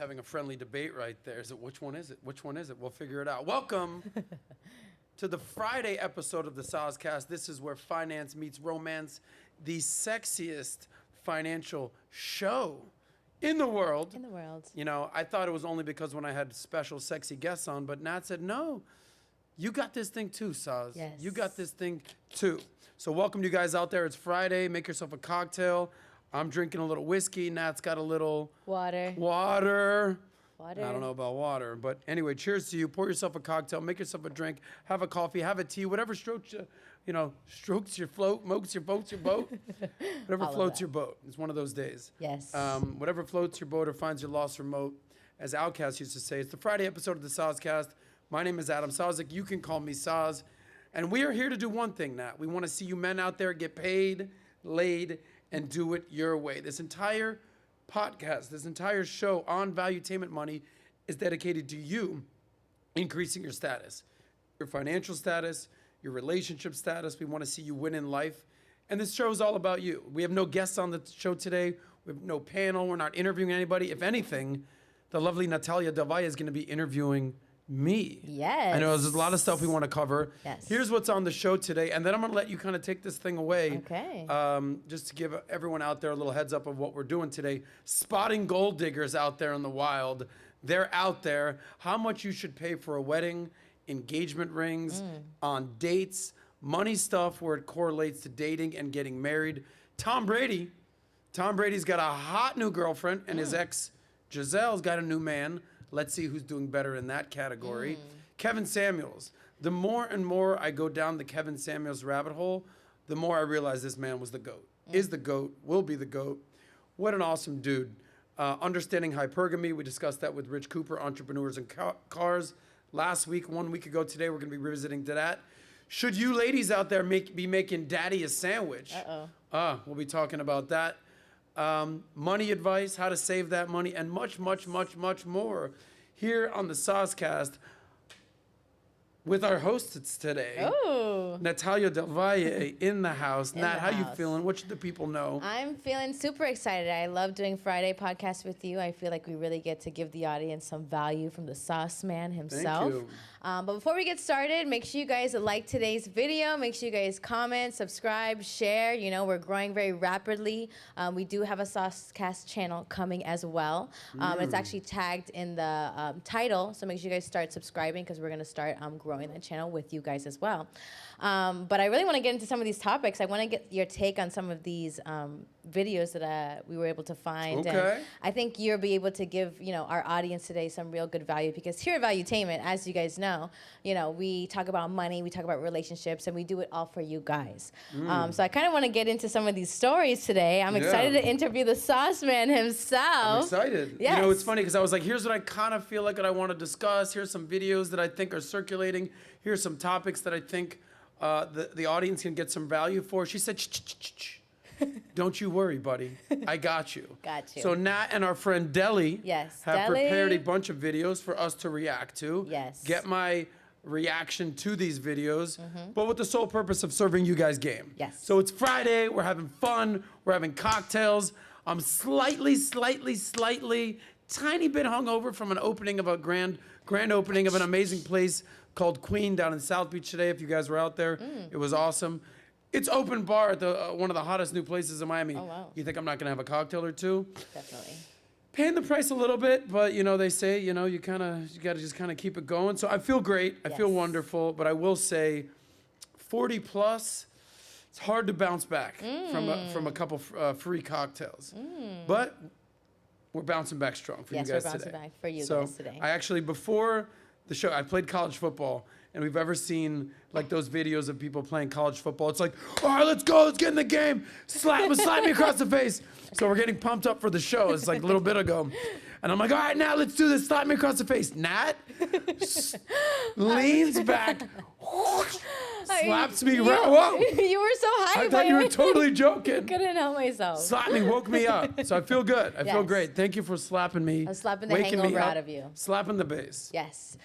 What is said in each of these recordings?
having a friendly debate right there. Is it which one is it? Which one is it? We'll figure it out. Welcome to the Friday episode of the Soscast. This is where finance meets romance, the sexiest financial show in the world. In the world. You know, I thought it was only because when I had special sexy guests on, but Nat said, no, you got this thing too, Soz. Yes. You got this thing too. So welcome you guys out there. It's Friday. Make yourself a cocktail. I'm drinking a little whiskey. Nat's got a little Water. I don't know about water, but anyway, cheers to you. Pour yourself a cocktail, make yourself a drink, have a coffee, have a tea, whatever strokes your float, mokes your boat, whatever floats your boat. It's one of those days. Yes. Whatever floats your boat or finds your lost remote, as Outkast used to say. It's the Friday episode of the Soscast. My name is Adam Sosnick. You can call me Soz. And we are here to do one thing, Nat. We want to see you men out there get paid, laid, and do it your way. This entire podcast, this entire show on Valuetainment Money is dedicated to you increasing your status, your financial status, your relationship status. We want to see you win in life. And this show is all about you. We have no guests on the show today. We have no panel. We're not interviewing anybody. If anything, the lovely Natalya Delvalle is going to be interviewing me. Yes. I know there's a lot of stuff we want to cover. Yes. Here's what's on the show today, and then I'm going to let you kind of take this thing away. Okay. Just to give everyone out there a little heads up of what we're doing today. Spotting gold diggers out there in the wild. They're out there. How much you should pay for a wedding, engagement rings, on dates, money stuff where it correlates to dating and getting married. Tom Brady's got a hot new girlfriend, and his ex, Gisele's got a new man. Let's see who's doing better in that category. Kevin Samuels. The more and more I go down the Kevin Samuels rabbit hole, the more I realize this man was the GOAT. Is the GOAT, will be the GOAT. What an awesome dude. Understanding hypergamy, we discussed that with Rich Cooper, Entrepreneurs and Cars. Last week, 1 week ago today, we're going to be revisiting to that. Should you ladies out there be making daddy a sandwich? We'll be talking about that. Money advice, how to save that money, and much, much, much, much more here on the Soscast with our hosts today. Oh. Natalya Delvalle in the house. Nat, how you feeling? What should the people know? I'm feeling super excited. I love doing Friday podcasts with you. I feel like we really get to give the audience some value from the sauce man himself. Thank you. But before we get started, make sure you guys like today's video. Make sure you guys comment, subscribe, share. You know, we're growing very rapidly. We do have a Soscast channel coming as well. It's actually tagged in the title, so make sure you guys start subscribing because we're going to start growing that channel with you guys as well. But I really want to get into some of these topics. I want to get your take on some of these videos that we were able to find. Okay. And I think you'll be able to give, our audience today some real good value because here at Valuetainment, as you guys know, we talk about money, we talk about relationships, and we do it all for you guys. So I kind of want to get into some of these stories today. I'm excited to interview the sauce man himself. I'm excited. Yes. You know, it's funny because I was like, here's what I kind of feel like that I want to discuss. Here's some videos that I think are circulating. Here's some topics that I think the audience can get some value for. She said, shh. Don't you worry, buddy. I got you. Got you. So Nat and our friend Deli have prepared a bunch of videos for us to react to. Yes. Get my reaction to these videos, but with the sole purpose of serving you guys game. Yes. So it's Friday. We're having fun. We're having cocktails. I'm slightly, tiny bit hungover from an opening of a grand opening of an amazing place called Queen down in South Beach today. If you guys were out there, it was awesome. It's open bar at one of the hottest new places in Miami. Oh, wow. You think I'm not going to have a cocktail or two? Definitely. Paying the price a little bit, but they say, you got to just kind of keep it going. So I feel great. I feel wonderful, but I will say 40 plus, it's hard to bounce back from a couple free cocktails. But we're bouncing back strong for you guys today. Yes, we're bouncing back for you guys today. I actually, before the show, I played college football, and we've ever seen like those videos of people playing college football. It's like, all right, let's go, let's get in the game. Slap me across the face. So we're getting pumped up for the show. It's like a little bit ago. And I'm like, all right, now let's do this. Slap me across the face. Nat leans back. Slaps me right. Whoa! You were so high. I thought you were totally joking. Couldn't help myself. Slapped me, woke me up. So I feel good. I feel Yes. great. Thank you for slapping me. Slapping the waking me hangover up, out of you. Slapping the bass. Yes.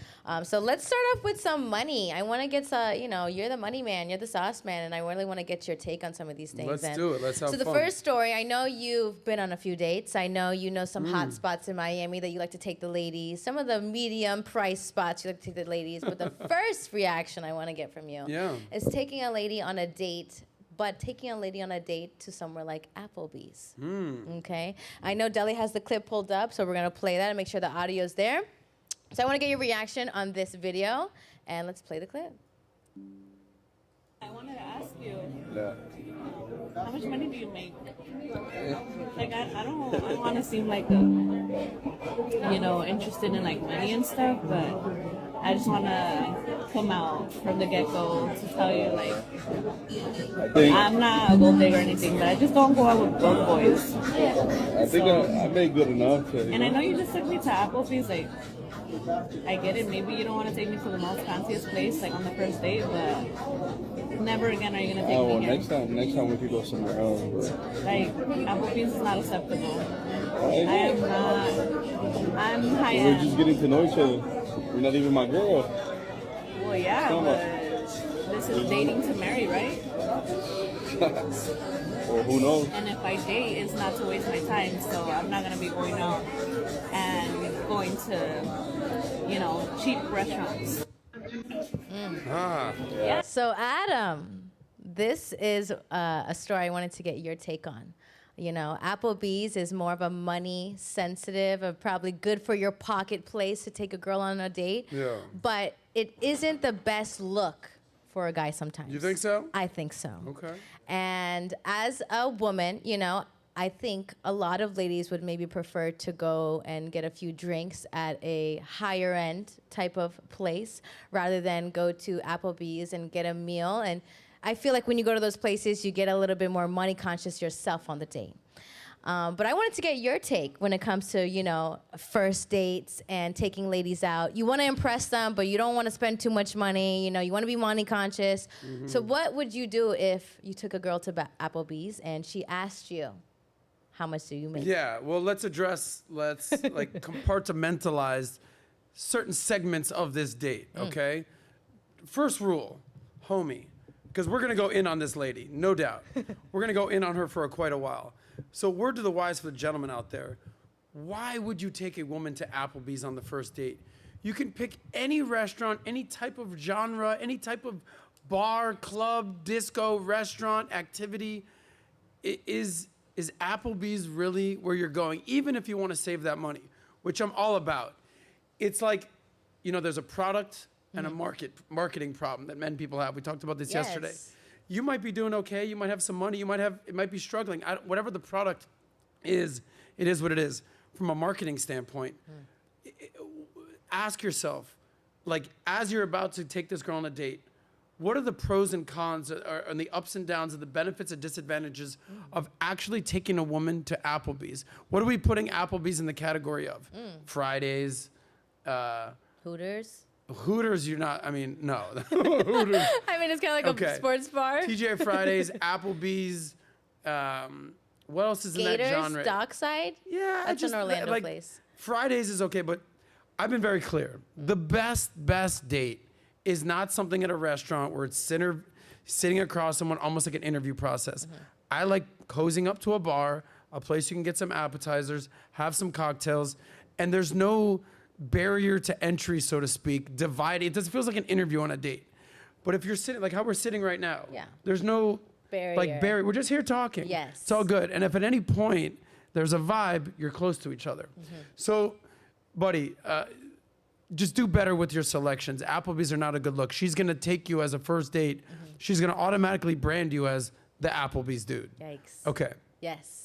So let's start off with some money. I want to get to, you're the money man, you're the sauce man, and I really want to get your take on some of these things. Let's do it. Let's have fun. So the first story, I know you've been on a few dates. I know you know some hot spots in Miami that you like to take the ladies. Some of the medium price spots you like to take the ladies. But the first reaction I want to get from you is taking a lady on a date, but taking a lady on a date to somewhere like Applebee's. Okay? I know Deli has the clip pulled up, so we're going to play that and make sure the audio's there. So I want to get your reaction on this video, and let's play the clip. I wanted to ask you, how much money do you make? Like, I don't want to seem like interested in like money and stuff, but I just want to come out from the get-go to tell you, like, I'm not a gold digger or anything, but I just don't go out with broke boys. I think I made good enough. And I know you just took me to Applebee's, like, I get it. Maybe you don't want to take me to the most fanciest place, like on the first date, but never again are you gonna take me here. Next time we could go somewhere else. But. Like Applebee's is not acceptable. I'm high end. We're just getting to know each other. You're not even my girl. Well, yeah, but this is dating to marry, right? Or who knows? And if I date, it's not to waste my time, so I'm not gonna be going out and going to, cheap restaurants. Yeah. So Adam, this is a story I wanted to get your take on. Applebee's is more of a money sensitive, probably good for your pocket place to take a girl on a date. Yeah. But it isn't the best look for a guy sometimes. You think so? I think so. Okay. And as a woman, I think a lot of ladies would maybe prefer to go and get a few drinks at a higher end type of place rather than go to Applebee's and get a meal. And I feel like when you go to those places, you get a little bit more money conscious yourself on the date. But I wanted to get your take when it comes to, first dates and taking ladies out. You want to impress them, but you don't want to spend too much money. You want to be money conscious. Mm-hmm. So what would you do if you took a girl to Applebee's and she asked you, how much do you make? Yeah, well, let's compartmentalize certain segments of this date, okay? First rule, homie, because we're going to go in on this lady, no doubt. We're going to go in on her for quite a while. So word to the wise for the gentleman out there, why would you take a woman to Applebee's on the first date? You can pick any restaurant, any type of genre, any type of bar, club, disco, restaurant, activity. Is Applebee's really where you're going, even if you want to save that money, which I'm all about? It's like, there's a product and a marketing problem that people have. We talked about this yesterday. You might be doing okay. You might have some money. It might be struggling. Whatever the product is, it is what it is. From a marketing standpoint, ask yourself, like, as you're about to take this girl on a date, what are the pros and cons and the ups and downs of the benefits and disadvantages of actually taking a woman to Applebee's? What are we putting Applebee's in the category of? Fridays? Hooters? Hooters, you're not, no. Hooters. It's kind of like a sports bar. TGI Fridays, Applebee's, what else is in that genre? Gators, Dockside? Yeah. That's an Orlando place. Fridays is okay, but I've been very clear. The best date is not something at a restaurant where it's sitting across someone, almost like an interview process. I like cozying up to a bar, a place you can get some appetizers, have some cocktails, and there's no barrier to entry, so to speak, divided. It feels like an interview on a date. But if you're sitting, like how we're sitting right now, there's no barrier. We're just here talking. Yes. It's all good. And if at any point there's a vibe, you're close to each other. So, buddy, just do better with your selections. Applebee's are not a good look. She's going to take you as a first date. She's going to automatically brand you as the Applebee's dude. Yikes. Okay. Yes.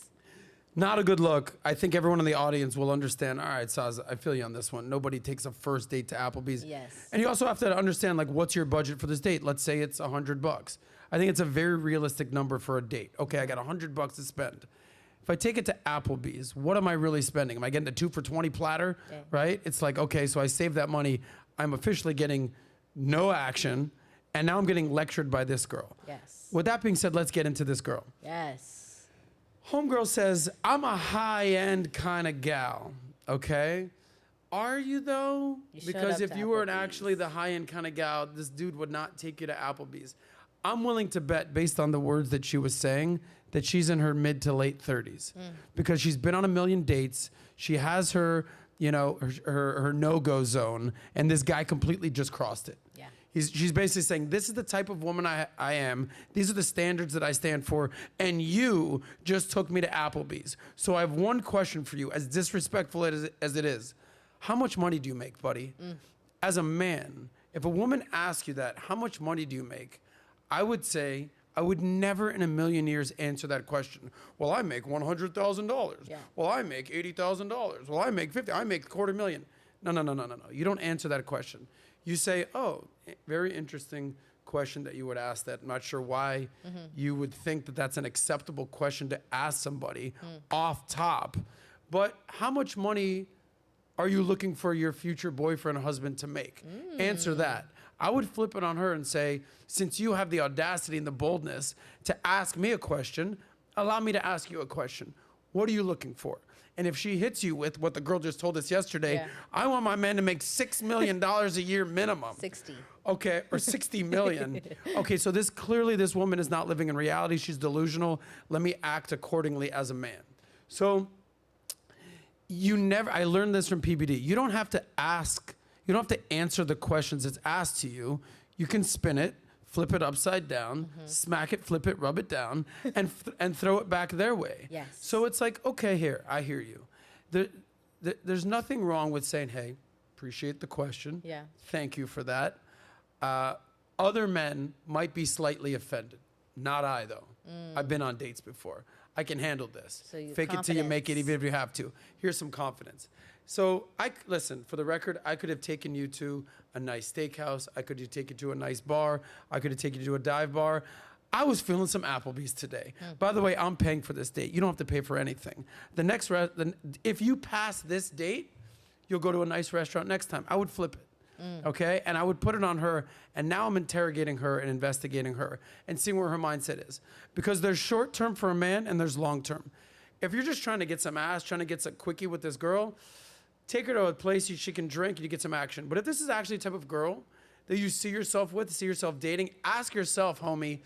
Not a good look. I think everyone in the audience will understand. All right, Saz, I feel you on this one. Nobody takes a first date to Applebee's. Yes. And you also have to understand, like, what's your budget for this date? Let's say it's $100. I think it's a very realistic number for a date. Okay, I got $100 to spend. If I take it to Applebee's, what am I really spending? Am I getting a 2 for $20 platter, right? It's like, okay, so I saved that money. I'm officially getting no action, And now I'm getting lectured by this girl. Yes. With that being said, let's get into this girl. Yes. Homegirl says, I'm a high-end kind of gal, okay? Are you, though? You showed Because up if to you weren't Applebee's. actually the high-end kind of gal, this dude would not take you to Applebee's. I'm willing to bet, based on the words that she was saying, that she's in her mid to late 30s. Because she's been on a million dates. She has her, you know, her no-go zone, and this guy completely just crossed it. Yeah. She's basically saying, this is the type of woman I am. These are the standards that I stand for. And you just took me to Applebee's. So I have one question for you, as disrespectful as it is. How much money do you make, buddy? As a man, if a woman asks you that, how much money do you make? I would say, I would never in a million years answer that question. Well, I make $100,000. Yeah. Well, I make $80,000. Well, I make $50,000. I make $250,000. No. You don't answer that question. You say, oh, very interesting question that you would ask that. I'm not sure why you would think that that's an acceptable question to ask somebody off top. But how much money are you looking for your future boyfriend or husband to make? Answer that. I would flip it on her and say, since you have the audacity and the boldness to ask me a question, allow me to ask you a question. What are you looking for? And if she hits you with what the girl just told us yesterday, Yeah. I want my man to make $6 million a year minimum. 60. Okay, or 60 million. Okay, so this woman is not living in reality. She's delusional. Let me act accordingly as a man. So I learned this from PBD. You don't have to ask, you don't have to answer the questions that's asked to you. You can spin it, flip it upside down, smack it, flip it, rub it down, and throw it back their way. Yes. So it's like, okay, here, I hear you. There's nothing wrong with saying, hey, appreciate the question. Yeah. Thank you for that. Other men might be slightly offended. Not I, though. I've been on dates before. I can handle this. So you- Fake it till you make it, confidence. even if you have to. Here's some confidence. So listen, for the record, I could have taken you to a nice steakhouse. I could have taken you to a nice bar. I could have taken you to a dive bar. I was feeling some Applebee's today. By the way, I'm paying for this date. You don't have to pay for anything. If you pass this date, you'll go to a nice restaurant next time. I would flip it. Okay? And I would put it on her, and now I'm interrogating her and investigating her and seeing where her mindset is. Because there's short term for a man and there's long term. If you're just trying to get some ass, trying to get some quickie with this girl, take her to a place she can drink and you get some action. But if this is actually the type of girl that you see yourself with, see yourself dating, ask yourself, homie,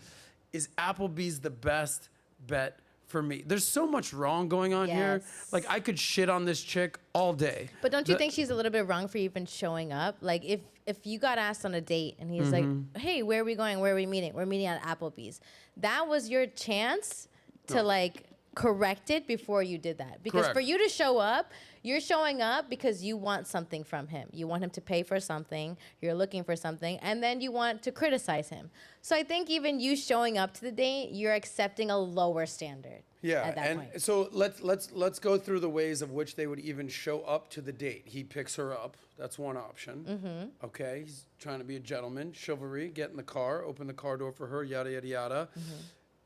is Applebee's the best bet for me? There's so much wrong going on here. Yes. Like, I could shit on this chick all day. But don't you think she's a little bit wrong for even showing up? Like, if you got asked on a date and he's like, hey, where are we going? Where are we meeting? We're meeting at Applebee's. That was your chance to, like, correct it before you did that. Because Correct. for you to show up, you're showing up because you want something from him. You want him to pay for something. You're looking for something. And then you want to criticize him. So I think even you showing up to the date, you're accepting a lower standard. Yeah, At that and point. so let's go through the ways of which they would even show up to the date. He picks her up. That's one option. Okay, he's trying to be a gentleman, chivalry. Get in the car, open the car door for her. Yada yada yada.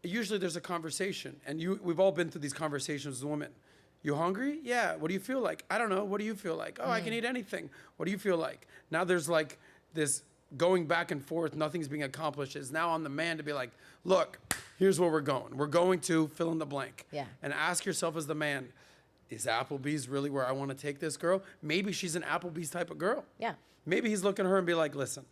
Usually there's a conversation, and we've all been through these conversations with women. You hungry? Yeah. What do you feel like? I don't know. What do you feel like? Oh, I can eat anything. What do you feel like? Now there's like this going back and forth. Nothing's being accomplished. It's now on the man to be like, look, here's where we're going. We're going to fill in the blank. Yeah. And ask yourself as the man, is Applebee's really where I want to take this girl? Maybe she's an Applebee's type of girl. Yeah. Maybe he's looking at her and be like, listen,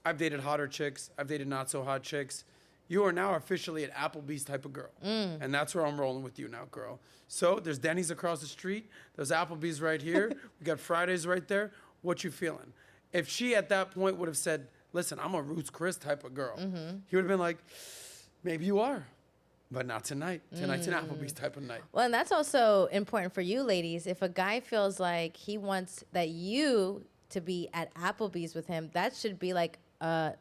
I've dated hotter chicks. I've dated not so hot chicks. You are now officially an Applebee's type of girl. And that's where I'm rolling with you now, girl. So there's Denny's across the street. There's Applebee's right here. We got Fridays right there. What you feeling? If she at that point would have said, listen, I'm a Ruth's Chris type of girl, he would have been like, maybe you are, but not tonight. Tonight's an Applebee's type of night. Well, and that's also important for you ladies. If a guy feels like he wants that you to be at Applebee's with him, that should be like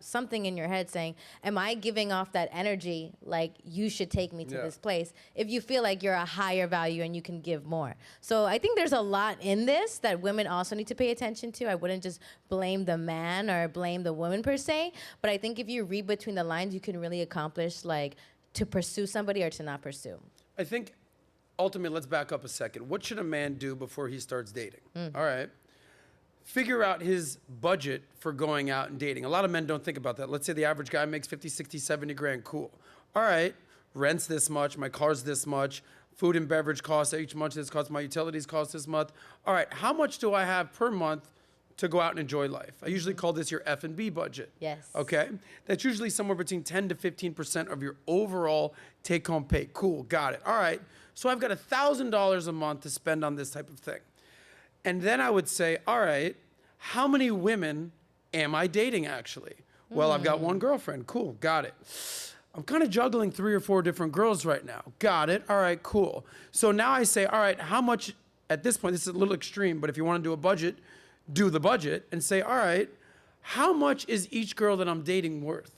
something in your head saying, am I giving off that energy like you should take me to Yeah. this place if you feel like you're a higher value and you can give more. So I think there's a lot in this that women also need to pay attention to. I wouldn't just blame the man or blame the woman per se, but I think if you read between the lines, you can really accomplish like to pursue somebody or to not pursue. I think ultimately, let's back up a second. What should a man do before he starts dating? All right. figure out his budget for going out and dating. A lot of men don't think about that. Let's say the average guy makes 50, 60, 70 grand. Cool. All right, rent's this much, my car's this much, food and beverage costs each month this costs, my utilities cost this month. All right, how much do I have per month to go out and enjoy life? I usually call this your F&B budget. Yes. Okay? That's usually somewhere between 10 to 15% of your overall take-home pay. Cool, got it. All right, so I've got $1,000 a month to spend on this type of thing. And then I would say, all right, how many women am I dating actually? Well, I've got one girlfriend. Cool, got it. I'm kind of juggling 3 or 4 different girls right now. Got it. All right, cool. So now I say, all right, how much, at this point, this is a little extreme, but if you want to do a budget, do the budget and say, all right, how much is each girl that I'm dating worth?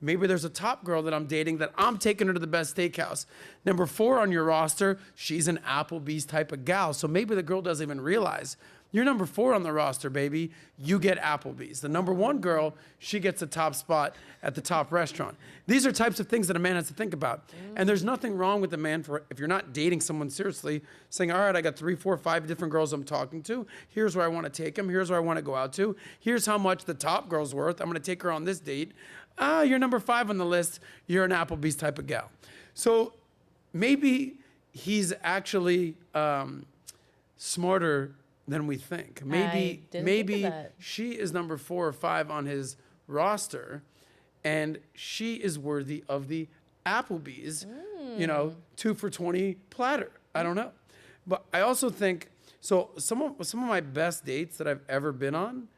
Maybe there's a top girl that I'm dating that I'm taking her to the best steakhouse. Number 4 on your roster, she's an Applebee's type of gal. So maybe the girl doesn't even realize you're number 4 on the roster, baby. You get Applebee's. The number 1 girl, she gets the top spot at the top restaurant. These are types of things that a man has to think about. And there's nothing wrong with a man for, if you're not dating someone seriously, saying, all right, I got 3, 4, 5 different girls I'm talking to. Here's where I want to take them. Here's where I want to go out to. Here's how much the top girl's worth. I'm going to take her on this date. You're number 5 on the list. You're an Applebee's type of gal. So maybe he's actually smarter than we think. Maybe she is number 4 or 5 on his roster, and she is worthy of the Applebee's, 2 for $20 platter. I don't know, but I also think so. Some of my best dates that I've ever been on,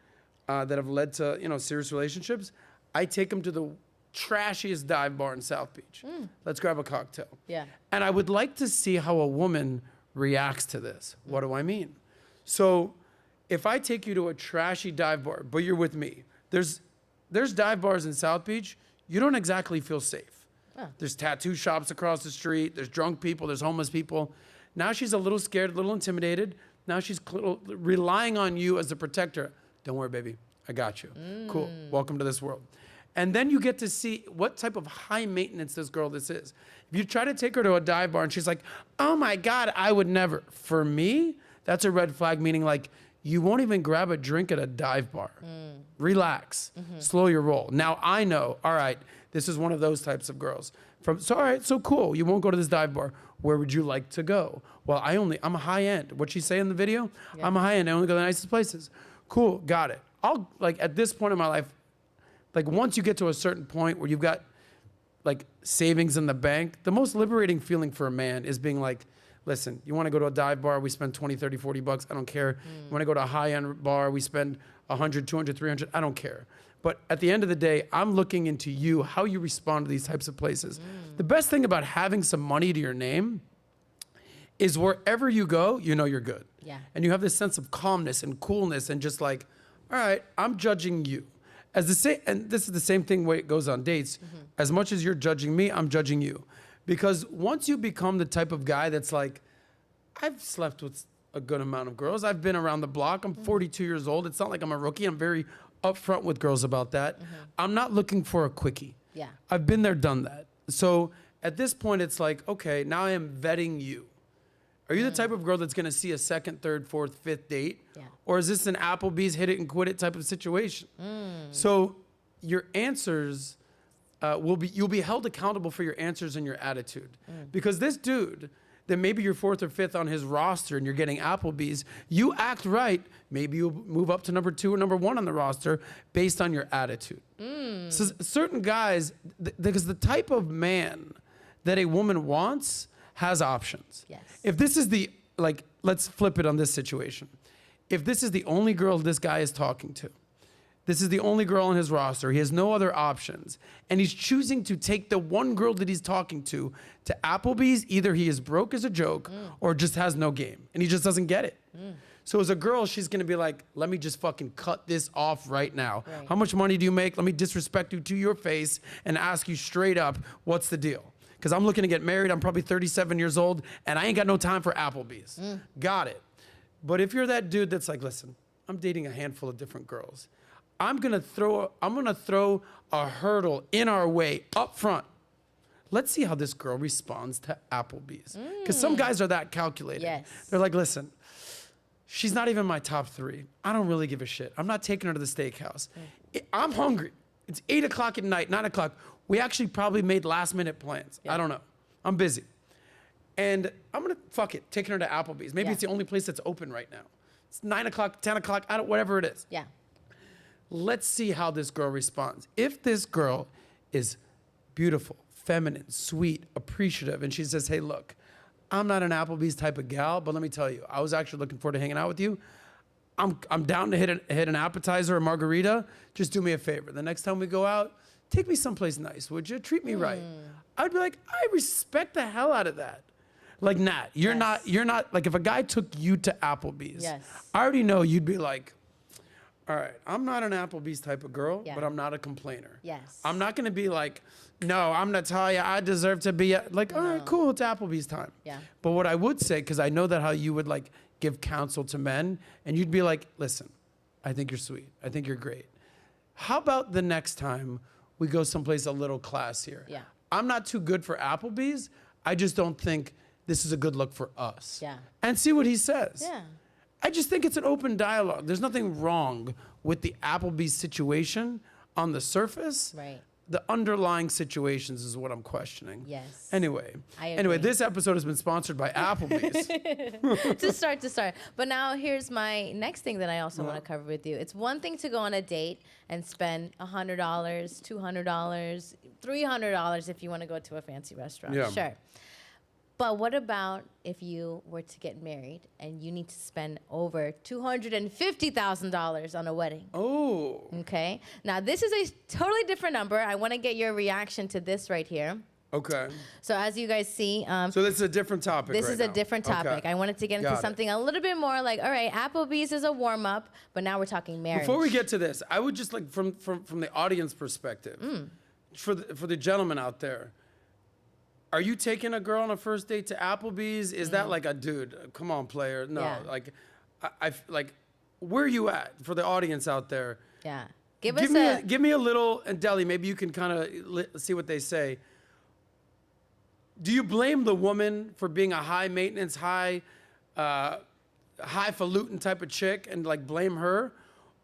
that have led to serious relationships, I take them to the trashiest dive bar in South Beach. Let's grab a cocktail. Yeah. And I would like to see how a woman reacts to this. What do I mean? So if I take you to a trashy dive bar, but you're with me, there's dive bars in South Beach, you don't exactly feel safe. There's tattoo shops across the street, there's drunk people, there's homeless people. Now she's a little scared, a little intimidated. Now she's relying on you as the protector. Don't worry, baby, I got you. Cool, welcome to this world. And then you get to see what type of high maintenance this girl this is. If you try to take her to a dive bar and she's like, oh my God, I would never. For me, that's a red flag, meaning like you won't even grab a drink at a dive bar. Relax, slow your roll. Now I know, all right, this is one of those types of girls. All right, so cool, you won't go to this dive bar. Where would you like to go? Well, I'm a high end. What'd she say in the video? Yeah. I'm a high end, I only go to the nicest places. Cool, got it. At this point in my life, once you get to a certain point where you've got savings in the bank, the most liberating feeling for a man is being like, listen, you want to go to a dive bar, we spend 20, 30, 40 bucks, I don't care. You want to go to a high-end bar, we spend 100, 200, 300, I don't care. But at the end of the day, I'm looking into you, how you respond to these types of places. The best thing about having some money to your name is wherever you go, you know you're good. Yeah. And you have this sense of calmness and coolness and just like, all right, I'm judging you. And this is the same thing way it goes on dates. As much as you're judging me, I'm judging you. Because once you become the type of guy that's like, I've slept with a good amount of girls. I've been around the block. I'm 42 years old. It's not like I'm a rookie. I'm very upfront with girls about that. I'm not looking for a quickie. Yeah. I've been there, done that. So at this point, it's like, okay, now I am vetting you. Are you the type of girl that's going to see a second, third, fourth, fifth date? Yeah. Or is this an Applebee's hit it and quit it type of situation? So your answers you'll be held accountable for your answers and your attitude. Because this dude, that maybe you're 4th or 5th on his roster and you're getting Applebee's, you act right, maybe you'll move up to number 2 or number 1 on the roster based on your attitude. So certain guys, because the type of man that a woman wants has options. Yes. If this is let's flip it on this situation. If this is the only girl this guy is talking to, this is the only girl on his roster, he has no other options, and he's choosing to take the one girl that he's talking to Applebee's, either he is broke as a joke or just has no game, and he just doesn't get it. So as a girl, she's gonna be like, let me just fucking cut this off right now. Right. How much money do you make? Let me disrespect you to your face and ask you straight up, what's the deal? Because I'm looking to get married, I'm probably 37 years old, and I ain't got no time for Applebee's. Got it. But if you're that dude that's like, listen, I'm dating a handful of different girls. I'm gonna throw a hurdle in our way up front. Let's see how this girl responds to Applebee's. Because some guys are that calculated. Yes. They're like, listen, she's not even my top 3. I don't really give a shit. I'm not taking her to the steakhouse. I'm hungry. It's 8 o'clock at night, 9 o'clock. We actually probably made last minute plans. I don't know. I'm busy. And I'm gonna, fuck it, taking her to Applebee's. Maybe it's the only place that's open right now. It's 9 o'clock, 10 o'clock, whatever it is. Yeah. Let's see how this girl responds. If this girl is beautiful, feminine, sweet, appreciative, and she says, hey, look, I'm not an Applebee's type of gal, but let me tell you, I was actually looking forward to hanging out with you. I'm down to hit an appetizer or margarita. Just do me a favor. The next time we go out, take me someplace nice, would you? Treat me right. I'd be like, I respect the hell out of that. Like, Nat, you're not, like if a guy took you to Applebee's, I already know you'd be like, all right, I'm not an Applebee's type of girl, but I'm not a complainer. Yes. I'm not gonna be like, no, I'm Natalya, I deserve to be, like, all right, cool, it's Applebee's time. Yeah. But what I would say, because I know that how you would like give counsel to men, and you'd be like, listen, I think you're sweet, I think you're great. How about the next time we go someplace a little classier? Yeah. I'm not too good for Applebee's, I just don't think this is a good look for us. Yeah. And see what he says. Yeah. I just think it's an open dialogue. There's nothing wrong with the Applebee's situation on the surface. Right. The underlying situations is what I'm questioning. Yes. Anyway, I agree. this episode has been sponsored by Applebee's. to start. But now here's my next thing that I also want to cover with you. It's one thing to go on a date and spend $100, $200, $300 if you want to go to a fancy restaurant. Yeah. Sure. But what about if you were to get married and you need to spend over $250,000 on a wedding? Oh. Okay. Now, this is a totally different number. I want to get your reaction to this right here. Okay. So as you guys see, So this is a different topic. this right is a now. different topic. Okay. I wanted to get into something a little bit more like, all right, Applebee's is a warm up, but now we're talking marriage. Before we get to this, I would just like from the audience perspective, for the gentleman out there. Are you taking a girl on a first date to Applebee's? Is that like a dude? Come on, player. No, like, I like, where are you at for the audience out there? Yeah, Give me a little, and Deli, maybe you can kind of see what they say. Do you blame the woman for being a high maintenance, highfalutin type of chick, and like blame her?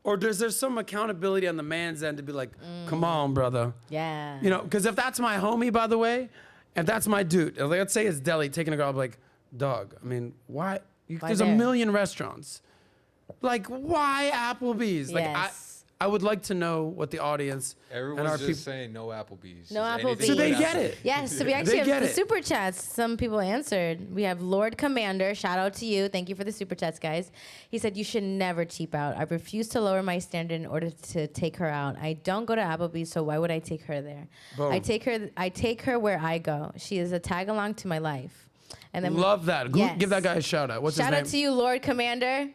Or is there some accountability on the man's end to be like, come on, brother? Yeah. You know, because if that's my homie, by the way. If that's my dude, let's say it's Deli taking a girl, I'm like, dog, I mean, why? There's a million restaurants. Like, why Applebee's? Like, I would like to know what the audience Everyone's just people saying no Applebee's. No Applebee's. So they get it. Yes, so we actually have the super chats. Some people answered. We have Lord Commander. Shout out to you. Thank you for the super chats, guys. He said, you should never cheap out. I refuse to lower my standard in order to take her out. I don't go to Applebee's, so why would I take her there? Boom. I take her where I go. She is a tag along to my life. And then love that. Yes. Give that guy a shout out. What's his name? Shout out to you, Lord Commander.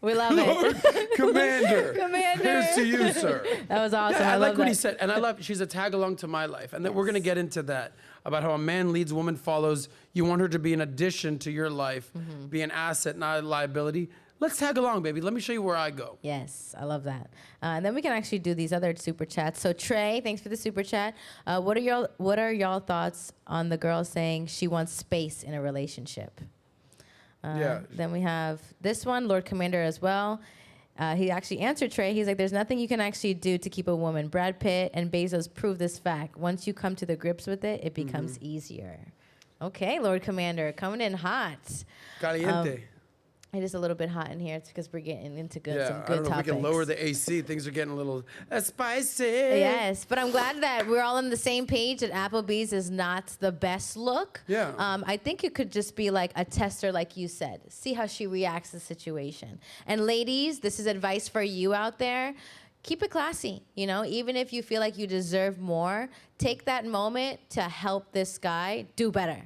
We love Lord it. Commander. Commander. Here's to you, sir. That was awesome. Yeah, I like love what that. he said. And I love, she's a tag along to my life. And then we're going to get into that, about how a man leads, woman follows. You want her to be an addition to your life, be an asset, not a liability. Let's tag along, baby. Let me show you where I go. Yes, I love that. And then we can actually do these other super chats. So Trey, thanks for the super chat. What are y'all thoughts on the girl saying she wants space in a relationship? Then we have this one, Lord Commander as well. He actually answered Trey. He's like, there's nothing you can actually do to keep a woman. Brad Pitt and Bezos prove this fact. Once you come to the grips with it, it becomes easier. Okay, Lord Commander, coming in hot. Caliente. It is a little bit hot in here. It's because we're getting into some good I don't know topics. if we can lower the AC. Things are getting a little spicy. Yes, but I'm glad that we're all on the same page that Applebee's is not the best look. Yeah. I think it could just be like a tester, like you said. See how she reacts to the situation. And ladies, this is advice for you out there. Keep it classy, you know, even if you feel like you deserve more, take that moment to help this guy do better,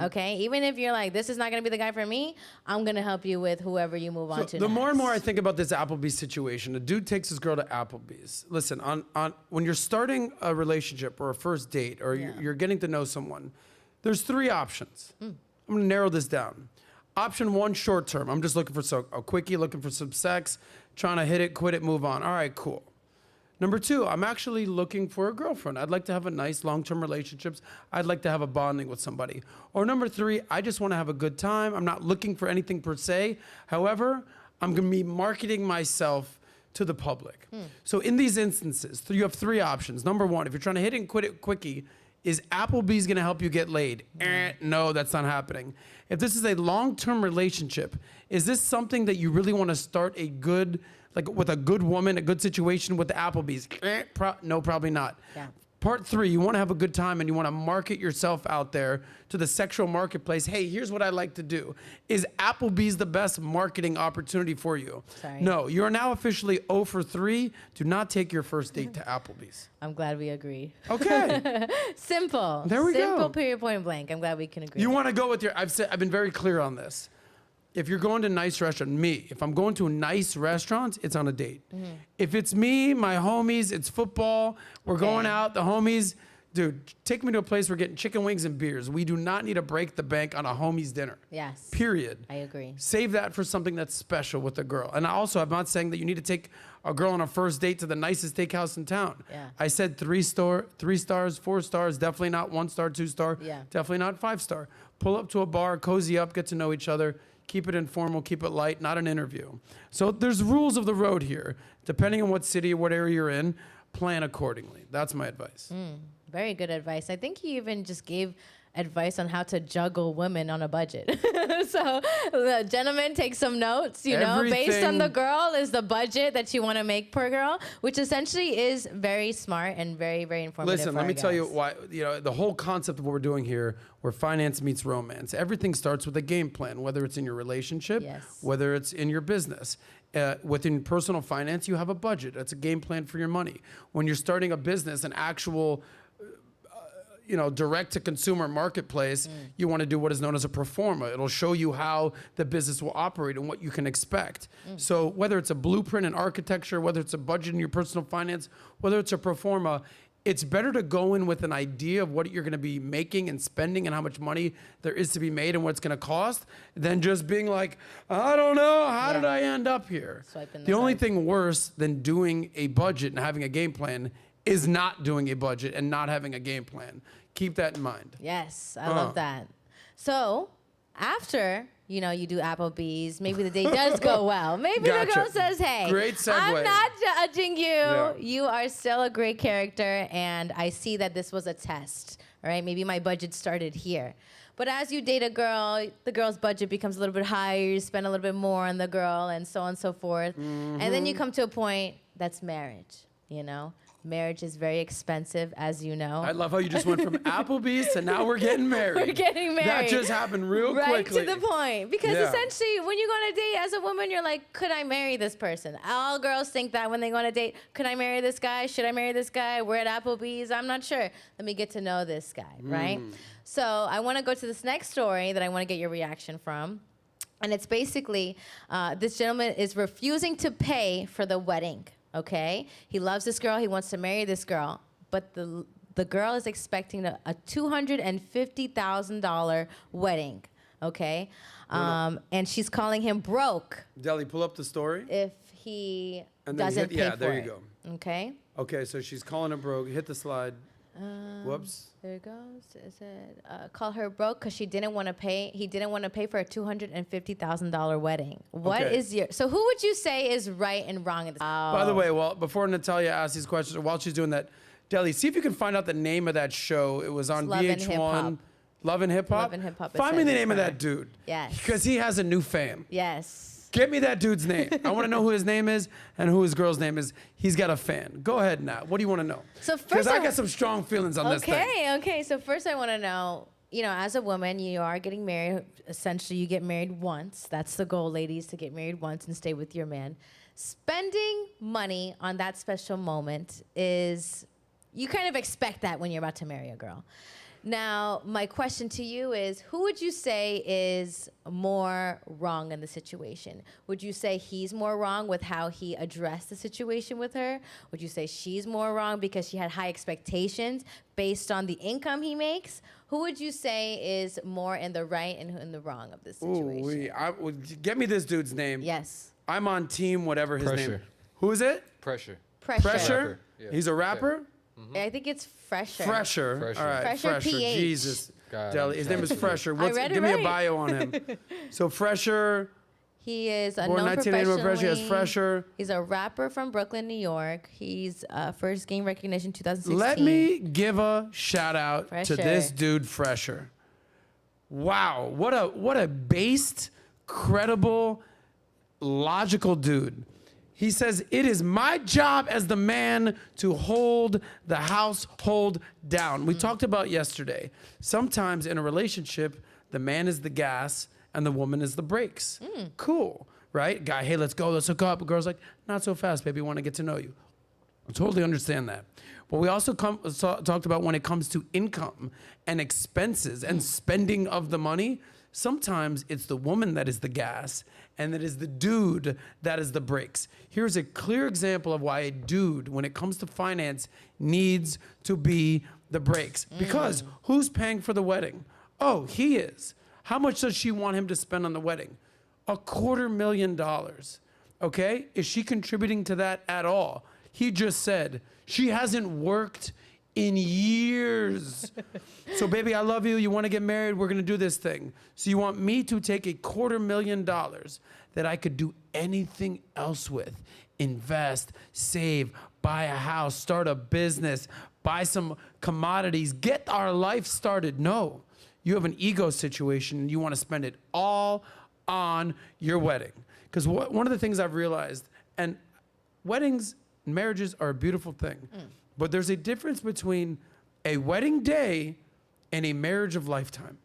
okay? Even if you're like, this is not gonna be the guy for me, I'm gonna help you with whoever you move on to The next. more and more I think about this Applebee's situation, a dude takes his girl to Applebee's. Listen, on when you're starting a relationship or a first date or you're getting to know someone, there's 3 options. I'm gonna narrow this down. Option 1, short term. I'm just looking for a quickie, looking for some sex, trying to hit it, quit it, move on. All right, cool. Number 2, I'm actually looking for a girlfriend. I'd like to have a nice long-term relationships. I'd like to have a bonding with somebody. Or number 3, I just want to have a good time. I'm not looking for anything per se. However, I'm going to be marketing myself to the public. So in these instances, you have 3 options. Number 1, if you're trying to hit it and quit it quickie, is Applebee's going to help you get laid? No, that's not happening. If this is a long-term relationship, is this something that you really want to start a good, like with a good woman, a good situation with the Applebee's? No, probably not. Yeah. Part 3, you want to have a good time and you want to market yourself out there to the sexual marketplace. Hey, here's what I like to do. Is Applebee's the best marketing opportunity for you? Sorry. No, you are now officially 0 for 3. Do not take your first date to Applebee's. I'm glad we agree. Okay. Simple. There we go. Simple, period, point blank. I'm glad we can agree. You want to go with your, I've been very clear on this. If you're going to a nice restaurant, if I'm going to a nice restaurant, it's on a date. If it's me, my homies, it's football, we're going out, the homies, dude, take me to a place we're getting chicken wings and beers. We do not need to break the bank on a homie's dinner. Yes. Period. I agree. Save that for something that's special with a girl. And also, I'm not saying that you need to take a girl on a first date to the nicest steakhouse in town. Yeah. I said 3 stars, 4 stars, definitely not 1 star, 2 star, Yeah. definitely not 5 star. Pull up to a bar, cozy up, get to know each other. Keep it informal, keep it light, not an interview. So there's rules of the road here. Depending on what city or what area you're in, plan accordingly. That's my advice. Very good advice. I think he even just gave advice on how to juggle women on a budget. So the gentleman, take some notes, based on the Everything- girl is the budget that you want to make per girl, which essentially is very smart and very, very informative. Listen, for let our me tell you guests. why, the whole concept of what we're doing here, where finance meets romance, everything starts with a game plan, whether it's in your relationship, Yes. whether it's in your business. Within personal finance, you have a budget. That's a game plan for your money. When you're starting a business, an actual direct to consumer marketplace, you want to do what is known as a pro forma. It'll show you how the business will operate and what you can expect. So whether it's a blueprint in architecture, whether it's a budget in your personal finance, whether it's a pro forma, it's better to go in with an idea of what you're going to be making and spending and how much money there is to be made and what it's going to cost than just being like, I don't know, how did I end up here? Swiping The the only card. thing worse than doing a budget and having a game plan is not doing a budget and not having a game plan. Keep that in mind. Yes, I love that. So after, you do Applebee's, maybe the date does go well. Maybe the Gotcha. girl says, hey, Great segue. I'm not judging you. Yeah. You are still a great character, and I see that this was a test. All right, maybe my budget started here. But as you date a girl, the girl's budget becomes a little bit higher, you spend a little bit more on the girl, and so on and so forth. And then you come to a point that's marriage, Marriage is very expensive, as you know. I love how you just went from Applebee's to now we're getting married. We're getting married. That just happened real right quickly. to the point. Because Yeah. essentially, when you go on a date as a woman, you're like, could I marry this person? All girls think that when they go on a date. Could I marry this guy? Should I marry this guy? We're at Applebee's. I'm not sure. Let me get to know this guy, right? So I want to go to this next story that I want to get your reaction from. And it's basically, this gentleman is refusing to pay for the wedding. Okay, he loves this girl. He wants to marry this girl, but the girl is expecting a $250,000 wedding. Okay, and she's calling him broke Deli, pull up the story. if he And then doesn't pay yeah, for there it. you go. Okay, Okay, so she's calling him broke. Hit the slide. Whoops. there it goes. It said call her broke because she didn't want to pay. He didn't want to pay for a $250,000 wedding. What Okay. is your? So who would you say is right and wrong in this? By the way, before Natalya asks these questions, or while she's doing that, Deli, see if you can find out the name of that show. It was on Love and Hip Hop. VH1. Love and Hip Hop? Love and Hip Hop, it Find me says the it's name of her. that dude. Yes. Because he has a new fan. Yes. Get me that dude's name. I want to know who his name is and who his girl's name is. He's got a fan. Go ahead, Nat. What do you want to know? So Because first I got some strong feelings on this thing. Okay. So first I want to know, as a woman, you are getting married. Essentially, you get married once. That's the goal, ladies, to get married once and stay with your man. Spending money on that special moment is, you kind of expect that when you're about to marry a girl. Now, my question to you is, who would you say is more wrong in the situation? Would you say he's more wrong with how he addressed the situation with her? Would you say she's more wrong because she had high expectations based on the income he makes? Who would you say is more in the right and in the wrong of this situation? Get me this dude's name. Yes. I'm on team whatever his name. Pressure. Who is it? Pressure. Pressure. Pressure? Yeah. He's a rapper? I think it's Fresher. Fresher. Fresher. All right. Fresher PH. Jesus. God, Delhi. I'm His name is trying to- Fresher. I read it Give me a right. bio on him. So Fresher, He is a born known 1981 Fresher. He has professionally. Fresher. He's a rapper from Brooklyn, New York. He's first gained recognition 2016. Let me give a shout out to Fresher. this dude, Fresher. Wow, what a based, credible, logical dude. He says, it is my job as the man to hold the household down. We talked about yesterday. Sometimes in a relationship, the man is the gas and the woman is the brakes. Cool, right? Guy, hey, let's go, let's hook up. The girl's like, not so fast, baby, want to get to know you. I totally understand that. But we also talked about when it comes to income and expenses and spending of the money, sometimes it's the woman that is the gas and it is the dude that is the brakes. Here's a clear example of why a dude, when it comes to finance, needs to be the brakes. Because who's paying for the wedding? Oh, he is. How much does she want him to spend on the wedding? $250,000. Okay? Is she contributing to that at all? He just said she hasn't worked in years. So baby, I love you. You want to get married? We're going to do this thing. So you want me to take $250,000 that I could do anything else with, invest, save, buy a house, start a business, buy some commodities, get our life started. No, you have an ego situation and you want to spend it all on your wedding. Because one of the things I've realized, and weddings, marriages are a beautiful thing, but there's a difference between a wedding day and a marriage of lifetime.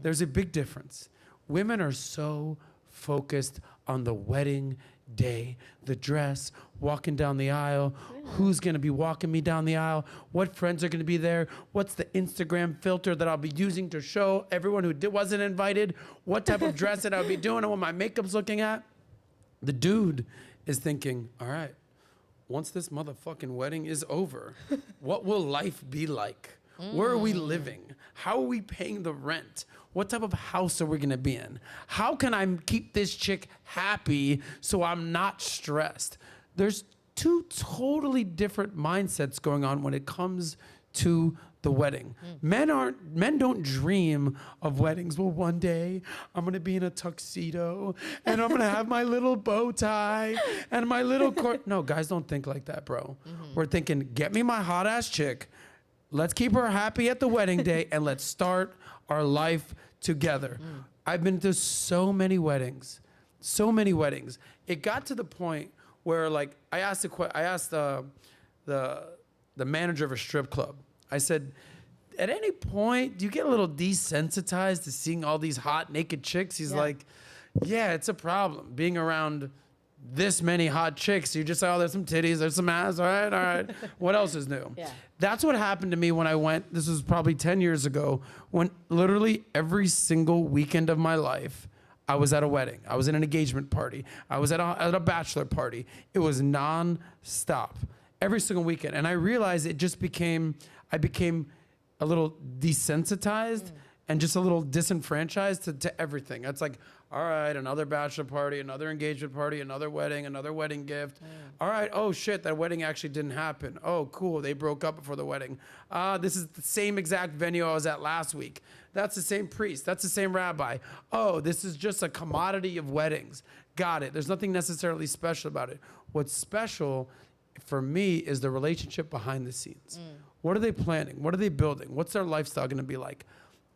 There's a big difference. Women are so focused on the wedding day, the dress, walking down the aisle, who's gonna be walking me down the aisle, what friends are gonna be there, what's the Instagram filter that I'll be using to show everyone who wasn't invited, what type of dress that I'll be doing and what my makeup's looking at. The dude is thinking, all right, once this motherfucking wedding is over, what will life be like? Where are we living? How are we paying the rent? What type of house are we gonna be in? How can I keep this chick happy so I'm not stressed? There's two totally different mindsets going on when it comes to the wedding. Men don't dream of weddings. Well, one day I'm gonna be in a tuxedo and I'm gonna have my little bow tie and my little court. No, guys don't think like that, bro. We're thinking, get me my hot ass chick. Let's keep her happy at the wedding day and let's start our life together. I've been to so many weddings. It got to the point where, like, I asked the manager of a strip club. I said, at any point, do you get a little desensitized to seeing all these hot naked chicks? He's like, yeah, it's a problem being around this many hot chicks. You just say, oh, there's some titties, there's some ass. All right. What else is new? Yeah. That's what happened to me when I went. This was probably 10 years ago, when literally every single weekend of my life, I was at a wedding. I was at an engagement party. I was at a bachelor party. It was non-stop every single weekend. And I realized I became a little desensitized and just a little disenfranchised to everything. It's like, all right, another bachelor party, another engagement party, another wedding gift. All right, oh shit, that wedding actually didn't happen. Oh, cool, they broke up before the wedding. This is the same exact venue I was at last week. That's the same priest, that's the same rabbi. Oh, this is just a commodity of weddings. Got it, there's nothing necessarily special about it. What's special for me is the relationship behind the scenes. What are they planning? What are they building? What's their lifestyle gonna be like?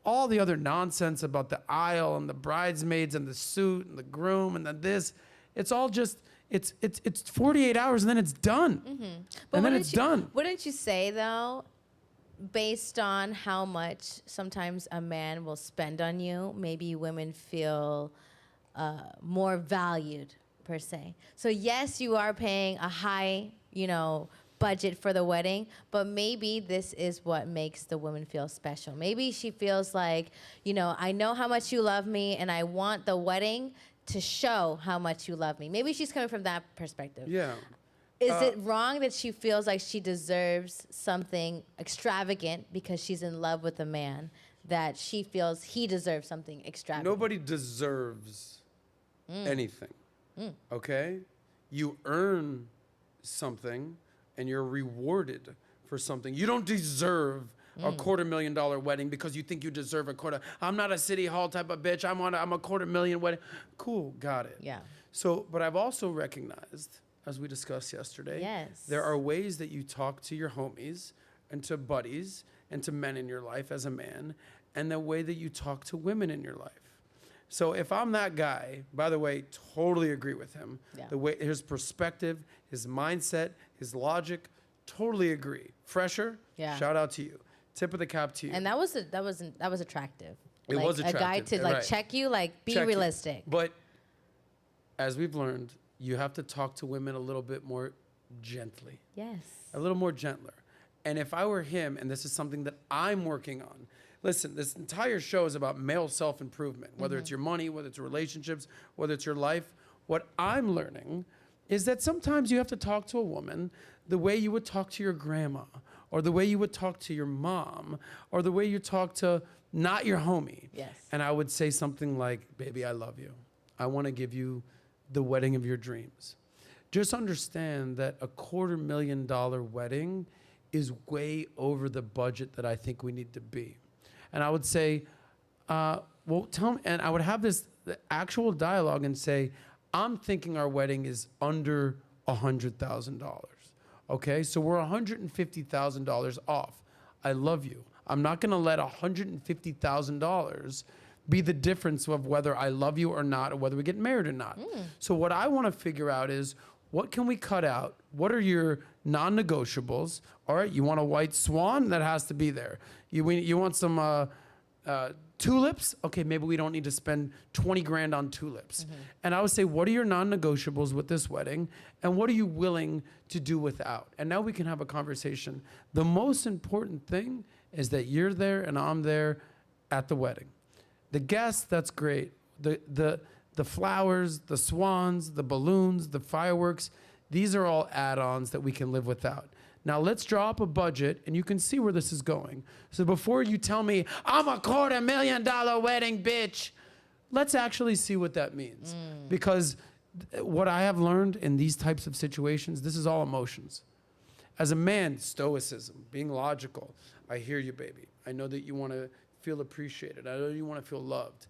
All the other nonsense about the aisle and the bridesmaids and the suit and the groom and the this, it's all just, it's 48 hours and then it's done. But And then it's done. Wouldn't you say, though, based on how much sometimes a man will spend on you, maybe women feel more valued, per se? So yes, you are paying a high, budget for the wedding, but maybe this is what makes the woman feel special. Maybe she feels like, I know how much you love me and I want the wedding to show how much you love me. Maybe she's coming from that perspective. Yeah. Is it wrong that she feels like she deserves something extravagant because she's in love with a man, that she feels he deserves something extravagant? Nobody deserves anything, okay? You earn something and you're rewarded for something. You don't deserve a $250,000 wedding because you think you deserve a quarter. I'm not a city hall type of bitch. I'm a $250,000 wedding. Cool, got it. Yeah. So, but I've also recognized, as we discussed yesterday, Yes. there are ways that you talk to your homies and to buddies and to men in your life as a man, and the way that you talk to women in your life. So if I'm that guy, by the way, totally agree with him. Yeah. The way his perspective, his mindset, his logic, totally agree. Fresher, Yeah. shout out to you. Tip of the cap to you. And that was attractive. It was A guy attractive, to like right. check you, like be Check you. realistic. But as we've learned, you have to talk to women a little bit more gently, Yes. a little more gentler. And if I were him, and this is something that I'm working on, listen, this entire show is about male self-improvement, whether it's your money, whether it's relationships, whether it's your life. What I'm learning is that sometimes you have to talk to a woman the way you would talk to your grandma, or the way you would talk to your mom, or the way you talk to not your homie. Yes. And I would say something like, baby, I love you. I want to give you the wedding of your dreams. Just understand that a $250,000 wedding is way over the budget that I think we need to be. And I would say, well, tell me, and I would have this actual dialogue and say, I'm thinking our wedding is under $100,000. Okay, so we're $150,000 off. I love you. I'm not gonna let $150,000 be the difference of whether I love you or not, or whether we get married or not. So what I wanna figure out is, what can we cut out? What are your non-negotiables? All right, you want a white swan? That has to be there. You want some tulips? Okay, maybe we don't need to spend 20 grand on tulips. And I would say, what are your non-negotiables with this wedding? And what are you willing to do without? And now we can have a conversation. The most important thing is that you're there and I'm there at the wedding. The guests, that's great. The flowers, the swans, the balloons, the fireworks, these are all add-ons that we can live without. Now let's draw up a budget and you can see where this is going. So before you tell me, I'm a $250,000 wedding, bitch, let's actually see what that means. Because what I have learned in these types of situations, this is all emotions. As a man, stoicism, being logical. I hear you, baby. I know that you want to feel appreciated. I know you want to feel loved.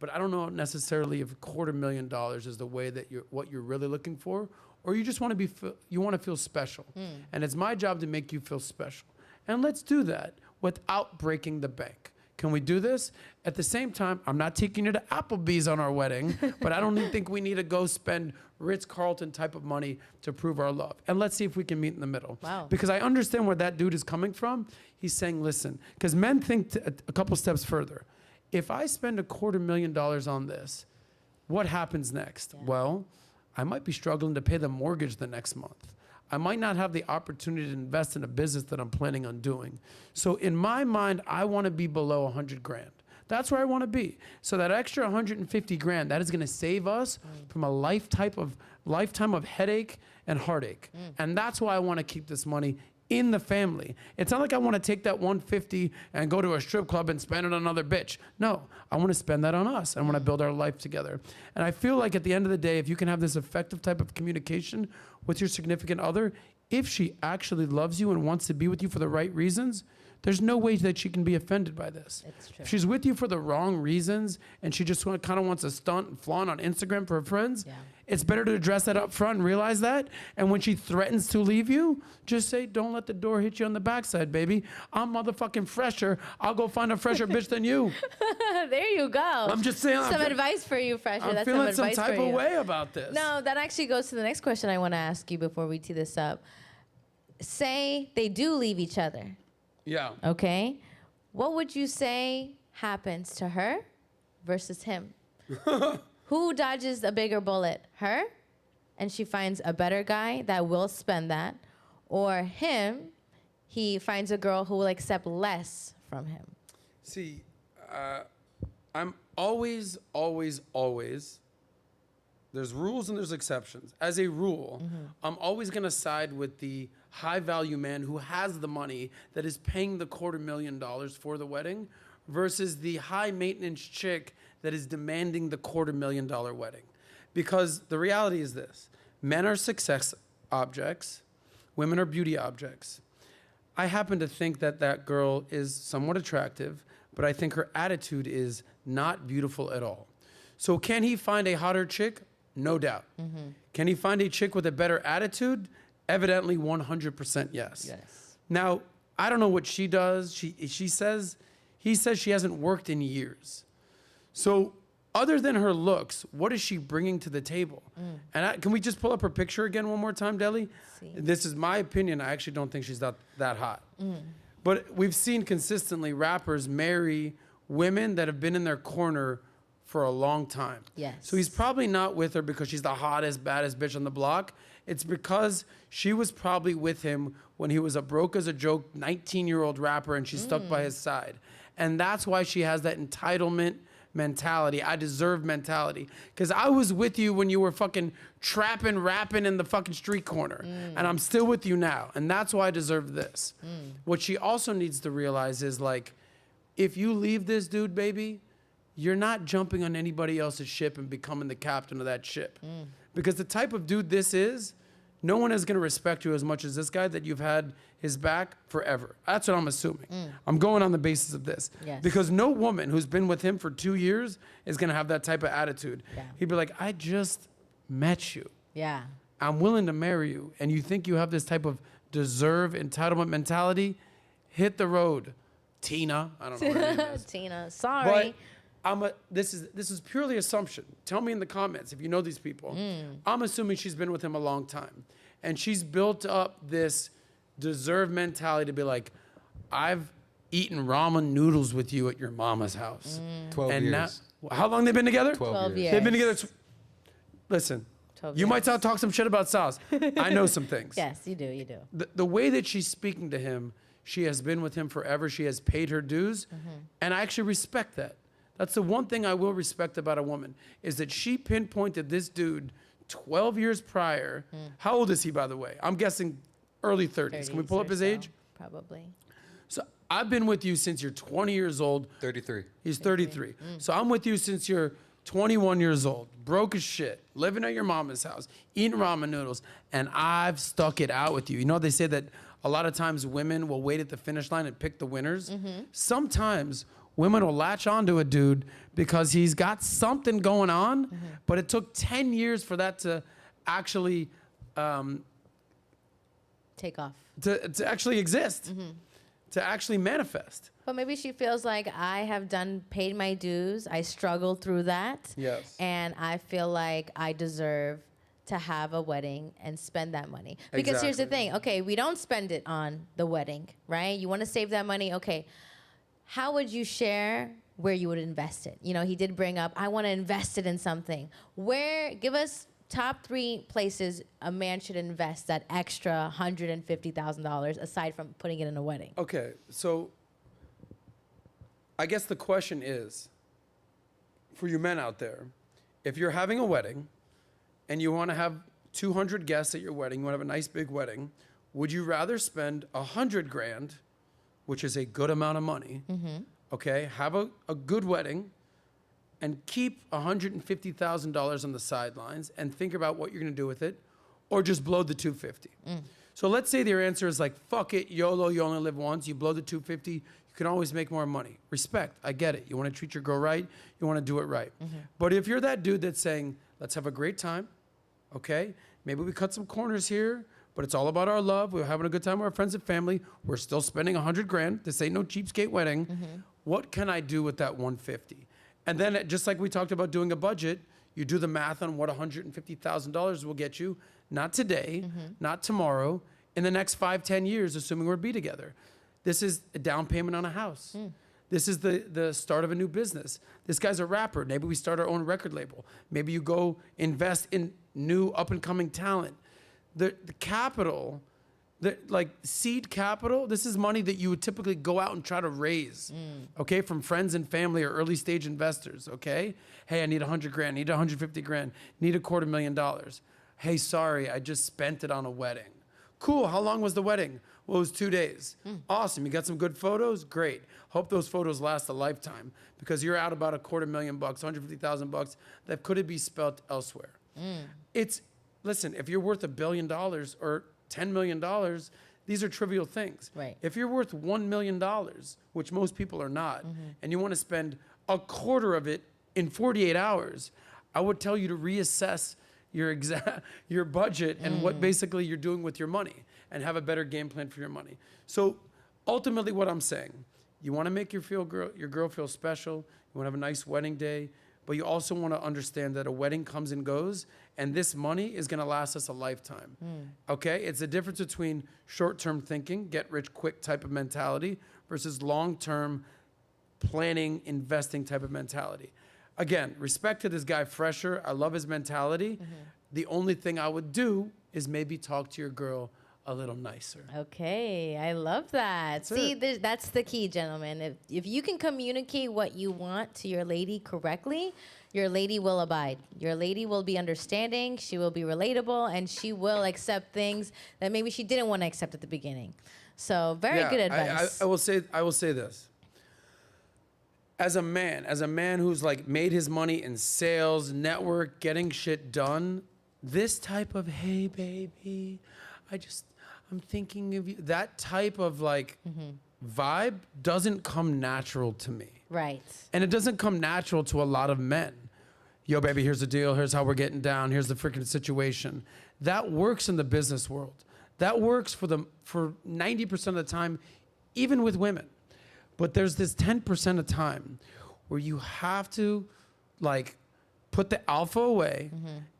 But I don't know necessarily if $250,000 is the way that what you're really looking for, or you just want to feel special. And it's my job to make you feel special. And let's do that without breaking the bank. Can we do this? At the same time, I'm not taking you to Applebee's on our wedding, but I don't think we need to go spend Ritz-Carlton type of money to prove our love. And let's see if we can meet in the middle. Wow. Because I understand where that dude is coming from. He's saying, listen, because men think a couple steps further. If I spend $250,000 on this, what happens next? Yeah. Well, I might be struggling to pay the mortgage the next month. I might not have the opportunity to invest in a business that I'm planning on doing. So in my mind, I want to be below 100 grand. That's where I want to be. So that extra 150 grand, that is going to save us from a lifetime of headache and heartache. And that's why I want to keep this money in the family. It's not like I want to take that 150 and go to a strip club and spend it on another bitch. No, I want to spend that on us. I want to build our life together. And I feel like at the end of the day, if you can have this effective type of communication with your significant other, if she actually loves you and wants to be with you for the right reasons, there's no way that she can be offended by this. It's true. If she's with you for the wrong reasons and she just kind of wants to stunt and flaunt on Instagram for her friends, it's better to address that up front and realize that. And when she threatens to leave you, just say, don't let the door hit you on the backside, baby. I'm motherfucking fresher. I'll go find a fresher bitch than you. There you go. I'm just saying. Some advice for you, Fresher. I'm That's feeling some advice type for of you. way about this. No, that actually goes to the next question I want to ask you before we tee this up. Say they do leave each other. Yeah. Okay. What would you say happens to her versus him? Who dodges a bigger bullet? Her? And she finds a better guy that will spend that. Or him, he finds a girl who will accept less from him. See, I'm always, there's rules and there's exceptions. As a rule, I'm always going to side with the high value man who has the money that is paying the $250,000 for the wedding versus the high maintenance chick that is demanding the $250,000 wedding. Because the reality is this: men are success objects, women are beauty objects. I happen to think that that girl is somewhat attractive, but I think her attitude is not beautiful at all. So can he find a hotter chick? No doubt. Can he find a chick with a better attitude? Evidently 100% yes. Yes. Now, I don't know what she does. He says she hasn't worked in years. So other than her looks, what is she bringing to the table? And can we just pull up her picture again one more time, Deli? This is my opinion. I actually don't think she's that hot. But we've seen consistently rappers marry women that have been in their corner for a long time. Yes. So he's probably not with her because she's the hottest, baddest bitch on the block. It's because she was probably with him when he was a broke as a joke 19-year-old rapper and she's stuck by his side. And that's why she has that entitlement mentality. I deserve mentality. Because I was with you when you were fucking trapping, rapping in the fucking street corner. And I'm still with you now. And that's why I deserve this. What she also needs to realize is like, if you leave this dude, baby, you're not jumping on anybody else's ship and becoming the captain of that ship. Because the type of dude this is, no one is going to respect you as much as this guy that you've had his back forever. That's what I'm assuming. I'm going on the basis of this. Yes. Because no woman who's been with him for 2 years is going to have that type of attitude. Yeah. He'd be like, I just met you. Yeah. I'm willing to marry you. And you think you have this type of deserve entitlement mentality? Hit the road, Tina. I don't know what her name is. Tina, sorry. But this is purely assumption. Tell me in the comments if you know these people. I'm assuming she's been with him a long time. And she's built up this deserve mentality to be like, I've eaten ramen noodles with you at your mama's house. 12 years. Now, how long they been together? 12 years. They've been together. Listen, 12 you might years. talk some shit about Sauce. I know some things. Yes, you do. The way that she's speaking to him, she has been with him forever. She has paid her dues. And I actually respect that. That's the one thing I will respect about a woman, is that she pinpointed this dude 12 years prior. How old is he, by the way? I'm guessing early 30s. Can we pull up his age? Probably. So I've been with you since you're 20 years old. 33. He's 33. So I'm with you since you're 21 years old, broke as shit, living at your mama's house, eating ramen noodles, and I've stuck it out with you. You know, they say that a lot of times women will wait at the finish line and pick the winners. Sometimes women will latch onto a dude because he's got something going on, but it took 10 years for that to actually Take off. to actually exist, to actually manifest. But maybe she feels like I have paid my dues. I struggled through that. Yes. And I feel like I deserve to have a wedding and spend that money. Because here's the thing. Okay, we don't spend it on the wedding, right? You want to save that money. Okay. How would you share where you would invest it? You know, he did bring up, I want to invest it in something. Give us top 3 places a man should invest that extra $150,000 aside from putting it in a wedding. Okay, so I guess the question is, for you men out there, if you're having a wedding and you want to have 200 guests at your wedding, you want to have a nice big wedding, would you rather spend $100,000, which is a good amount of money, okay, have a good wedding, and keep $150,000 on the sidelines and think about what you're going to do with it, or just blow the $250,000? So let's say their answer is like, fuck it, YOLO, you only live once, you blow the $250,000, you can always make more money. Respect, I get it. You want to treat your girl right, you want to do it right. But if you're that dude that's saying, let's have a great time, okay, maybe we cut some corners here, but it's all about our love. We're having a good time with our friends and family. We're still spending $100,000. This ain't no cheapskate wedding. What can I do with that $150,000? And then, just like we talked about doing a budget, you do the math on what $150,000 will get you. Not today, not tomorrow, in the next 5-10 years, assuming we'll be together. This is a down payment on a house. This is the start of a new business. This guy's a rapper. Maybe we start our own record label. Maybe you go invest in new up-and-coming talent. The capital, like seed capital, this is money that you would typically go out and try to raise, okay, from friends and family or early stage investors, okay? Hey, I need $100,000, need $150,000, need $250,000. Hey, sorry, I just spent it on a wedding. Cool, how long was the wedding? Well, it was 2 days. Awesome, you got some good photos? Great. Hope those photos last a lifetime because you're out about $250,000, $150,000 that could be spent elsewhere. Listen, if you're worth $1 billion or $10 million, these are trivial things. Right. If you're worth $1 million, which most people are not, and you want to spend a quarter of it in 48 hours, I would tell you to reassess your budget and what basically you're doing with your money and have a better game plan for your money. So ultimately what I'm saying, you want to make your girl feel special, you want to have a nice wedding day, but you also want to understand that a wedding comes and goes, and this money is going to last us a lifetime. Okay? It's the difference between short-term thinking, get-rich-quick type of mentality versus long-term planning, investing type of mentality. Again, respect to this guy, Fresher. I love his mentality. The only thing I would do is maybe talk to your girl a little nicer. Okay, I love that. That's the key, gentlemen. If you can communicate what you want to your lady correctly, your lady will abide. Your lady will be understanding, she will be relatable, and she will accept things that maybe she didn't want to accept at the beginning. So very good advice. I will say this. As a man who's like made his money in sales, network, getting shit done, this type of, hey baby, I'm thinking of you, that type of like vibe doesn't come natural to me. Right. And it doesn't come natural to a lot of men. Yo, baby, here's the deal. Here's how we're getting down. Here's the freaking situation. That works in the business world. That works for 90% of the time, even with women. But there's this 10% of time where you have to like put the alpha away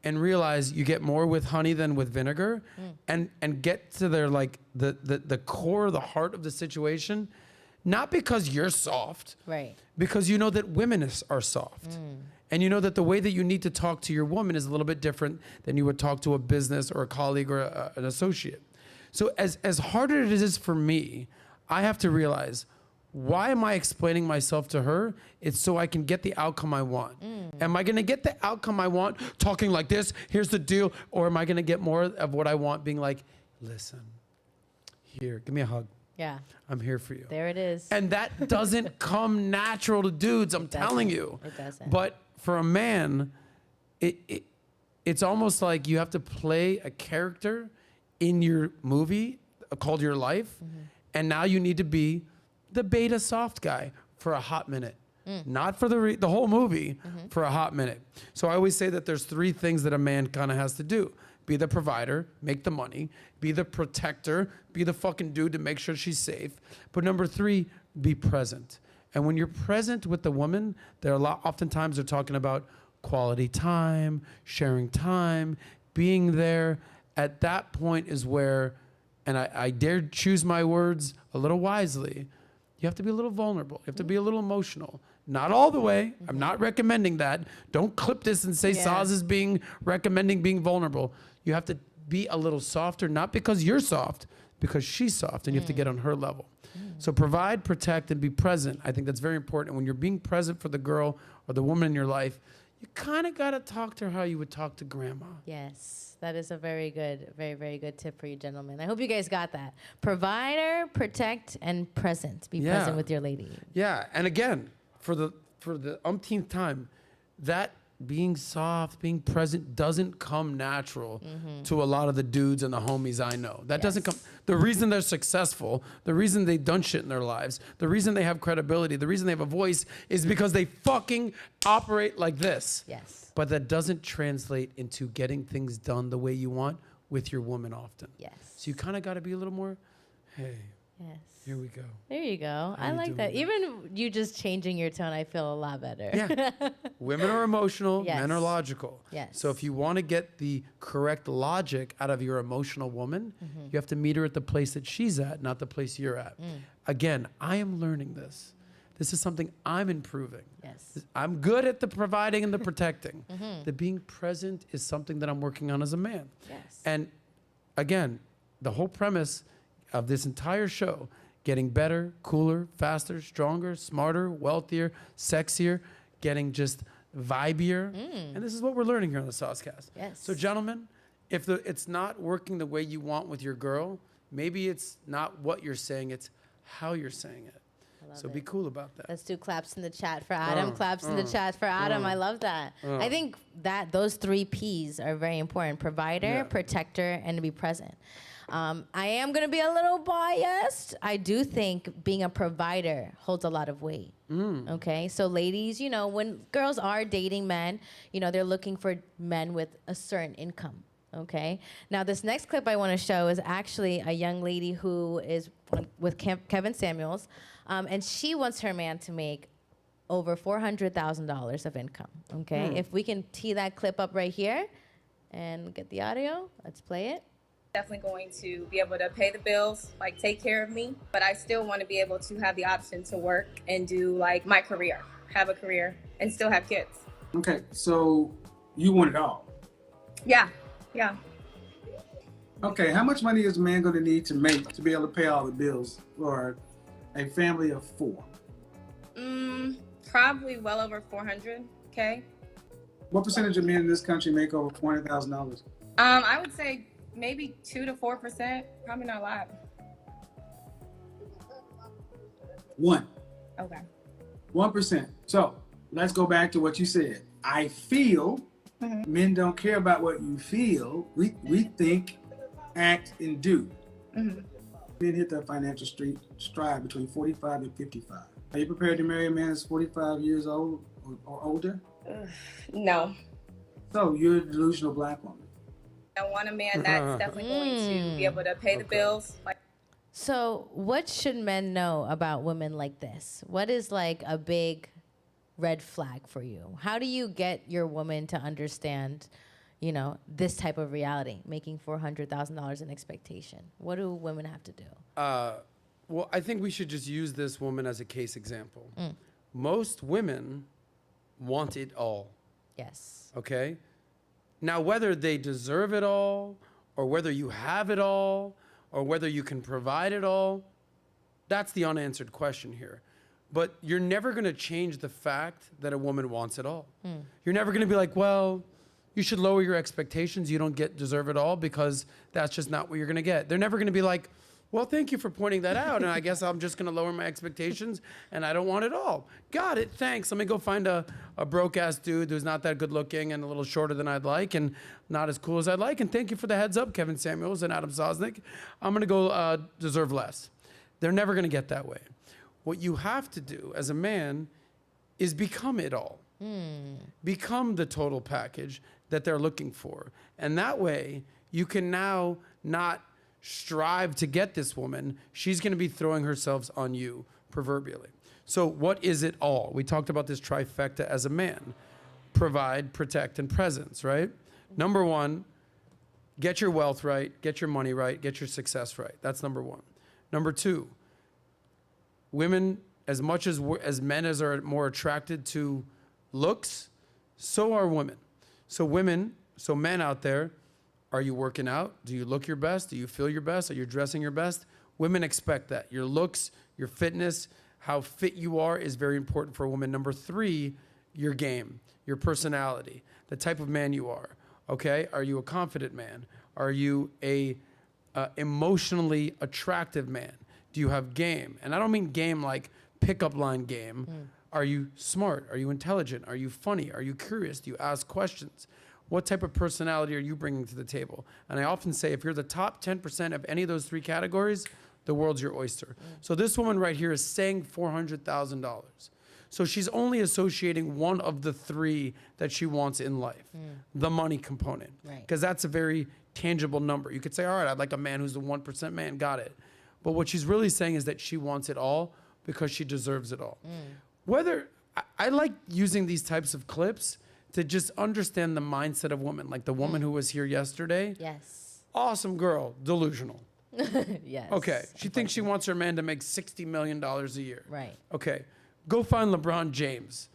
and realize you get more with honey than with vinegar and get to their like the core, the heart of the situation, not because you're soft, Right. because you know that women are soft. And you know that the way that you need to talk to your woman is a little bit different than you would talk to a business or a colleague or an associate. So as hard as it is for me, I have to realize, why am I explaining myself to her? It's so I can get the outcome I want. Am I gonna get the outcome I want talking like this, here's the deal, or am I gonna get more of what I want being like, listen, here, give me a hug. Yeah. I'm here for you. There it is. And that doesn't come natural to dudes, I'm telling you. It doesn't. But for a man, it's almost like you have to play a character in your movie called your life, and now you need to be the beta soft guy for a hot minute. Not for the whole movie, for a hot minute. So I always say that there's 3 things that a man kind of has to do. Be the provider, make the money. Be the protector, be the fucking dude to make sure she's safe. But number 3, be present. And when you're present with the woman, oftentimes they're talking about quality time, sharing time, being there. At that point is where, and I dare choose my words a little wisely, you have to be a little vulnerable. You have to be a little emotional. Not all the way. I'm not recommending that. Don't clip this and say Saz is recommending being vulnerable. You have to be a little softer, not because you're soft, because she's soft, and you have to get on her level. So provide, protect, and be present. I think that's very important. And when you're being present for the girl or the woman in your life, you kind of got to talk to her how you would talk to grandma. Yes, that is a very, very good tip for you, gentlemen. I hope you guys got that. Provider, protect, and present. Be present with your lady. Yeah, and again, for the umpteenth time, that being soft, being present doesn't come natural to a lot of the dudes and the homies I know. That doesn't come. The reason they're successful, the reason they've done shit in their lives, the reason they have credibility, the reason they have a voice is because they fucking operate like this. Yes. But that doesn't translate into getting things done the way you want with your woman often. Yes. So you kind of got to be a little more, hey, Yes. here we go. There you go. I you like that. doing? Even you just changing your tone, I feel a lot better. Yeah. Women are emotional, Yes. men are logical. Yes. So if you want to get the correct logic out of your emotional woman, you have to meet her at the place that she's at, not the place you're at. Again, I am learning this. This is something I'm improving. Yes. I'm good at the providing and the protecting. The being present is something that I'm working on as a man. Yes. And again, the whole premise of this entire show, getting better, cooler, faster, stronger, smarter, wealthier, sexier, getting just vibier. And this is what we're learning here on the Soscast. Yes. So gentlemen, if it's not working the way you want with your girl, maybe it's not what you're saying, it's how you're saying it. So be cool about that. Let's do claps in the chat for Adam. Claps in the chat for Adam. I love that. I think that those 3 P's are very important: provider, protector, and to be present. I am going to be a little biased. I do think being a provider holds a lot of weight. Okay, so ladies, you know, when girls are dating men, you know, they're looking for men with a certain income. Okay, now this next clip I want to show is actually a young lady who is with Kevin Samuels, and she wants her man to make over $400,000 of income. Okay, if we can tee that clip up right here and get the audio, let's play it. Definitely going to be able to pay the bills, like take care of me, but I still want to be able to have the option to work and do like my career, have a career, and still have kids. Okay, so you want it all. Yeah. Okay, how much money is a man going to need to make to be able to pay all the bills for a family of 4? Probably well over 400K. What percentage of men in this country make over $400,000? I would say maybe 2 to 4%. Probably not a lot. 1. Okay. 1%. So let's go back to what you said. I feel men don't care about what you feel. We think, act, and do. Men hit the financial stride between 45 and 55. Are you prepared to marry a man that's 45 years old or older? No. So you're a delusional black woman. I want a man that's definitely going to be able to pay the bills. So what should men know about women like this? What is like a big red flag for you? How do you get your woman to understand, you know, this type of reality, making $400,000 in expectation? What do women have to do? Well, I think we should just use this woman as a case example. Most women want it all. Yes. Okay? Now, whether they deserve it all, or whether you have it all, or whether you can provide it all, that's the unanswered question here. But you're never going to change the fact that a woman wants it all. You're never going to be like, well, you should lower your expectations. You don't deserve it all, because that's just not what you're going to get. They're never going to be like, well, thank you for pointing that out, and I guess I'm just going to lower my expectations, and I don't want it all. Got it, thanks. Let me go find a broke-ass dude who's not that good-looking and a little shorter than I'd like and not as cool as I'd like, and thank you for the heads up, Kevin Samuels and Adam Sosnick. I'm going to go deserve less. They're never going to get that way. What you have to do as a man is become it all. Become the total package that they're looking for. And that way, you can now not strive to get this woman. She's going to be throwing herself on you, proverbially. So what is it all? We talked about this trifecta as a man. Provide, protect, and presence, right? Number 1, get your wealth right, get your money right, get your success right. That's number 1. Number 2, women, as much as men are more attracted to looks, so are women. So men out there, are you working out? Do you look your best? Do you feel your best? Are you dressing your best? Women expect that. Your looks, your fitness, how fit you are is very important for a woman. Number 3, your game, your personality, the type of man you are. Okay? Are you a confident man? Are you a emotionally attractive man? Do you have game? And I don't mean game like pickup line game. Are you smart? Are you intelligent? Are you funny? Are you curious? Do you ask questions? What type of personality are you bringing to the table? And I often say, if you're the top 10% of any of those 3 categories, the world's your oyster. So this woman right here is saying $400,000. So she's only associating one of the 3 that she wants in life, the money component. Because that's a very tangible number. You could say, all right, I'd like a man who's the 1% man, got it. But what she's really saying is that she wants it all because she deserves it all. I like using these types of clips to just understand the mindset of women, like the woman who was here yesterday. Yes. Awesome girl, delusional. Yes. Okay, she thinks she wants her man to make $60 million a year. Right. Okay, go find LeBron James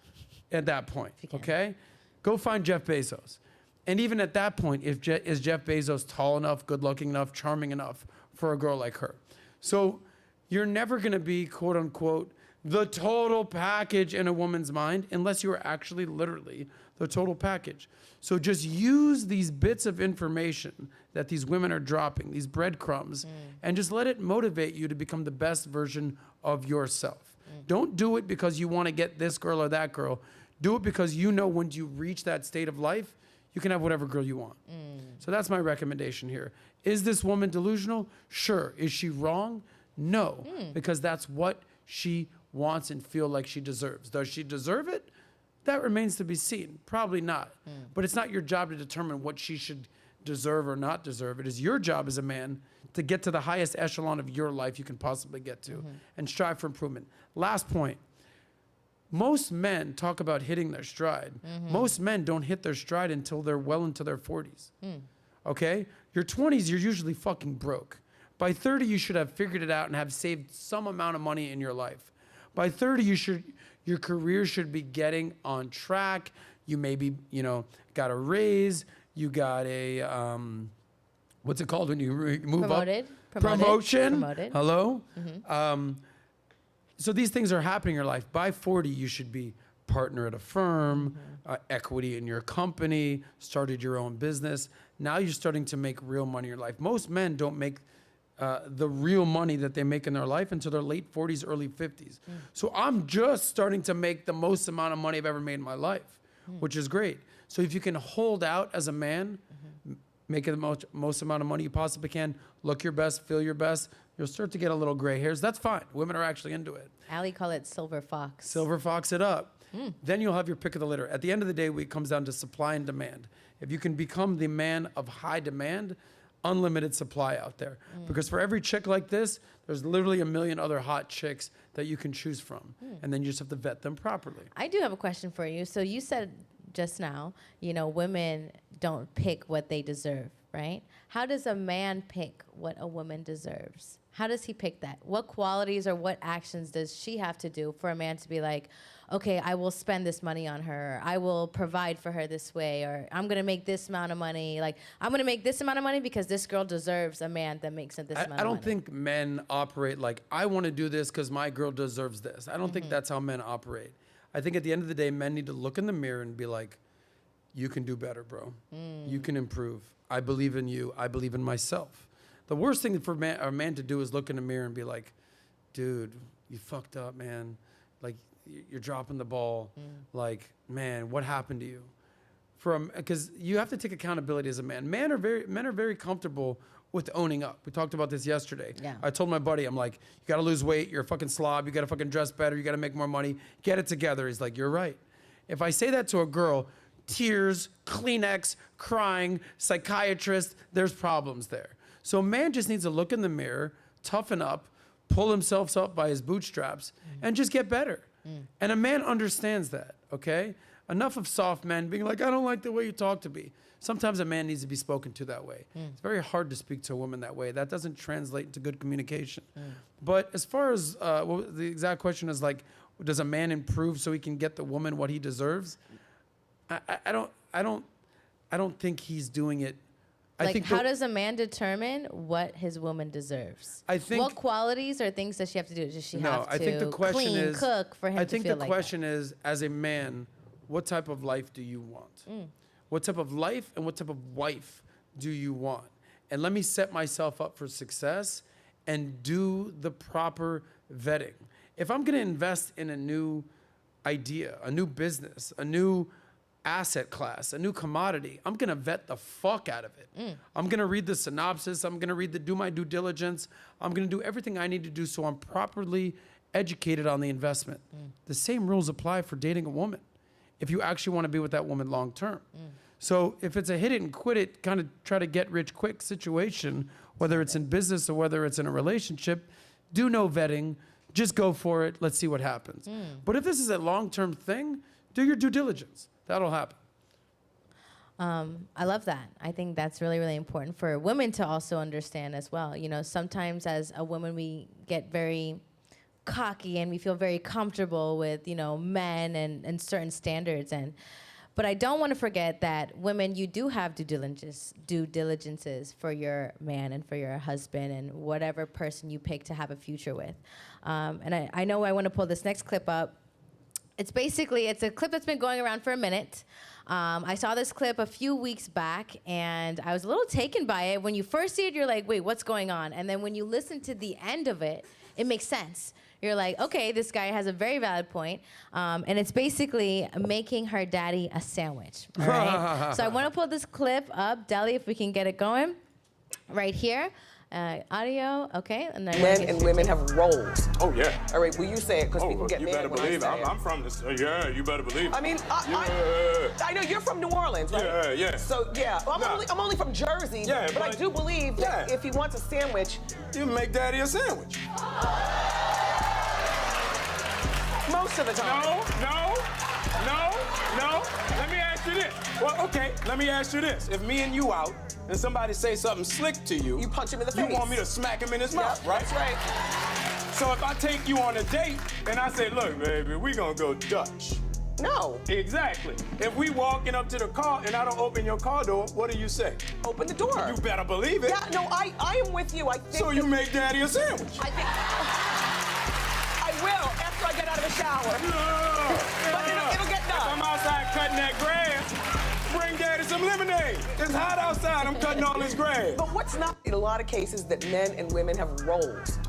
at that point, okay? Go find Jeff Bezos. And even at that point, is Jeff Bezos tall enough, good-looking enough, charming enough for a girl like her? So you're never gonna be, quote unquote, the total package in a woman's mind unless you are actually literally the total package. So just use these bits of information that these women are dropping, these breadcrumbs, and just let it motivate you to become the best version of yourself. Don't do it because you want to get this girl or that girl. Do it because you know when you reach that state of life, you can have whatever girl you want. So that's my recommendation here. Is this woman delusional? Sure. Is she wrong? No, because that's what she wants and feel like she deserves. Does she deserve it? That remains to be seen. Probably not. But it's not your job to determine what she should deserve or not deserve. It is your job as a man to get to the highest echelon of your life you can possibly get to and strive for improvement. Last point. Most men talk about hitting their stride. Most men don't hit their stride until they're well into their 40s. Okay? Your 20s, you're usually fucking broke. By 30, you should have figured it out and have saved some amount of money in your life. By 30, your career should be getting on track. You maybe, got a raise. You got a, what's it called when you move up? Promotion. Promoted. Hello? So these things are happening in your life. By 40, you should be partner at a firm, equity in your company, started your own business. Now you're starting to make real money in your life. Most men don't make the real money that they make in their life until their late 40s, early 50s. So I'm just starting to make the most amount of money I've ever made in my life, which is great. So if you can hold out as a man, make the most amount of money you possibly can, look your best, feel your best, you'll start to get a little gray hairs. That's fine. Women are actually into it. Allie call it silver fox. Silver fox it up. Then you'll have your pick of the litter. At the end of the day, it comes down to supply and demand. If you can become the man of high demand, unlimited supply out there. Because for every chick like this, there's literally a million other hot chicks that you can choose from. And then you just have to vet them properly. I do have a question for you. So you said just now, women don't pick what they deserve, right? How does a man pick what a woman deserves? How does he pick that? What qualities or what actions does she have to do for a man to be like, okay, I will spend this money on her. I will provide for her this way. Or I'm going to make this amount of money. Like, I'm going to make this amount of money because this girl deserves a man that makes this amount of money. I don't think men operate like, I want to do this because my girl deserves this. I don't think that's how men operate. I think at the end of the day, men need to look in the mirror and be like, you can do better, bro. You can improve. I believe in you. I believe in myself. The worst thing for a man to do is look in the mirror and be like, dude, you fucked up, man. Like, you're dropping the ball. Like, man, what happened to you? Because you have to take accountability as a man. Men are very comfortable with owning up. We talked about this yesterday. Yeah. I told my buddy, I'm like, you got to lose weight. You're a fucking slob. You got to fucking dress better. You got to make more money. Get it together. He's like, you're right. If I say that to a girl, tears, Kleenex, crying, psychiatrist, there's problems there. So a man just needs to look in the mirror, toughen up, pull himself up by his bootstraps, and just get better. And a man understands that, okay? Enough of soft men being like, I don't like the way you talk to me. Sometimes a man needs to be spoken to that way. It's very hard to speak to a woman that way. That doesn't translate into good communication. But as far as the exact question is like, does a man improve so he can get the woman what he deserves? I don't think he's doing it. Like, how does a man determine what his woman deserves? What qualities or things does she have to do? Does she have to I think the question clean, is, cook for him to feel like that? I think the question is, as a man, what type of life do you want? What type of life and what type of wife do you want? And let me set myself up for success and do the proper vetting. If I'm going to invest in a new idea, a new business, a new asset class, a new commodity, I'm going to vet the fuck out of it. I'm going to read the synopsis. I'm going to do my due diligence. I'm going to do everything I need to do so I'm properly educated on the investment. The same rules apply for dating a woman if you actually want to be with that woman long term. So if it's a hit it and quit it, kind of try to get rich quick situation, whether it's in business or whether it's in a relationship, do no vetting, just go for it. Let's see what happens. But if this is a long-term thing, do your due diligence. That'll happen. I love that. I think that's really, really important for women to also understand as well. Sometimes as a woman, we get very cocky and we feel very comfortable with, men and certain standards. But I don't want to forget that women, you do have due diligences for your man and for your husband and whatever person you pick to have a future with. And I know I want to pull this next clip up. It's a clip that's been going around for a minute. I saw this clip a few weeks back, and I was a little taken by it. When you first see it, you're like, wait, what's going on? And then when you listen to the end of it, it makes sense. You're like, okay, this guy has a very valid point. And it's basically making her daddy a sandwich. All right? So I want to pull this clip up. Deli, if we can get it going. Right here. Audio, okay. And then men and women have roles. Oh, yeah. All right, will you say it? Because people get you mad better when believe it. I say it. I'm from this. Yeah, you better believe it. I mean, I know you're from New Orleans, right? Yeah, yeah. So, yeah, I'm only from Jersey, Yeah, but I do believe that if he wants a sandwich, you make daddy a sandwich. most of the time. No. Let me ask you this. Well, okay, let me ask you this. If me and you out and somebody say something slick to you, You punch him in the face. You want me to smack him in his mouth, right? That's right. So if I take you on a date and I say, look, baby, we gonna go Dutch. No. Exactly. If we walking up to the car and I don't open your car door, what do you say? Open the door. You better believe it. Yeah, no, I am with you. I think So you make daddy a sandwich. I think I will after I get out of the shower. But it'll get done. If I'm outside cutting that grass, bring daddy some lemonade. It's hot outside. I'm cutting all this grass. But what's not in a lot of cases that men and women have roles.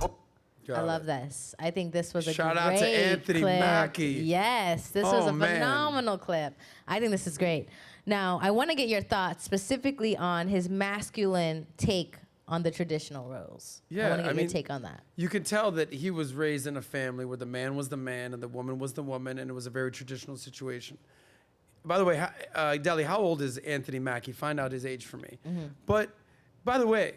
I love this. I think this was a Shout great out to Anthony clip. Mackie. Yes, this was Oh, a man. phenomenal clip. I think this is great. Now, I want to get your thoughts specifically on his masculine take on the traditional roles. Yeah, I want to get I your mean, take on that. You can tell that he was raised in a family where the man was the man and the woman was the woman, and it was a very traditional situation. By the way, Deli, how old is Anthony Mackie? Find out his age for me. But, by the way,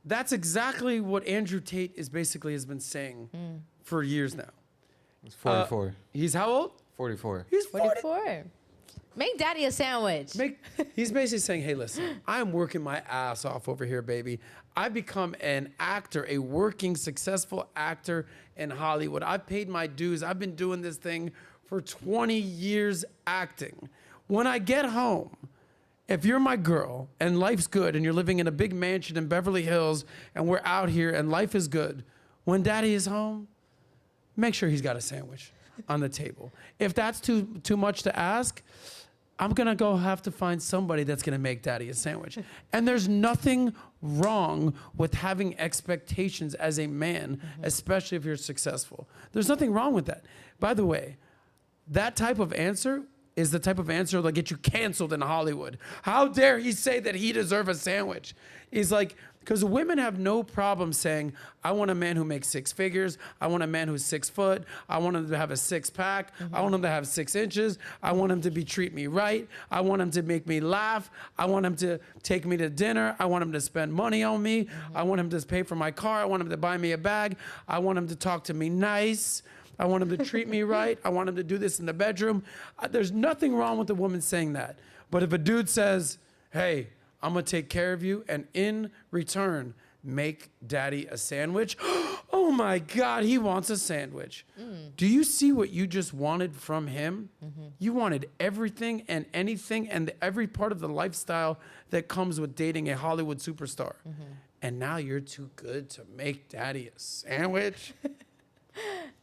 that's exactly what Andrew Tate has been saying for years now. It's 44. He's how old? 44. He's 40. 44. Make daddy a sandwich. He's basically saying, hey, listen, I'm working my ass off over here, baby. I've become an actor, a working, successful actor in Hollywood. I've paid my dues. I've been doing this thing for 20 years acting. When I get home, if you're my girl and life's good and you're living in a big mansion in Beverly Hills and we're out here and life is good, when daddy is home, make sure he's got a sandwich on the table. If that's too much to ask, I'm gonna go have to find somebody that's gonna make daddy a sandwich. And there's nothing wrong with having expectations as a man, especially if you're successful. There's nothing wrong with that. By the way, that type of answer is the type of answer that'll get you canceled in Hollywood. How dare he say that he deserves a sandwich? Is like, because women have no problem saying, I want a man who makes 6 figures. I want a man who's 6 foot. I want him to have a 6-pack. I want him to have 6 inches. I want him to treat me right. I want him to make me laugh. I want him to take me to dinner. I want him to spend money on me. I want him to pay for my car. I want him to buy me a bag. I want him to talk to me nice. I want him to treat me right. I want him to do this in the bedroom. There's nothing wrong with a woman saying that. But if a dude says, hey, I'm going to take care of you, and in return, make daddy a sandwich, oh my God, he wants a sandwich. Do you see what you just wanted from him? You wanted everything and anything and every part of the lifestyle that comes with dating a Hollywood superstar. And now you're too good to make daddy a sandwich?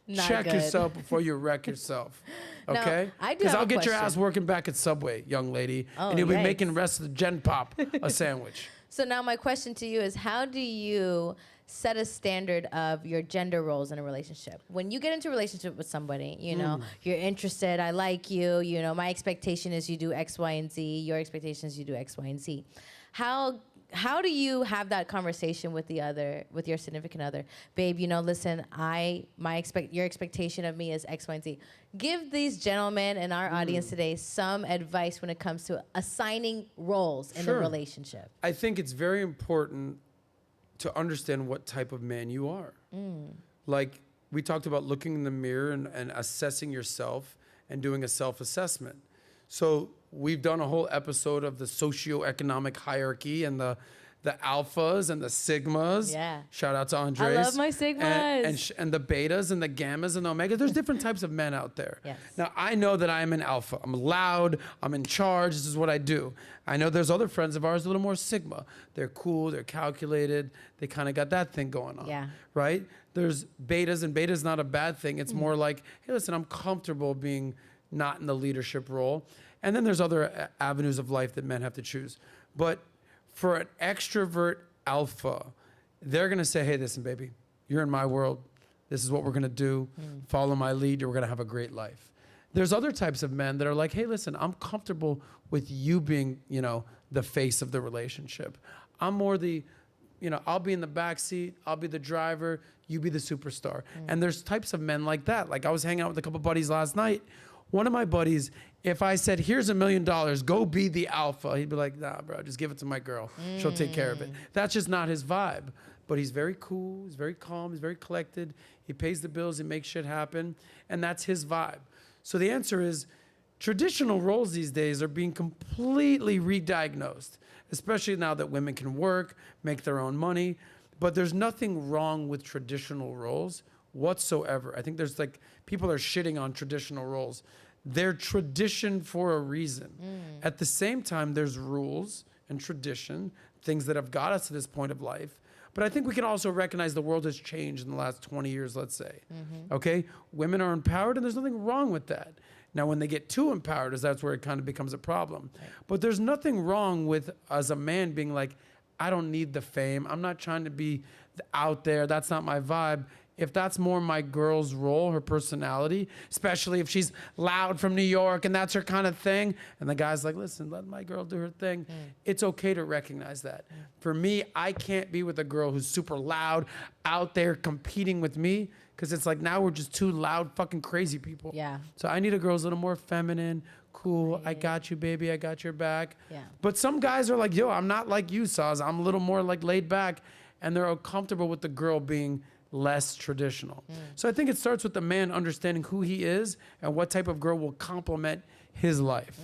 Not Check good. yourself before you wreck yourself. Okay? I do Because have I'll a get your question. ass working back at Subway, young lady. Oh, and you'll be yikes. making the rest of the Gen Pop a sandwich. So now my question to you is, how do you set a standard of your gender roles in a relationship? When you get into a relationship with somebody, you know, you're interested, I like you, you know, my expectation is you do X, Y, and Z, your expectation is you do X, Y, and Z. How do you have that conversation with with your significant other? Babe, you know, listen, your expectation of me is X, Y, and Z. Give these gentlemen in our audience today some advice when it comes to assigning roles in a relationship. I think it's very important to understand what type of man you are. Like, we talked about looking in the mirror and assessing yourself and doing a self-assessment. So we've done a whole episode of the socioeconomic hierarchy and the alphas and the sigmas. Yeah. Shout out to Andres. I love my sigmas. And the betas and the gammas and the omegas. There's different types of men out there. Yes. Now, I know that I am an alpha. I'm loud. I'm in charge. This is what I do. I know there's other friends of ours a little more sigma. They're cool. They're calculated. They kind of got that thing going on. Yeah. Right? There's betas, and beta's not a bad thing. It's more like, hey, listen, I'm comfortable being not in the leadership role. And then there's other avenues of life that men have to choose. But for an extrovert alpha, they're going to say, hey, listen, baby, you're in my world. This is what we're going to do. Follow my lead. We're going to have a great life. There's other types of men that are like, hey, listen, I'm comfortable with you being, the face of the relationship. I'm more the, I'll be in the back seat. I'll be the driver. You be the superstar. And there's types of men like that. Like I was hanging out with a couple buddies last night. One of my buddies, if I said, here's $1 million, go be the alpha, he'd be like, nah, bro, just give it to my girl. She'll take care of it. That's just not his vibe. But he's very cool. He's very calm. He's very collected. He pays the bills. He makes shit happen. And that's his vibe. So the answer is traditional roles these days are being completely re-diagnosed, especially now that women can work, make their own money. But there's nothing wrong with traditional roles whatsoever. I think there's people are shitting on traditional roles. They're tradition for a reason. At the same time, there's rules and tradition, things that have got us to this point of life. But I think we can also recognize the world has changed in the last 20 years, let's say. Okay? Women are empowered, and there's nothing wrong with that. Now, when they get too empowered, that's where it kind of becomes a problem. But there's nothing wrong with, as a man, being like, I don't need the fame. I'm not trying to be out there. That's not my vibe. If that's more my girl's role, her personality, especially if she's loud from New York and that's her kind of thing, and the guy's like, listen, let my girl do her thing, it's okay to recognize that. For me, I can't be with a girl who's super loud, out there competing with me, because it's like now we're just two loud, fucking crazy people. Yeah. So I need a girl who's a little more feminine, cool, I got you, baby, I got your back. Yeah. But some guys are like, yo, I'm not like you, Soz. I'm a little more laid back, and they're comfortable with the girl being less traditional. So I think it starts with the man understanding who he is and what type of girl will complement his life.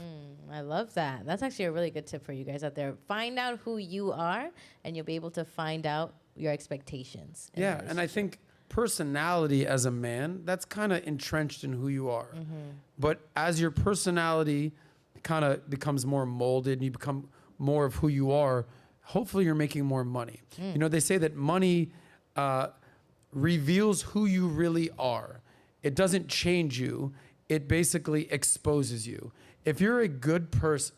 I love that. That's actually a really good tip for you guys out there. Find out who you are, and you'll be able to find out your expectations. Yeah, and I think personality as a man, that's kind of entrenched in who you are. But as your personality kind of becomes more molded and you become more of who you are, hopefully you're making more money. They say that money reveals who you really are. It doesn't change you. It basically exposes you. If you're a good person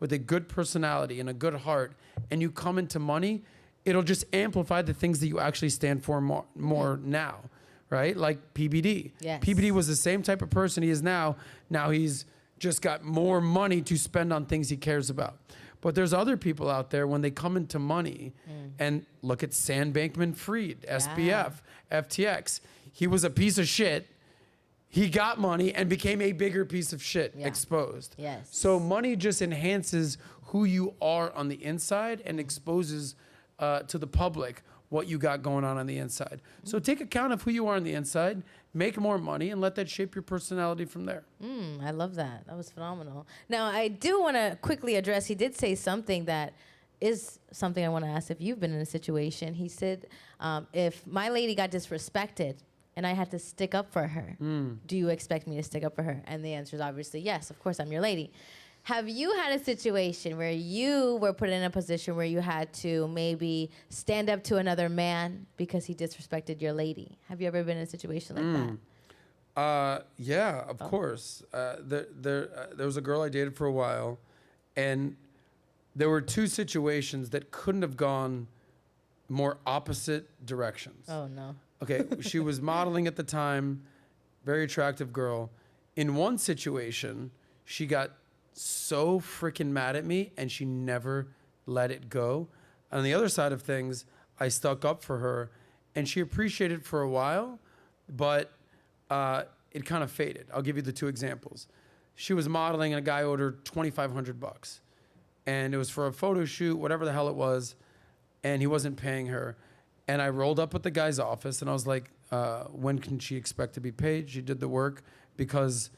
with a good personality and a good heart and you come into money, it'll just amplify the things that you actually stand for more now, right? Like PBD. Yes. PBD was the same type of person he is now. Now he's just got more money to spend on things he cares about. But there's other people out there when they come into money and look at Sam Bankman-Fried, SBF, FTX. He was a piece of shit. He got money and became a bigger piece of shit, exposed. Yes. So money just enhances who you are on the inside and exposes to the public what you got going on the inside. So take account of who you are on the inside, make more money, and let that shape your personality from there. I love that. That was phenomenal. Now, I do want to quickly address, he did say something that is something I want to ask if you've been in a situation. He said, if my lady got disrespected and I had to stick up for her, do you expect me to stick up for her? And the answer is obviously yes. Of course, I'm your lady. Have you had a situation where you were put in a position where you had to maybe stand up to another man because he disrespected your lady? Have you ever been in a situation like that? Yeah, of course. There was a girl I dated for a while, and there were two situations that couldn't have gone more opposite directions. Oh, no. Okay, she was modeling at the time, very attractive girl. In one situation, she got so freaking mad at me and she never let it go. On the other side of things, I stuck up for her and she appreciated it for a while, but it kind of faded. I'll give you the two examples. She was modeling and a guy owed her $2,500 and it was for a photo shoot, whatever the hell it was, and he wasn't paying her. And I rolled up at the guy's office and I was like, when can she expect to be paid? She did the work because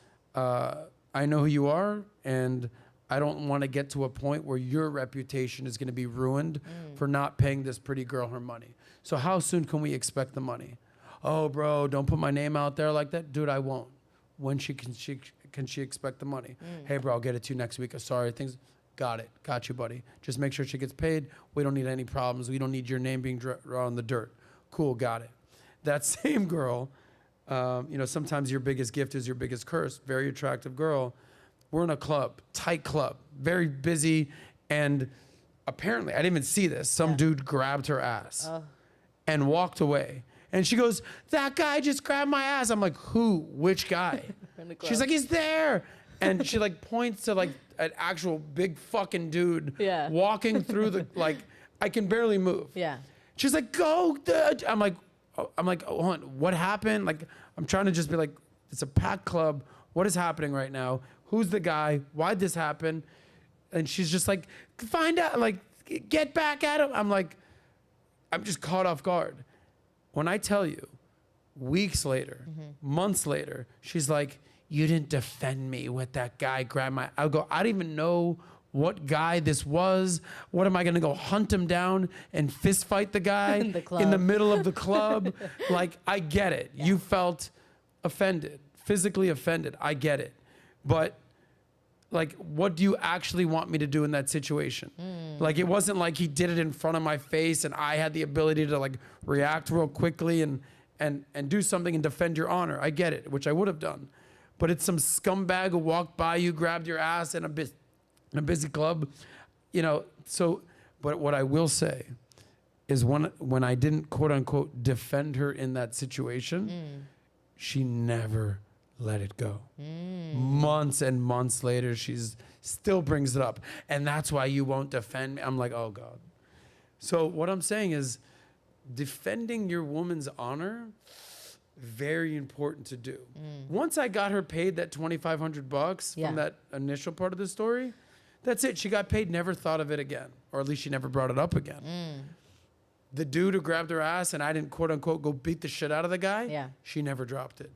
I know who you are, and I don't want to get to a point where your reputation is going to be ruined for not paying this pretty girl her money. So how soon can we expect the money? Oh, bro, don't put my name out there like that. Dude, I won't. When can she expect the money? Hey, bro, I'll get it to you next week. Sorry, things. Got it. Got you, buddy. Just make sure she gets paid. We don't need any problems. We don't need your name being drawn on the dirt. Cool, got it. That same girl, sometimes your biggest gift is your biggest curse. Very attractive girl. We're in a club, tight club, very busy, and apparently, I didn't even see this. Some dude grabbed her ass and walked away. And she goes, that guy just grabbed my ass. I'm like, who? Which guy? She's like, he's there. And she like points to like an actual big fucking dude walking through the, like, I can barely move. Yeah. She's like, go. I'm like, oh, hold on, what happened? Like, I'm trying to just be like, it's a packed club. What is happening right now? Who's the guy? Why'd this happen? And she's just like, find out, like, get back at him. I'm like, I'm just caught off guard. When I tell you, weeks later, months later, she's like, you didn't defend me with that guy grab my, I'll go, I don't even know what guy this was. What am I gonna go hunt him down and fist fight the guy in the middle of the club? Like, I get it. Yeah. You felt offended, physically offended. I get it. But like, what do you actually want me to do in that situation? Like, it wasn't like he did it in front of my face and I had the ability to like react real quickly and do something and defend your honor. I get it, which I would have done. But it's some scumbag who walked by you, grabbed your ass in a busy club, you know. So, but what I will say is when I didn't quote unquote defend her in that situation, she never let it go. Months and months later, she's still brings it up. And that's why you won't defend me. I'm like, oh God. So what I'm saying is defending your woman's honor, very important to do. Once I got her paid that $2,500 from that initial part of the story, that's it. She got paid, never thought of it again. Or at least she never brought it up again. The dude who grabbed her ass and I didn't quote unquote go beat the shit out of the guy, she never dropped it.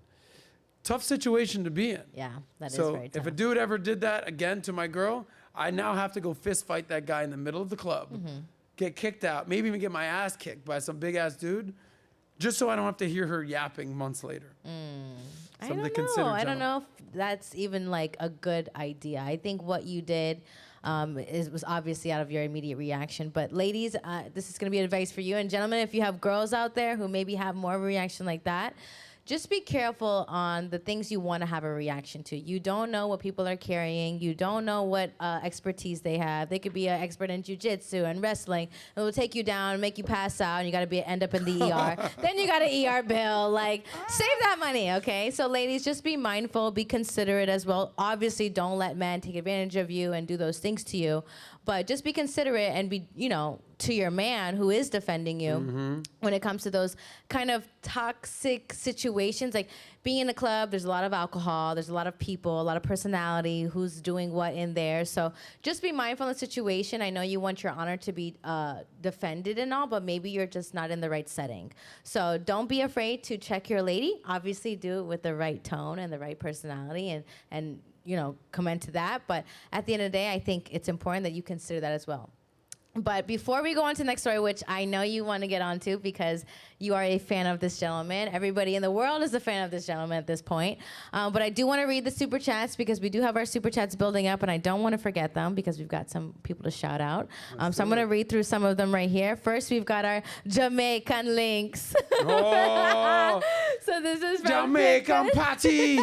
Tough situation to be in. Yeah, that is so very tough. if a dude ever did that again to my girl, I now have to go fist fight that guy in the middle of the club, get kicked out, maybe even get my ass kicked by some big ass dude, just so I don't have to hear her yapping months later. I don't know if that's even like a good idea. I think what you did was obviously out of your immediate reaction. But ladies, this is going to be advice for you. And gentlemen, if you have girls out there who maybe have more of a reaction like that, just be careful on the things you want to have a reaction to. You don't know what people are carrying. You don't know what expertise they have. They could be an expert in jiu-jitsu and wrestling. It will take you down, make you pass out, and you got to end up in the ER. Then you got an ER bill. Like, save that money, okay? So ladies, just be mindful, be considerate as well. Obviously, don't let men take advantage of you and do those things to you. But just be considerate and be, you know, to your man who is defending you when it comes to those kind of toxic situations. Like being in a club, there's a lot of alcohol, there's a lot of people, a lot of personality, who's doing what in there. So just be mindful of the situation. I know you want your honor to be defended and all, but maybe you're just not in the right setting. So don't be afraid to check your lady. Obviously do it with the right tone and the right personality and you know, comment to that. But at the end of the day, I think it's important that you consider that as well. But before we go on to the next story, which I know you want to get onto because you are a fan of this gentleman. Everybody in the world is a fan of this gentleman at this point. But I do want to read the super chats because we do have our super chats building up, and I don't want to forget them because we've got some people to shout out. So I'm going to read through some of them right here. First, we've got our Jamaican links. Oh, so this is from Jamaican Patty.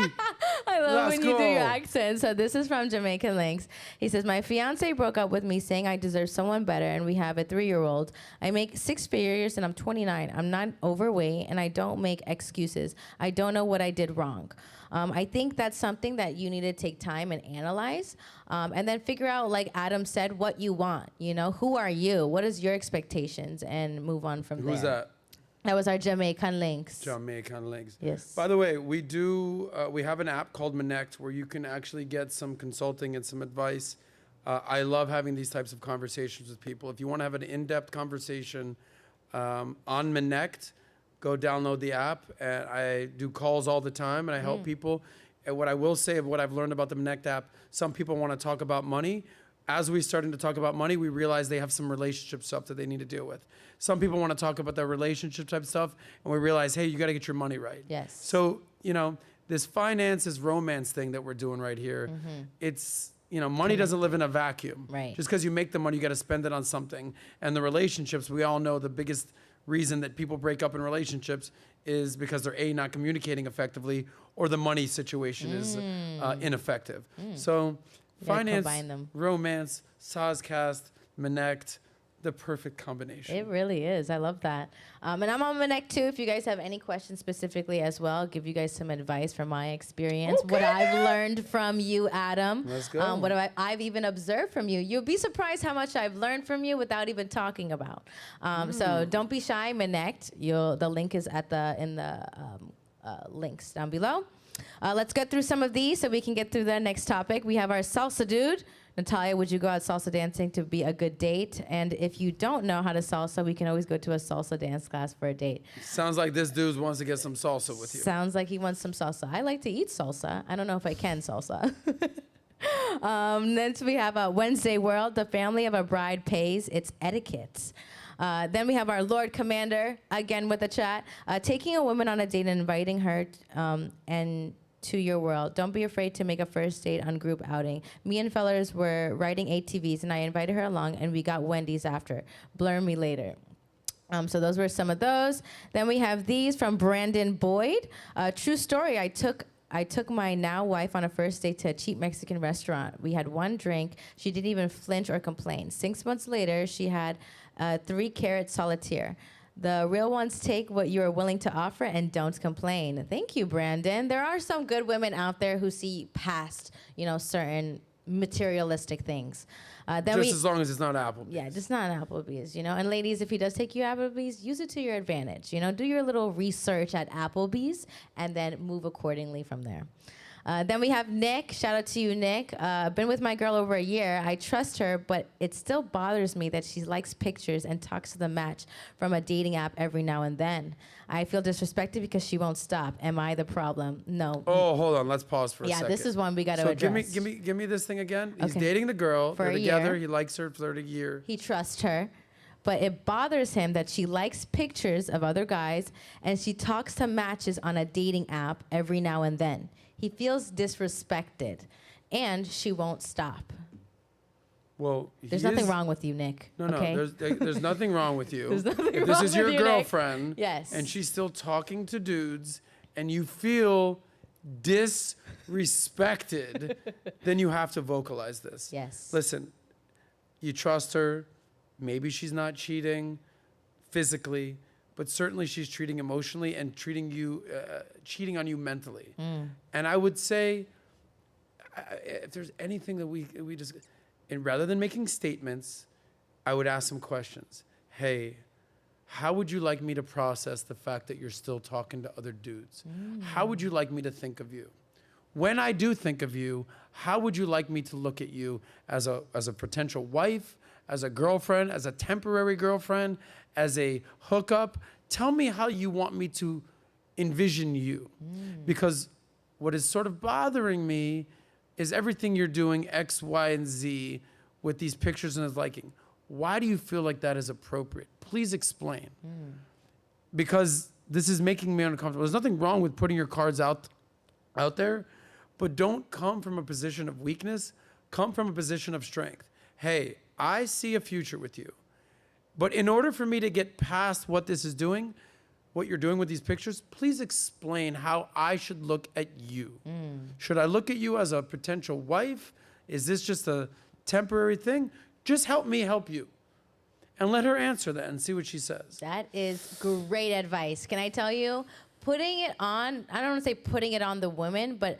I love when you do your accent. So this is from Jamaican Links. He says, my fiance broke up with me saying I deserve someone better, and we have a 3-year-old. I make 6 figures and I'm 29. I'm not overweight and I don't make excuses. I don't know what I did wrong. I think that's something that you need to take time and analyze, and then figure out, like Adam said, what you want. You know, who are you? What is your expectations? And move on from there. Who's that? That was our Jamaican Links. Jamaican Links. Yes. By the way, we have an app called Connect where you can actually get some consulting and some advice. I love having these types of conversations with people. If you want to have an in-depth conversation on Connect, go download the app. And I do calls all the time, and I help people. And what I will say of what I've learned about the Connect app, some people want to talk about money. As we're starting to talk about money, we realize they have some relationship stuff that they need to deal with. Some people want to talk about their relationship type stuff, and we realize, hey, you got to get your money right. Yes. So, you know, this finances romance thing that we're doing right here, it's, you know, money doesn't live in a vacuum. Right. Just because you make the money, you got to spend it on something. And the relationships, we all know the biggest reason that people break up in relationships is because they're A, not communicating effectively, or the money situation is ineffective. So finance, romance, Soscast, Connect, the perfect combination. It really is. I love that. And I'm on my neck too. If you guys have any questions specifically as well, I'll give you guys some advice from my experience. Okay. What I've learned from you, Adam. Let's go. What I've even observed from you. You'll be surprised how much I've learned from you without even talking about. So don't be shy, connect. The link is in the links down below. Let's get through some of these so we can get through the next topic. We have our salsa dude. Natalya, would you go out salsa dancing to be a good date? And if you don't know how to salsa, we can always go to a salsa dance class for a date. Sounds like this dude wants to get some salsa with you. Sounds like he wants some salsa. I like to eat salsa. I don't know if I can salsa. Next we have Wednesday World. The family of a bride pays its etiquette. Then we have our Lord Commander, again with the chat. Taking a woman on a date and inviting her and to your world. Don't be afraid to make a first date on group outing. Me and fellers were riding ATVs and I invited her along and we got Wendy's after. Blur me later. So those were some of those. Then we have these from Brandon Boyd. True story, I took my now wife on a first date to a cheap Mexican restaurant. We had one drink. She didn't even flinch or complain. 6 months later, she had 3-carat solitaire. The real ones take what you are willing to offer and don't complain. Thank you, Brandon. There are some good women out there who see past, certain materialistic things. As long as it's not Applebee's. Yeah, just not Applebee's, And ladies, if he does take you Applebee's, use it to your advantage. Do your little research at Applebee's and then move accordingly from there. Then we have Nick. Shout out to you, Nick. Been with my girl over a year. I trust her, but it still bothers me that she likes pictures and talks to the match from a dating app every now and then. I feel disrespected because she won't stop. Am I the problem? No. Oh, hold on. Let's pause for a second. Yeah, this is one we got to address. Give me this thing again. He's Okay. dating the girl. For They're a together. year. He likes her for a year. He trusts her, but it bothers him that she likes pictures of other guys and she talks to matches on a dating app every now and then. He feels disrespected, and she won't stop. Well, there's nothing wrong with you, Nick. No, okay? There's nothing wrong with you. There's nothing if wrong this is with your you, Nick. girlfriend, Yes. and she's still talking to dudes, and you feel disrespected, then you have to vocalize this. Yes. Listen, you trust her. Maybe she's not cheating physically, but certainly she's cheating emotionally and cheating on you mentally. And I would say, if there's anything that we just, and rather than making statements, I would ask some questions. Hey, how would you like me to process the fact that you're still talking to other dudes? How would you like me to think of you? When I do think of you, how would you like me to look at you as a potential wife, as a girlfriend, as a temporary girlfriend, as a hookup? Tell me how you want me to envision you. Because what is sort of bothering me is everything you're doing X, Y, and Z with these pictures and his liking. Why do you feel like that is appropriate? Please explain. Because this is making me uncomfortable. There's nothing wrong with putting your cards out there, but don't come from a position of weakness. Come from a position of strength. Hey, I see a future with you. But in order for me to get past what this is doing, what you're doing with these pictures, please explain how I should look at you. Should I look at you as a potential wife? Is this just a temporary thing? Just help me help you. And let her answer that and see what she says. That is great advice. Can I tell you, putting it on, I don't want to say putting it on the woman, but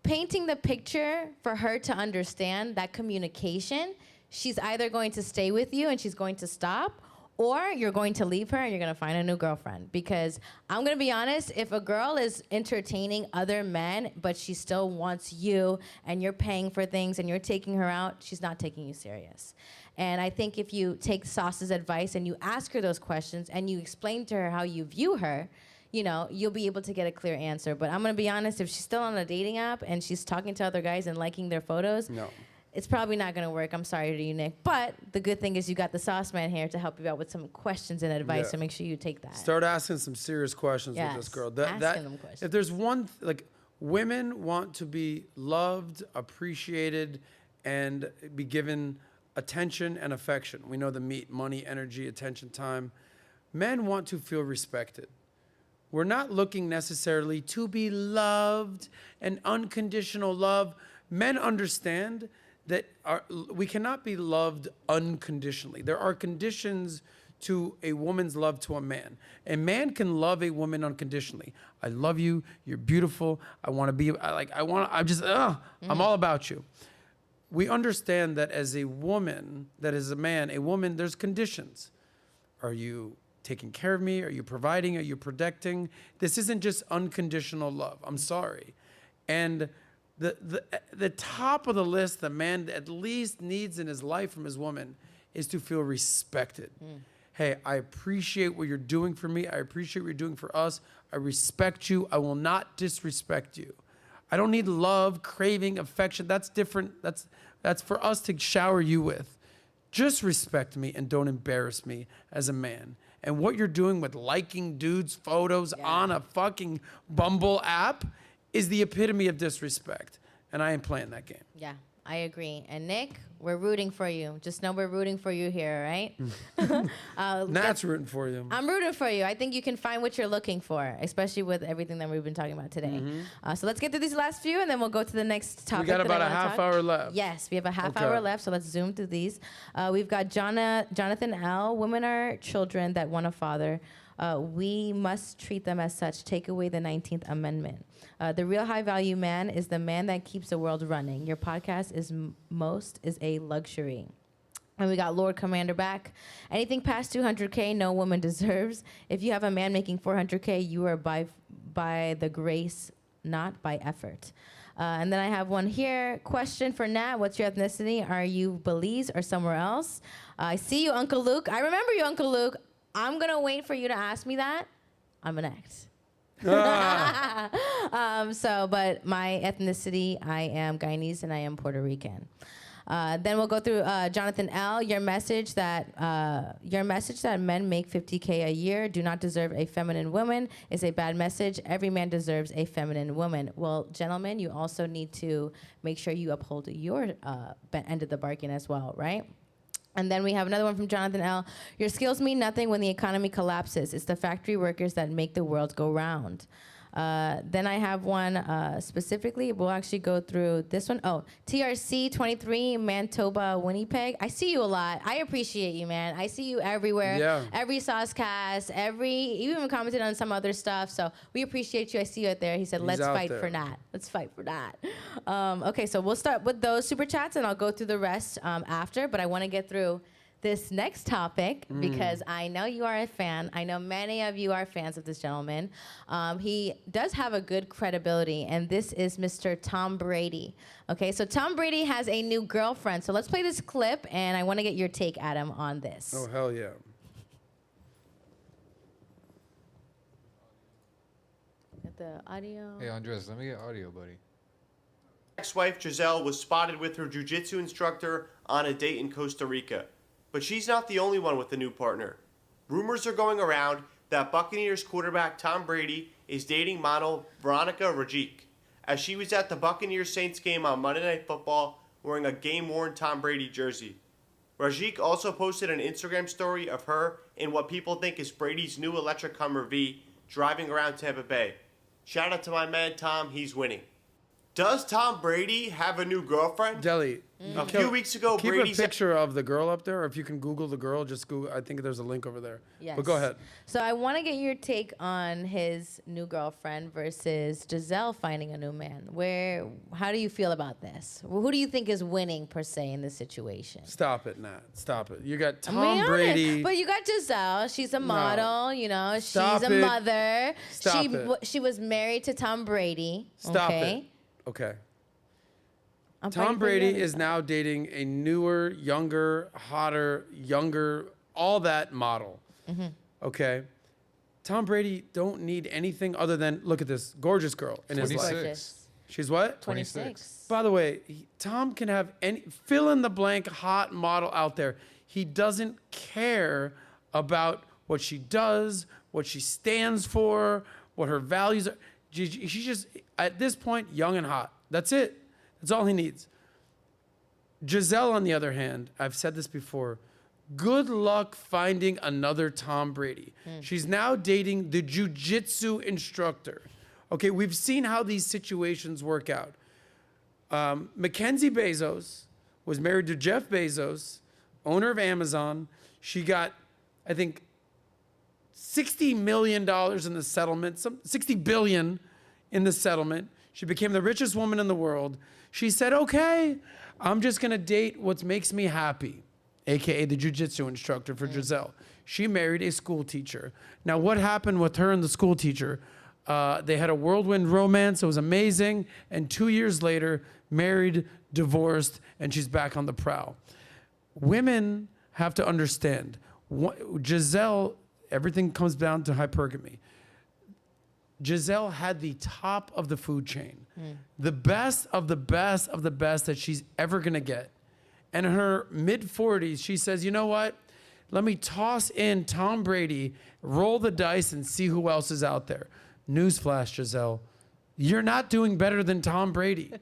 painting the picture for her to understand that communication, she's either going to stay with you and she's going to stop, or you're going to leave her and you're going to find a new girlfriend. Because I'm going to be honest, if a girl is entertaining other men, but she still wants you and you're paying for things and you're taking her out, she's not taking you serious. And I think if you take Sauce's advice and you ask her those questions and you explain to her how you view her, you'll be able to get a clear answer. But I'm going to be honest, if she's still on a dating app and she's talking to other guys and liking their photos, No. It's probably not going to work. I'm sorry to you, Nick. But the good thing is you got the Sauce Man here to help you out with some questions and advice, Yeah. so make sure you take that. Start asking some serious questions with this girl. Asking them questions. If there's one, women want to be loved, appreciated, and be given attention and affection. We know the meat, money, energy, attention, time. Men want to feel respected. We're not looking necessarily to be loved and unconditional love. Men understand we cannot be loved unconditionally. There are conditions to a woman's love to a man. A man can love a woman unconditionally. I love you. You're beautiful. I want to be I'm all about you. We understand that as a woman, that as a man, there's conditions. Are you taking care of me? Are you providing? Are you protecting? This isn't just unconditional love. I'm sorry. And the top of the list the man at least needs in his life from his woman is to feel respected. Hey, I appreciate what you're doing for me. I appreciate what you're doing for us. I respect you. I will not disrespect you. I don't need love, craving, affection. That's different. That's for us to shower you with. Just respect me and don't embarrass me as a man. And what you're doing with liking dudes' photos on a fucking Bumble app is the epitome of disrespect. And I ain't playing that game. Yeah, I agree. And Nick, we're rooting for you. Just know we're rooting for you here, right? Nat's rooting for you. I'm rooting for you. I think you can find what you're looking for, especially with everything that we've been talking about today. So let's get through these last few, and then we'll go to the next topic. We got about a half hour left. Yes, we have a half hour left, so let's zoom through these. We've got Jonathan L. Women are children that want a father. We must treat them as such. Take away the 19th Amendment. The real high-value man is the man that keeps the world running. Your podcast is a luxury. And we got Lord Commander back. Anything past 200K, no woman deserves. If you have a man making 400K, you are by the grace, not by effort. And then I have one here. Question for Nat. What's your ethnicity? Are you Belize or somewhere else? I see you, Uncle Luke. I remember you, Uncle Luke. I'm going to wait for you to ask me that. I'm going to act. But my ethnicity, I am Guyanese and I am Puerto Rican. Then we'll go through Jonathan L. Your message that men make 50K a year do not deserve a feminine woman is a bad message. Every man deserves a feminine woman. Well, gentlemen, you also need to make sure you uphold your end of the bargain as well, right? And then we have another one from Jonathan L. Your skills mean nothing when the economy collapses. It's the factory workers that make the world go round. Then I have one specifically. We'll actually go through this one. Oh, TRC 23, Manitoba, Winnipeg. I see you a lot. I appreciate you, man. I see you everywhere. Yeah. Every Soscast, you even commented on some other stuff. So we appreciate you. I see you out there. He said, let's fight for Nat. Let's fight for Nat. Okay, so we'll start with those super chats, and I'll go through the rest after. But I want to get through this next topic because I know you are a fan. I know many of you are fans of this gentleman. He does have a good credibility, and this is Mr. Tom Brady. Okay, so Tom Brady has a new girlfriend. So let's play this clip, and I want to get your take, Adam, on this. Oh, hell yeah. Get the audio. Hey, Andres, let me get audio, buddy. Ex-wife Gisele was spotted with her jiu-jitsu instructor on a date in Costa Rica. But she's not the only one with a new partner. Rumors are going around that Buccaneers quarterback Tom Brady is dating model Veronica Rajik, as she was at the Buccaneers-Saints game on Monday Night Football wearing a game-worn Tom Brady jersey. Rajik also posted an Instagram story of her in what people think is Brady's new electric Hummer V driving around Tampa Bay. Shout out to my man Tom, he's winning. Does Tom Brady have a new girlfriend? Deli. A few weeks ago, Keep Brady a picture of the girl up there, or if you can Google the girl, just Google. I think there's a link over there. Yes. But go ahead. So I want to get your take on his new girlfriend versus Gisele finding a new man. How do you feel about this? Who do you think is winning per se in this situation? Stop it, Nat. Stop it. You got Tom Brady. But you got Gisele. She's a model. You know, Stop she's a it. mother. Stop it. She was married to Tom Brady. Stop okay? it. Okay. I'm Tom Brady is now dating a newer, younger, hotter, all that model. Okay. Tom Brady don't need anything other than, look at this gorgeous girl in his life. 26. She's what? 26. By the way, Tom can have any fill in the blank hot model out there. He doesn't care about what she does, what she stands for, what her values are. She's just, at this point, young and hot. That's it. That's all he needs. Gisele, on the other hand, I've said this before, good luck finding another Tom Brady. She's now dating the jiu-jitsu instructor. Okay, we've seen how these situations work out. Mackenzie Bezos was married to Jeff Bezos, owner of Amazon. She got, I think, $60 million in the settlement, $60 billion in the settlement. She became the richest woman in the world. She said, okay, I'm just gonna date what makes me happy, AKA the jiu-jitsu instructor for Gisele. She married a school teacher. Now, what happened with her and the school teacher? They had a whirlwind romance. It was amazing. And 2 years later, married, divorced, and she's back on the prowl. Women have to understand, Gisele, everything comes down to hypergamy. Gisele had the top of the food chain, the best of the best of the best that she's ever gonna get. And in her mid-40s, she says, you know what? Let me toss in Tom Brady, roll the dice, and see who else is out there. Newsflash, Gisele, you're not doing better than Tom Brady.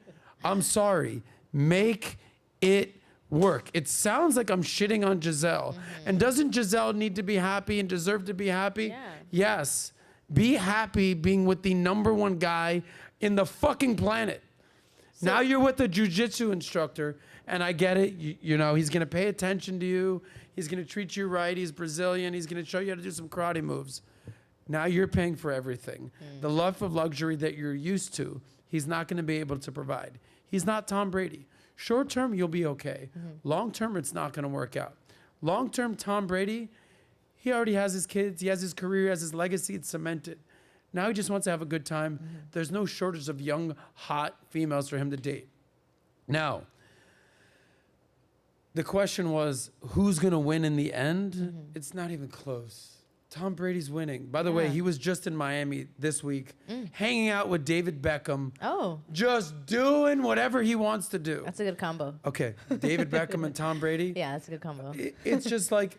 I'm sorry. Make it work. It sounds like I'm shitting on Gisele. And doesn't Gisele need to be happy and deserve to be happy? Yeah. Yes. Be happy being with the #1 guy in the fucking planet. Now you're with a jiu-jitsu instructor, and I get it. You know, he's going to pay attention to you. He's going to treat you right. He's Brazilian. He's going to show you how to do some karate moves. Now you're paying for everything. The life of luxury that you're used to, he's not going to be able to provide. He's not Tom Brady. Short term, you'll be okay. Long term, it's not going to work out. Long term, Tom Brady, he already has his kids. He has his career. He has his legacy. It's cemented. Now he just wants to have a good time. There's no shortage of young, hot females for him to date. Now, the question was, who's going to win in the end? It's not even close. Tom Brady's winning. By the way, he was just in Miami this week, hanging out with David Beckham. Oh. Just doing whatever he wants to do. That's a good combo. Okay, David Beckham and Tom Brady. Yeah, that's a good combo. It's just like,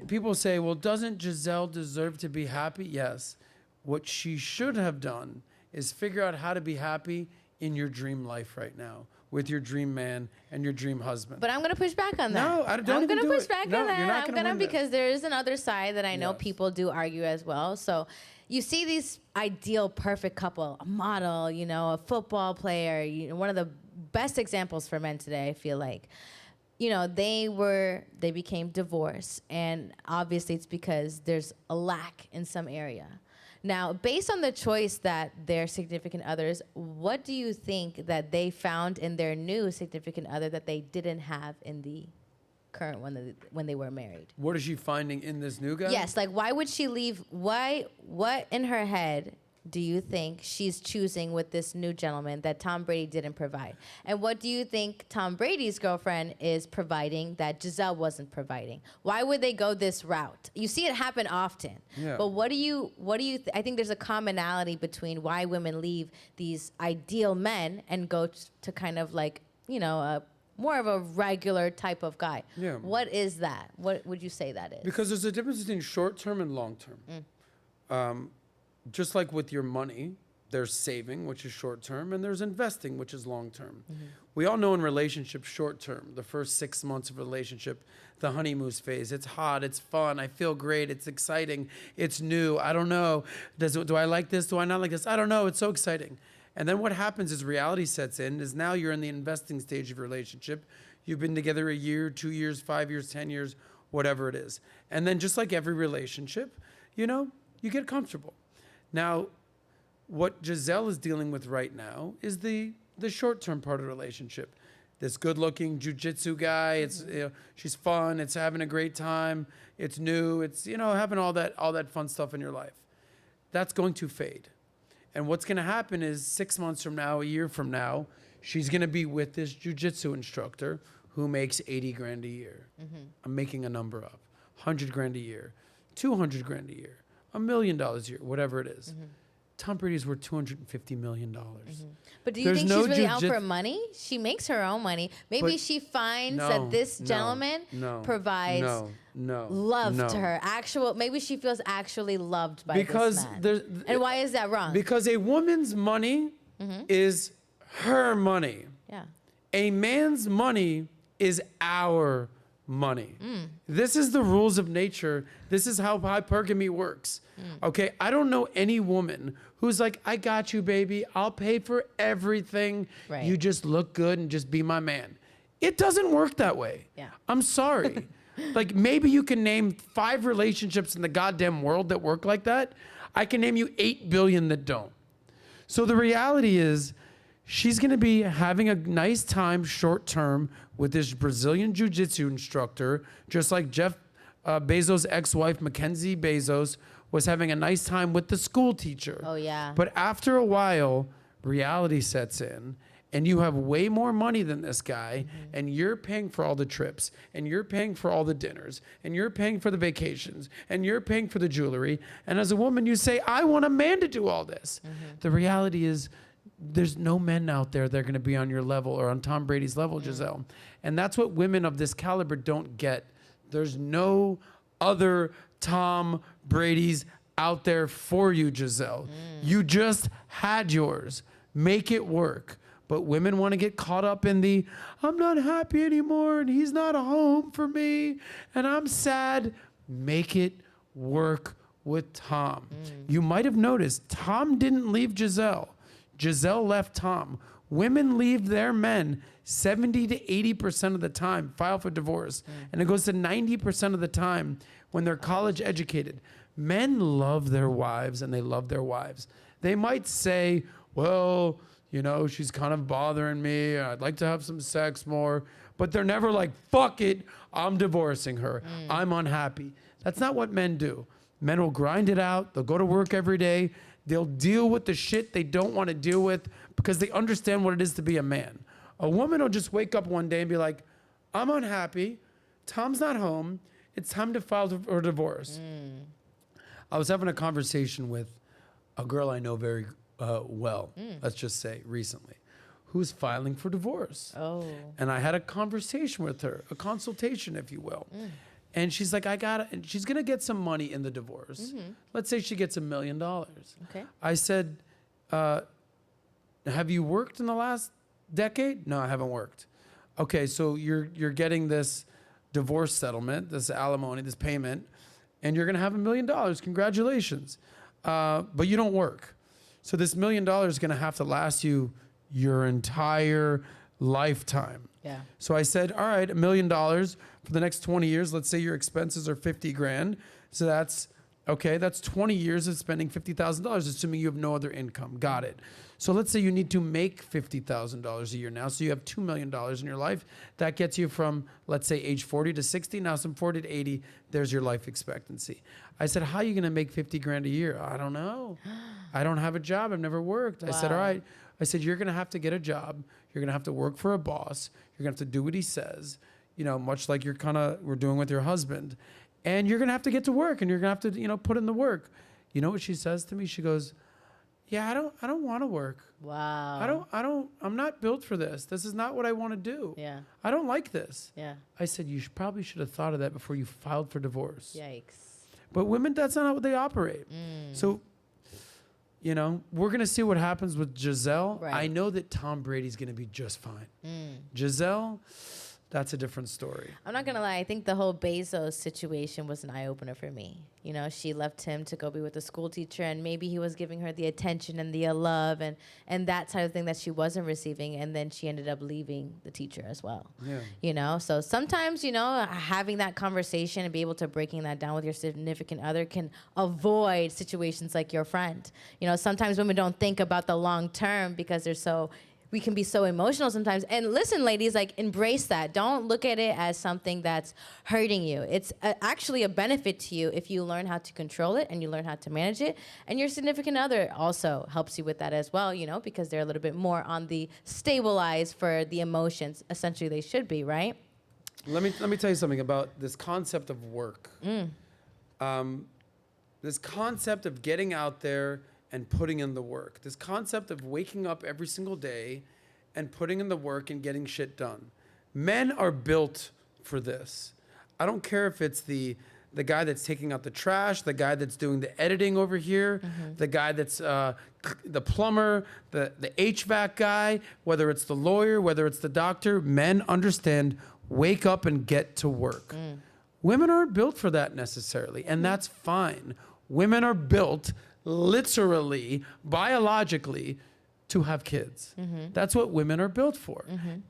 people say, well, doesn't Gisele deserve to be happy? Yes. What she should have done is figure out how to be happy in your dream life right now with your dream man and your dream husband. But I'm going to push back on that. No, I don't I'm even going to do push it. back No, on that. you're not I'm gonna going to, win that. because there is another side that I know Yes. people do argue as well. So you see these ideal perfect couple, a model, you know, a football player, you know, one of the best examples for men today, I feel like. You know, they became divorced, and obviously it's because there's a lack in some area. Now, based on the choice that their significant others, what do you think that they found in their new significant other that they didn't have in the current one when they were married? What is she finding in this new guy? Yes, like why would she leave? What in her head do you think she's choosing with this new gentleman that Tom Brady didn't provide? And what do you think Tom Brady's girlfriend is providing that Gisele wasn't providing? Why would they go this route? You see it happen often. Yeah. But what do you I think there's a commonality between why women leave these ideal men and go to kind of like, you know, more of a regular type of guy. Yeah. What is that? What would you say that is? Because there's a difference between short term and long term. Just like with your money, there's saving, which is short term, and there's investing, which is long term. We all know in relationships, short term, the first 6 months of a relationship, the honeymoon phase, it's hot, it's fun, I feel great, it's exciting, it's new, I don't know, do I like this, do I not like this, I don't know, it's so exciting. And then what happens is reality sets in, is now you're in the investing stage of your relationship. You've been together a year, 2 years, 5 years, 10 years, whatever it is. And then just like every relationship, you know, you get comfortable. Now, what Gisele is dealing with right now is the short-term part of the relationship. This good-looking jiu-jitsu guy, it's she's fun, it's having a great time, it's new, it's having all that fun stuff in your life. That's going to fade. And what's going to happen is 6 months from now, a year from now, she's going to be with this jiu-jitsu instructor who makes 80 grand a year. I'm making a number up. 100 grand a year, 200 grand a year. $1 million a year, whatever it is. Tom Brady's worth $250 million. But do you think she's really out for money? She makes her own money. Maybe she finds that this gentleman provides love to her. Maybe she feels actually loved by this man. And why is that wrong? Because a woman's money is her money. Yeah. A man's money is our money. This is the rules of nature. This is how hypergamy works. Okay, I don't know any woman who's like, I got you, baby. I'll pay for everything. Right. You just look good and just be my man. It doesn't work that way. Yeah. I'm sorry. Like, maybe you can name 5 relationships in the goddamn world that work like that. I can name you 8 billion that don't. So the reality is, she's going to be having a nice time short term with this Brazilian jiu-jitsu instructor, just like Jeff Bezos' ex-wife, Mackenzie Bezos, was having a nice time with the school teacher. Oh, yeah. But after a while, reality sets in, and you have way more money than this guy, and you're paying for all the trips, and you're paying for all the dinners, and you're paying for the vacations, and you're paying for the jewelry. And as a woman, you say, I want a man to do all this. The reality is, there's no men out there that are going to be on your level or on Tom Brady's level, Gisele. And that's what women of this caliber don't get. There's no other Tom Brady's out there for you, Gisele. You just had yours. Make it work. But women want to get caught up in the, I'm not happy anymore, and he's not home for me, and I'm sad. Make it work with Tom. You might have noticed, Tom didn't leave Gisele. Gisele left Tom. Women leave their men 70 to 80% of the time, file for divorce. And it goes to 90% of the time when they're college educated. Men love their wives, and they love their wives. They might say, well, you know, she's kind of bothering me. I'd like to have some sex more. But they're never like, fuck it, I'm divorcing her. I'm unhappy. That's not what men do. Men will grind it out. They'll go to work every day. They'll deal with the shit they don't want to deal with because they understand what it is to be a man. A woman will just wake up one day and be like, I'm unhappy. Tom's not home. It's time to file for divorce. I was having a conversation with a girl I know very well, let's just say recently, who's filing for divorce. Oh. And I had a conversation with her, a consultation, if you will. And she's like, and she's going to get some money in the divorce. Let's say she gets $1 million. Okay. I said, have you worked in the last decade? No, I haven't worked. Okay, so you're getting this divorce settlement, this alimony, this payment, and you're going to have $1 million. Congratulations. But you don't work. So this $1 million is going to have to last you your entire lifetime. Yeah. So I said, all right, $1 million for the next 20 years. Let's say your expenses are 50 grand. So that's 20 years of spending $50,000, assuming you have no other income. Got it. So let's say you need to make $50,000 a year now. So you have $2 million in your life. That gets you from, let's say, age 40 to 60. Now from 40 to 80, there's your life expectancy. I said, how are you going to make 50 grand a year? I don't know. I don't have a job. I've never worked. I said, all right. I said, you're going to have to get a job. You're going to have to work for a boss. You're going to have to do what he says, you know, much like we're doing with your husband. And you're going to have to get to work, and you're going to have to, you know, put in the work. You know what she says to me? She goes, yeah, I don't want to work. Wow. I'm not built for this. This is not what I want to do. Yeah. I don't like this. Yeah. I said, you probably should have thought of that before you filed for divorce. Yikes. But women, that's not how they operate. So, you know, we're going to see what happens with Gisele. Right. I know that Tom Brady's going to be just fine. Gisele, that's a different story. I'm not gonna lie. I think the whole Bezos situation was an eye opener for me. You know, she left him to go be with a school teacher, and maybe he was giving her the attention and the love and that type of thing that she wasn't receiving, and then she ended up leaving the teacher as well. Yeah. You know, so sometimes, you know, having that conversation and be able to breaking that down with your significant other can avoid situations like your friend. You know, sometimes women don't think about the long term because we can be so emotional sometimes. And listen, ladies, like, embrace that. Don't look at it as something that's hurting you. It's actually a benefit to you if you learn how to control it and you learn how to manage it. And your significant other also helps you with that as well, you know, because they're a little bit more on the stabilized for the emotions. Essentially, they should be, right? Let me tell you something about this concept of work. This concept of getting out there and putting in the work. This concept of waking up every single day and putting in the work and getting shit done. Men are built for this. I don't care if it's the guy that's taking out the trash, the guy that's doing the editing over here, the guy that's the plumber, the HVAC guy, whether it's the lawyer, whether it's the doctor. Men understand, wake up and get to work. Women aren't built for that necessarily, and that's fine. Women are built literally, biologically, to have kids. That's what women are built for.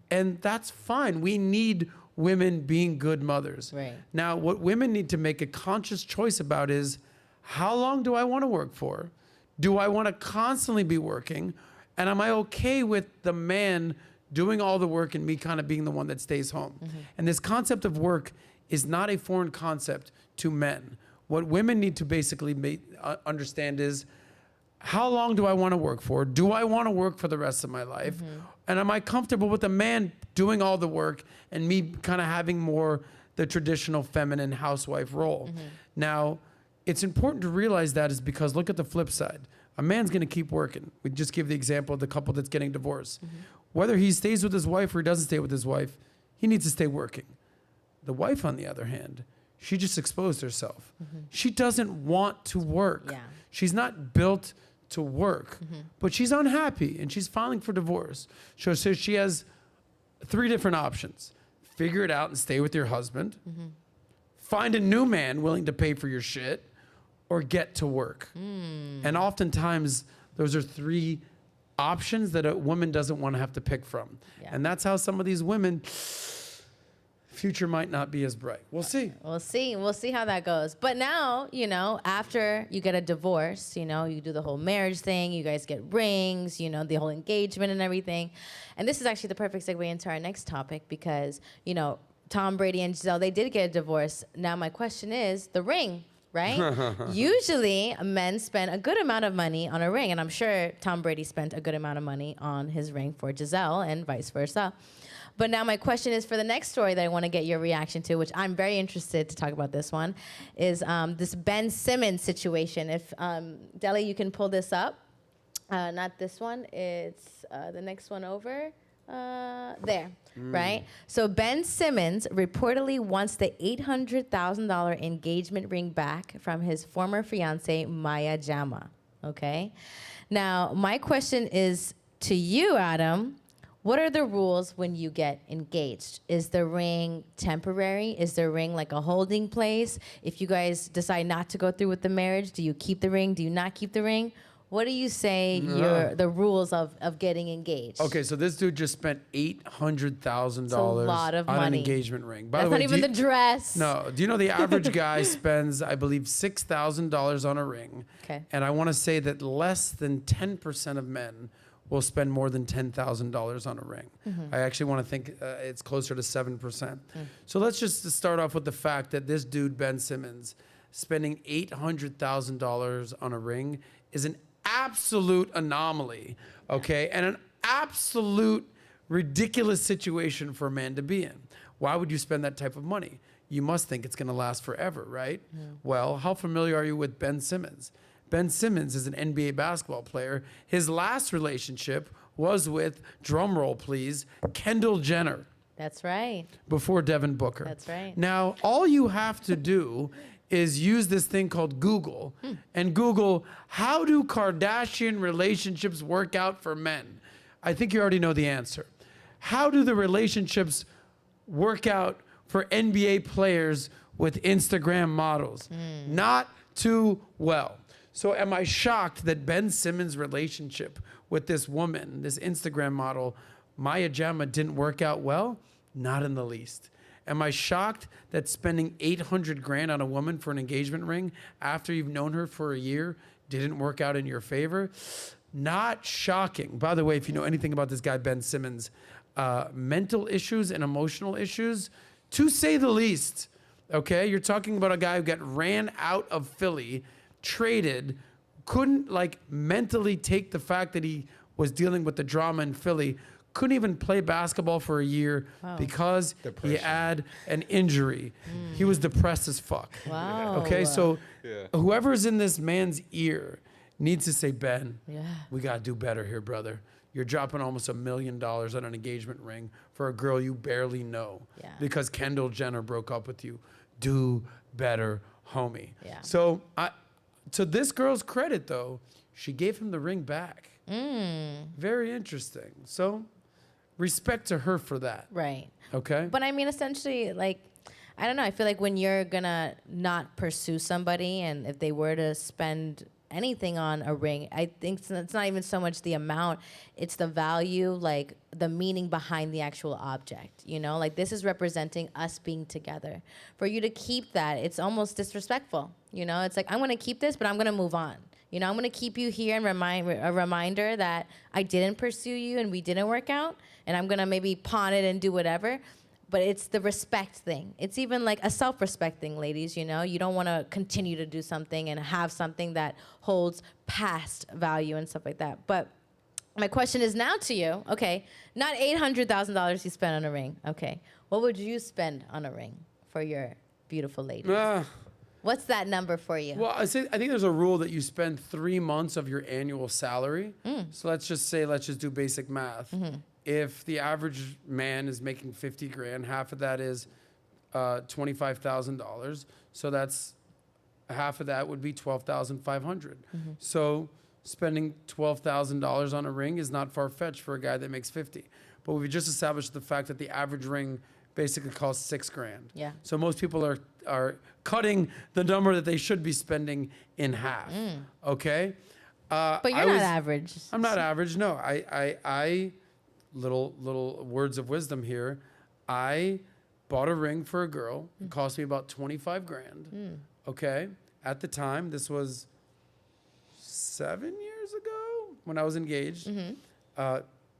And that's fine. We need women being good mothers. Right. Now, what women need to make a conscious choice about is, how long do I want to work for? Do I want to constantly be working? And am I okay with the man doing all the work and me kind of being the one that stays home? And this concept of work is not a foreign concept to men. What women need to basically understand is, how long do I want to work for? Do I want to work for the rest of my life? And am I comfortable with a man doing all the work and me kind of having more the traditional feminine housewife role? Now, it's important to realize that is because look at the flip side. A man's going to keep working. We just give the example of the couple that's getting divorced. Whether he stays with his wife or he doesn't stay with his wife, he needs to stay working. The wife, on the other hand, she just exposed herself. She doesn't want to work. Yeah. She's not built to work, but she's unhappy and she's filing for divorce. So she has 3 different options. Figure it out and stay with your husband. Find a new man willing to pay for your shit, or get to work. And oftentimes, those are 3 options that a woman doesn't want to have to pick from. Yeah. And that's how some of these women, future might not be as bright. We'll see. We'll see. We'll see how that goes. But now, you know, after you get a divorce, you know, you do the whole marriage thing, you guys get rings, you know, the whole engagement and everything. And this is actually the perfect segue into our next topic because, you know, Tom Brady and Gisele, they did get a divorce. Now my question is the ring, right? Usually men spend a good amount of money on a ring, and I'm sure Tom Brady spent a good amount of money on his ring for Gisele and vice versa. But now my question is for the next story that I want to get your reaction to, which I'm very interested to talk about this one, is this Ben Simmons situation. If, Deli, you can pull this up. Not this one. It's the next one over. There, right? So Ben Simmons reportedly wants the $800,000 engagement ring back from his former fiancée, Maya Jama, okay? Now, my question is to you, Adam. What are the rules when you get engaged? Is the ring temporary? Is the ring like a holding place? If you guys decide not to go through with the marriage, do you keep the ring? Do you not keep the ring? What do you say the rules of getting engaged? Okay, so this dude just spent $800,000 lot of on an money. engagement ring. By That's the way, not even the dress. No, do you know the average guy spends, I believe, $6,000 on a ring? Okay. And I want to say that less than 10% of men will spend more than $10,000 on a ring. I actually want to think it's closer to 7%. So let's just start off with the fact that this dude, Ben Simmons, spending $800,000 on a ring is an absolute anomaly, okay? And an absolute ridiculous situation for a man to be in. Why would you spend that type of money? You must think it's gonna last forever, right? Well, how familiar are you with Ben Simmons? Ben Simmons is an NBA basketball player. His last relationship was with, drumroll please, Kendall Jenner. That's right. Before Devin Booker. That's right. Now, all you have to do is use this thing called Google and Google, how do Kardashian relationships work out for men? I think you already know the answer. How do the relationships work out for NBA players with Instagram models? Not too well. So am I shocked that Ben Simmons' relationship with this woman, this Instagram model, Maya Jama, didn't work out well? Not in the least. Am I shocked that spending $800,000 on a woman for an engagement ring after you've known her for a year didn't work out in your favor? Not shocking. By the way, if you know anything about this guy, Ben Simmons, mental issues and emotional issues, to say the least, okay? You're talking about a guy who got ran out of Philly, traded, couldn't like mentally take the fact that he was dealing with the drama in Philly, couldn't even play basketball for a year because he had an injury. He was depressed as fuck. Wow. Okay, so whoever's in this man's ear needs to say, Ben, we gotta do better here, brother. You're dropping almost $1 million on an engagement ring for a girl you barely know because Kendall Jenner broke up with you. Do better, homie. Yeah. So to this girl's credit, though, she gave him the ring back. Very interesting. So respect to her for that. Right. Okay? But I mean, essentially, like, I don't know. I feel like when you're gonna not pursue somebody, and if they were to spend anything on a ring. I think it's not even so much the amount, it's the value, like the meaning behind the actual object, you know? Like this is representing us being together. For you to keep that, it's almost disrespectful, you know? It's like, I'm gonna keep this, but I'm gonna move on. You know, I'm gonna keep you here and a reminder that I didn't pursue you and we didn't work out, and I'm gonna maybe pawn it and do whatever. But it's the respect thing. It's even like a self-respect thing, ladies, you know? You don't wanna continue to do something and have something that holds past value and stuff like that. But my question is now to you, okay, not $800,000 you spent on a ring, okay. What would you spend on a ring for your beautiful lady? What's that number for you? Well, I think there's a rule that you spend 3 months of your annual salary. So let's just do basic math. If the average man is making 50 grand, half of that is $25,000. So that's half of that would be $12,500. So spending $12,000 on a ring is not far-fetched for a guy that makes 50. But we just established the fact that the average ring basically costs 6 grand. Yeah. So most people are cutting the number that they should be spending in half. Okay. But you're not average. I'm not average. No. I little words of wisdom here. I bought a ring for a girl. It cost me about 25 grand. Okay. At the time, this was 7 years ago when I was engaged.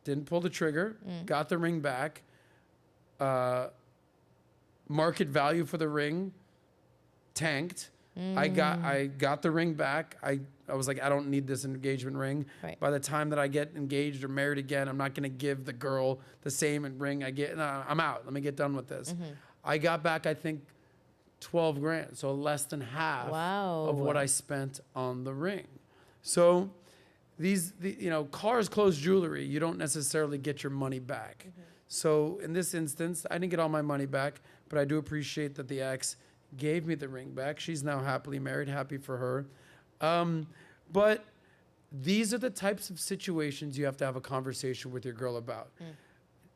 Didn't pull the trigger. Got the ring back. Market value for the ring tanked. I got the ring back. I was like, I don't need this engagement ring. Right. By the time that I get engaged or married again, I'm not going to give the girl the same ring I get. No, I'm out. Let me get done with this. I got back, I think, 12 grand. So less than half of what I spent on the ring. So cars, clothes, jewelry, you don't necessarily get your money back. So in this instance, I didn't get all my money back, but I do appreciate that the ex gave me the ring back. She's now happily married, happy for her. But these are the types of situations you have to have a conversation with your girl about.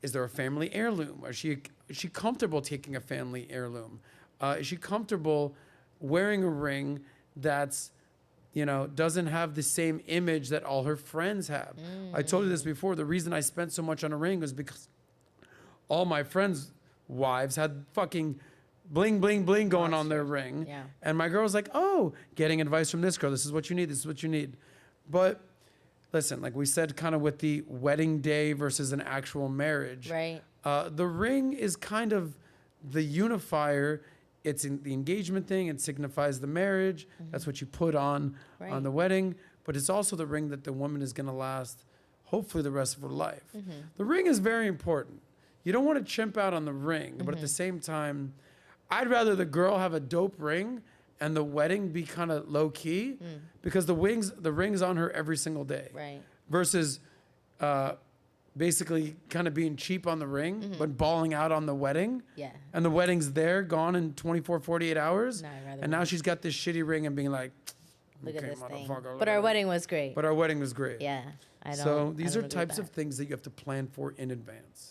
Is there a family heirloom? Is she comfortable taking a family heirloom? Is she comfortable wearing a ring that's, doesn't have the same image that all her friends have? I told you this before. The reason I spent so much on a ring was because all my friends' wives had fucking bling, bling, bling going on their ring. Yeah. And my girl was like, oh, getting advice from this girl. This is what you need. This is what you need. But listen, like we said, kind of with the wedding day versus an actual marriage. Right. The ring is kind of the unifier. It's the engagement thing. It signifies the marriage. That's what you put on the wedding. But it's also the ring that the woman is going to last, hopefully, the rest of her life. The ring is very important. You don't want to chimp out on the ring, but at the same time, I'd rather the girl have a dope ring and the wedding be kind of low key because the ring's on her every single day. Right. Versus basically kind of being cheap on the ring, but balling out on the wedding. Yeah. And the wedding's there, gone in 24, 48 hours. No, I'd rather and now she's got this shitty ring and being like, look okay, at this thing. motherfucker. But our wedding was great. But our wedding was great. Yeah. So these are types of things that you have to plan for in advance.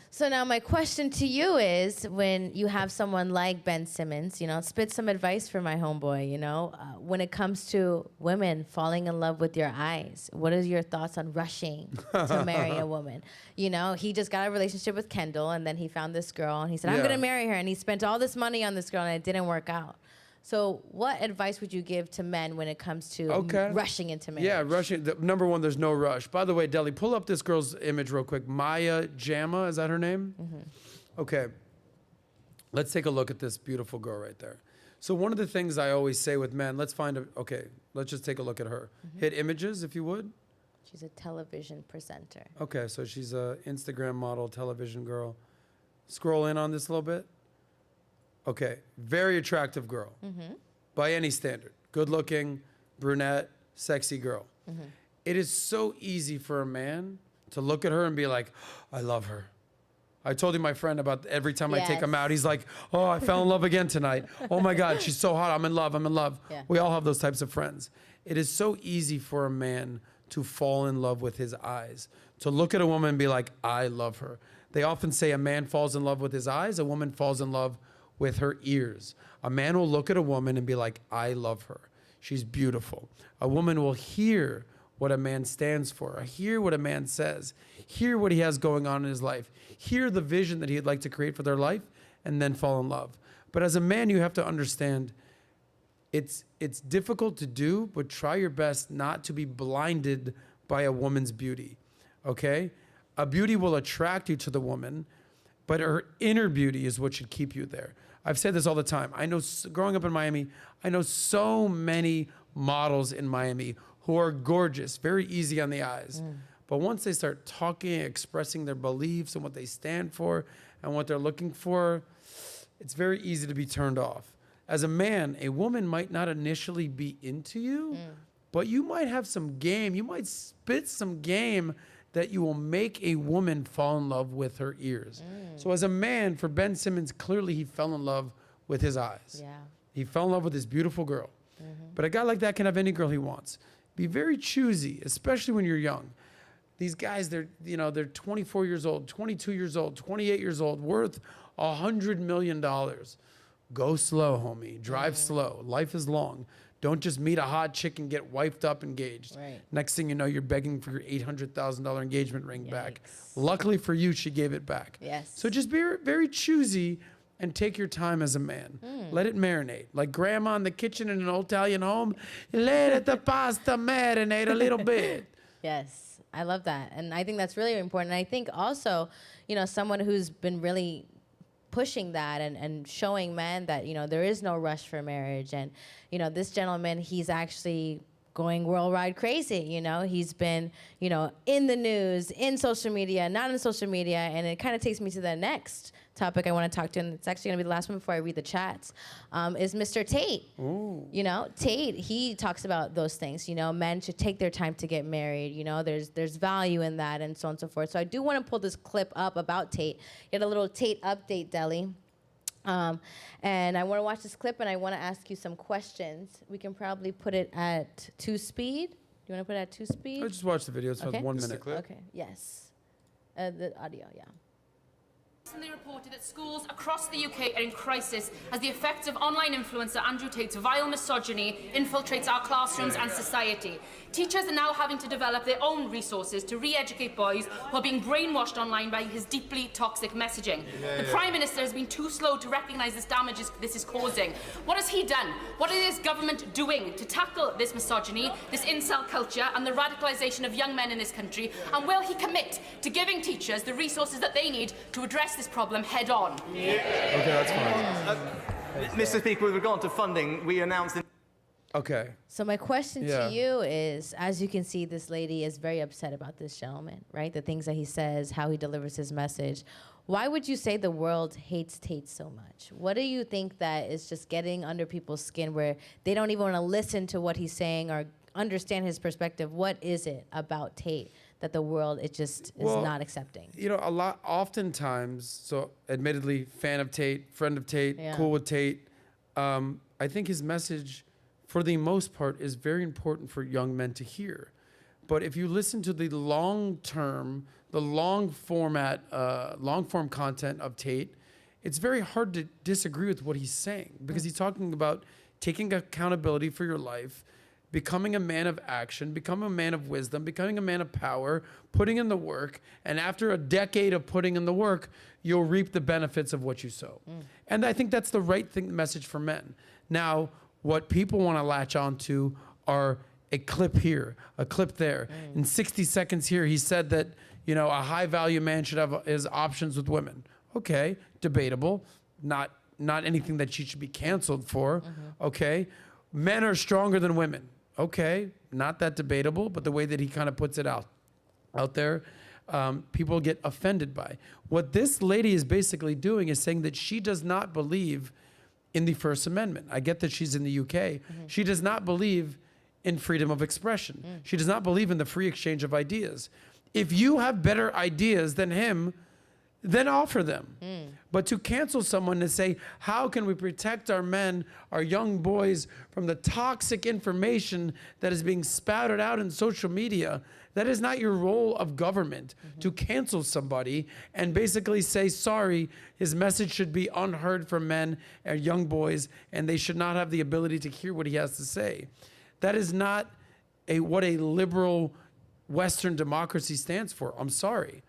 So now my question to you is, when you have someone like Ben Simmons, spit some advice for my homeboy, when it comes to women falling in love with your eyes, what are your thoughts on rushing to marry a woman? He just got a relationship with Kendall, and then he found this girl, and he said, I'm going to marry her, and he spent all this money on this girl, and it didn't work out. So what advice would you give to men when it comes to rushing into marriage? Yeah, rushing. Number one, there's no rush. By the way, Deli, pull up this girl's image real quick. Maya Jama, is that her name? Okay. Let's take a look at this beautiful girl right there. So one of the things I always say with men, let's just take a look at her. Hit images, if you would. She's a television presenter. Okay, so she's a Instagram model, television girl. Scroll in on this a little bit. Okay, very attractive girl, by any standard. Good looking, brunette, sexy girl. It is so easy for a man to look at her and be like, I love her. I told you my friend about every time I take him out, he's like, oh, I fell in love again tonight. Oh my God, she's so hot, I'm in love. Yeah. We all have those types of friends. It is so easy for a man to fall in love with his eyes, to look at a woman and be like, I love her. They often say a man falls in love with his eyes, a woman falls in love with her ears. A man will look at a woman and be like, I love her. she's beautiful. A woman will hear what a man stands for, hear what a man says, hear what he has going on in his life, hear the vision that he'd like to create for their life, and then fall in love. But as a man, you have to understand it's difficult to do, but try your best not to be blinded by a woman's beauty, okay? A beauty will attract you to the woman, but her inner beauty is what should keep you there. I've said this all the time. I know, growing up in Miami, I know so many models in Miami who are gorgeous, very easy on the eyes. But once they start talking, expressing their beliefs and what they stand for and what they're looking for, it's very easy to be turned off. As a man, a woman might not initially be into you, but you might have some game. You might spit some game that you will make a woman fall in love with her ears. So as a man, for Ben Simmons, clearly he fell in love with his eyes. Yeah. He fell in love with this beautiful girl. But a guy like that can have any girl he wants. Be very choosy, especially when you're young. These guys, they're 24 years old, 22 years old, 28 years old, worth $100 million. Go slow, homie. Drive slow. Life is long. Don't just meet a hot chick and get wifed up engaged. Right. Next thing you know, you're begging for your $800,000 engagement ring back. Luckily for you, she gave it back. Yes. So just be very choosy and take your time as a man. Let it marinate. Like grandma in the kitchen in an old Italian home, let the pasta marinate a little bit. Yes, I love that. And I think that's really important. And I think also, someone who's been really pushing that and showing men that, there is no rush for marriage. And, this gentleman, he's actually going worldwide crazy. He's been, in the news, in social media, not in social media. And it kind of takes me to the next topic I want to talk to, and it's actually going to be the last one before I read the chats, is Mr. Tate. Ooh. Tate, he talks about those things. Men should take their time to get married. There's value in that, and so on and so forth. So I do want to pull this clip up about Tate. Get a little Tate update, Deli. And I want to watch this clip, and I want to ask you some questions. We can probably put it at 2 speed. Do you want to put it at 2 speed? I just watched the video. It's Okay. 1 This is the minute. clip? Okay, yes. The audio, yeah. Recently reported that schools across the UK are in crisis as the effects of online influencer Andrew Tate's vile misogyny infiltrates our classrooms and society. Teachers are now having to develop their own resources to re-educate boys who are being brainwashed online by his deeply toxic messaging. The Prime Minister has been too slow to recognise this damage this is causing. What has he done? What is his government doing to tackle this misogyny, this incel culture, and the radicalisation of young men in this country? And will he commit to giving teachers the resources that they need to address this problem head on? Okay, that's fine. Mr. Speaker, with regard to funding, we announced... Okay. So my question Yeah. to you is, as you can see, this lady is very upset about this gentleman, right? The things that he says, how he delivers his message. Why would you say the world hates Tate so much? What do you think that is just getting under people's skin where they don't even want to listen to what he's saying or understand his perspective? What is it about Tate that the world, it just is not accepting? Oftentimes, so admittedly, fan of Tate, friend of Tate, Yeah. cool with Tate. I think his message, for the most part, is very important for young men to hear. But if you listen to the long-term, the long-form content of Tate, it's very hard to disagree with what he's saying, because he's talking about taking accountability for your life, becoming a man of action, becoming a man of wisdom, becoming a man of power, putting in the work, and after a decade of putting in the work, you'll reap the benefits of what you sow. And I think that's the right message for men. Now, what people want to latch onto are a clip here, a clip there. In 60 seconds here, he said that, a high-value man should have his options with women. Okay, debatable. Not anything that she should be canceled for. Okay, men are stronger than women. Okay, not that debatable, but the way that he kind of puts it out there, people get offended by. What this lady is basically doing is saying that she does not believe in the First Amendment. I get that she's in the UK. She does not believe in freedom of expression. She does not believe in the free exchange of ideas. If you have better ideas than him, then offer them. But to cancel someone and say, how can we protect our men, our young boys, from the toxic information that is being spouted out in social media, that is not your role of government, to cancel somebody and basically say, sorry, his message should be unheard from men and young boys, and they should not have the ability to hear what he has to say. That is not what a liberal Western democracy stands for. I'm sorry.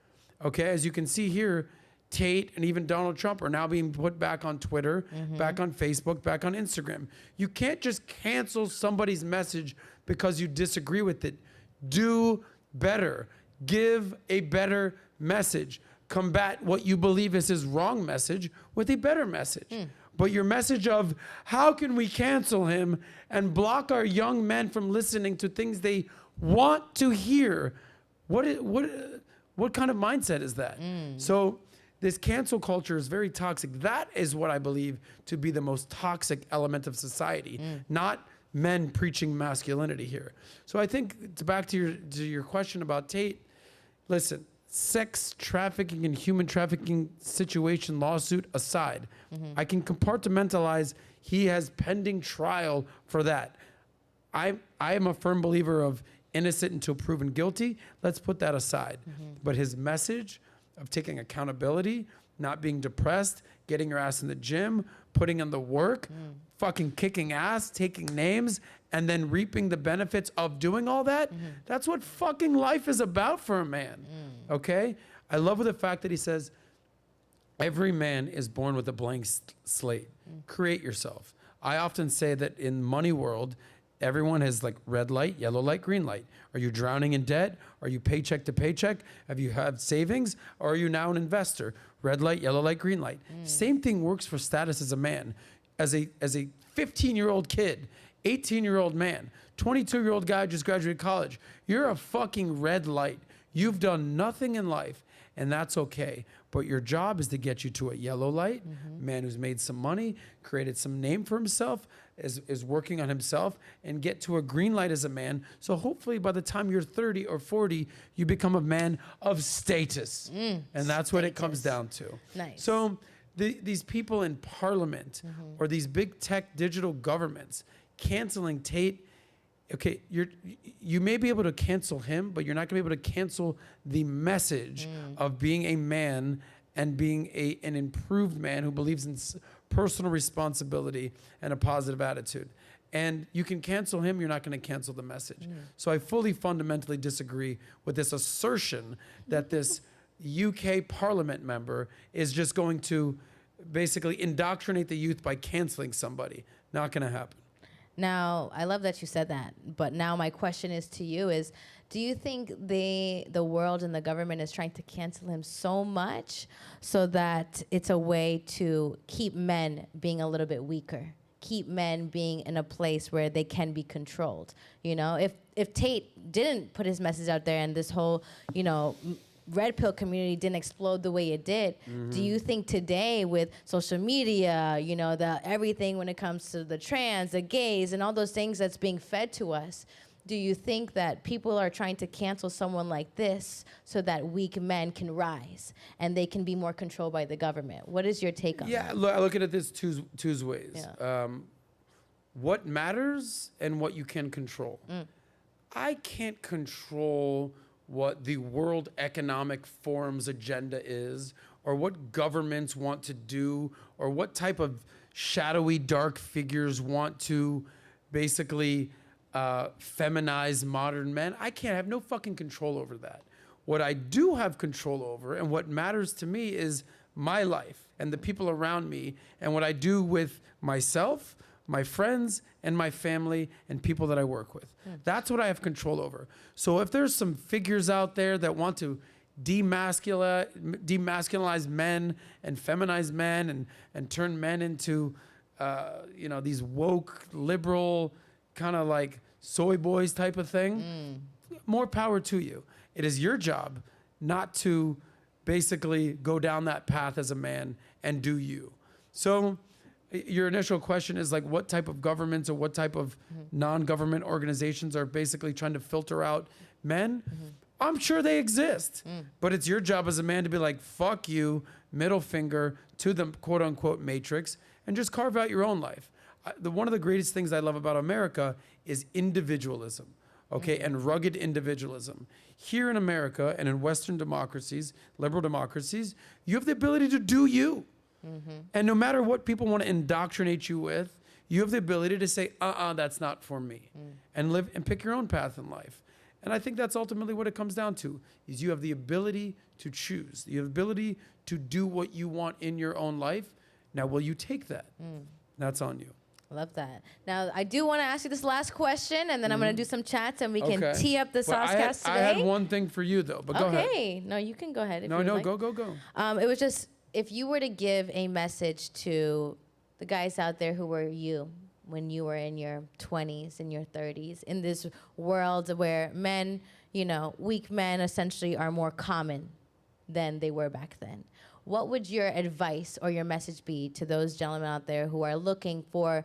Okay, as you can see here, Tate and even Donald Trump are now being put back on Twitter, back on Facebook, back on Instagram. You can't just cancel somebody's message because you disagree with it. Do better. Give a better message. Combat what you believe is his wrong message with a better message. But your message of how can we cancel him and block our young men from listening to things they want to hear, what kind of mindset is that? So this cancel culture is very toxic. That is what I believe to be the most toxic element of society, not men preaching masculinity here. So I think it's back to your question about Tate. Listen, sex trafficking and human trafficking situation lawsuit aside, I can compartmentalize he has pending trial for that. I am a firm believer of innocent until proven guilty. Let's put that aside. But his message of taking accountability, not being depressed, getting your ass in the gym, putting in the work, fucking kicking ass, taking names, and then reaping the benefits of doing all that, that's what fucking life is about for a man, okay? I love the fact that he says, every man is born with a blank slate. Create yourself. I often say that in money world, everyone has like red light, yellow light, green light. Are you drowning in debt? Are you paycheck to paycheck? Have you had savings? Or are you now an investor? Red light, yellow light, green light. Same thing works for status as a man. As a 15-year-old kid, 18-year-old man, 22-year-old guy just graduated college, you're a fucking red light. You've done nothing in life, and that's okay. But your job is to get you to a yellow light, man who's made some money, created some name for himself, is working on himself, and get to a green light as a man. So hopefully by the time you're 30 or 40, you become a man of status. And that's what it comes down to. Nice. So these people in parliament or these big tech digital governments canceling Tate, okay, you may be able to cancel him, but you're not gonna be able to cancel the message of being a man and being an improved man who believes in personal responsibility and a positive attitude. And you can cancel him, you're not gonna cancel the message. So I fully fundamentally disagree with this assertion that this UK parliament member is just going to basically indoctrinate the youth by canceling somebody. Not gonna happen. Now, I love that you said that, but now my question is to you is, do you think the world and the government is trying to cancel him so much so that it's a way to keep men being a little bit weaker, keep men being in a place where they can be controlled? You know, if Tate didn't put his message out there and this whole, you know, red pill community didn't explode the way it did, do you think today with social media, you know, everything when it comes to the trans, the gays, and all those things that's being fed to us, do you think that people are trying to cancel someone like this so that weak men can rise and they can be more controlled by the government? What is your take on that? Yeah, look, I look at it this two ways. Yeah. What matters and what you can control. I can't control what the World Economic Forum's agenda is, or what governments want to do, or what type of shadowy dark figures want to basically feminize modern men. I have no fucking control over that. What I do have control over and what matters to me is my life and the people around me and what I do with myself, my friends, and my family and people that I work with. That's what I have control over. So if there's some figures out there that want to demasculinize men and feminize men and turn men into, you know, these woke, liberal, kind of like soy boys type of thing, more power to you. It is your job not to basically go down that path as a man and do you. So your initial question is like, what type of governments or what type of non-government organizations are basically trying to filter out men? I'm sure they exist, but it's your job as a man to be like, fuck you, middle finger to the quote unquote matrix, and just carve out your own life. One of the greatest things I love about America is individualism, okay, and rugged individualism. Here in America and in Western democracies, liberal democracies, you have the ability to do you. And no matter what people want to indoctrinate you with, You have the ability to say, that's not for me, and live and pick your own path in life. And I think that's ultimately what it comes down to, is you have the ability to choose. You have the ability to do what you want in your own life. Now, will you take that? That's on you. Love that. Now, I do want to ask you this last question, and then I'm going to do some chats, and we can tee up the Soscast today. I had one thing for you, though, but go ahead. Okay. No, you can go ahead. If No, you like. go. It was just, if you were to give a message to the guys out there who were you when you were in your 20s, in your 30s, in this world where men, weak men essentially are more common than they were back then, what would your advice or your message be to those gentlemen out there who are looking for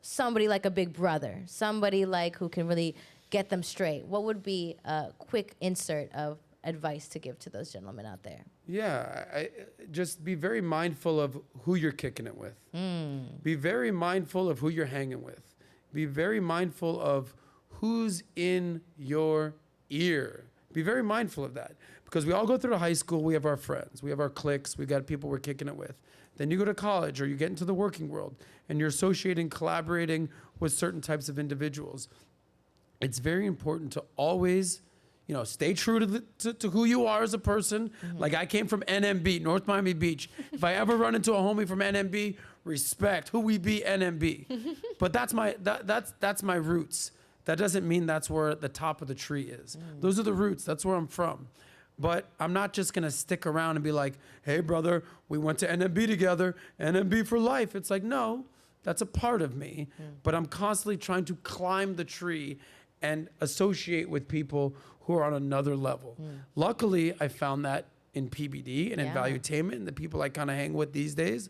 somebody like a big brother, somebody like who can really get them straight? What would be a quick insert of advice to give to those gentlemen out there? Yeah, just be very mindful of who you're kicking it with. Be very mindful of who you're hanging with. Be very mindful of who's in your ear. Be very mindful of that, because we all go through high school. We have our friends, we have our cliques, we got people we're kicking it with. Then you go to college or you get into the working world and you're associating, collaborating with certain types of individuals. It's very important to always, stay true to who you are as a person. Like, I came from NMB, North Miami Beach. If I ever run into a homie from NMB, respect who we be, NMB. But that's my roots. That doesn't mean that's where the top of the tree is. Those are the roots. That's where I'm from. But I'm not just going to stick around and be like, hey, brother, we went to NMB together, NMB for life. It's like, no, that's a part of me. But I'm constantly trying to climb the tree and associate with people who are on another level. Luckily, I found that in PBD and in Valuetainment and the people I kind of hang with these days.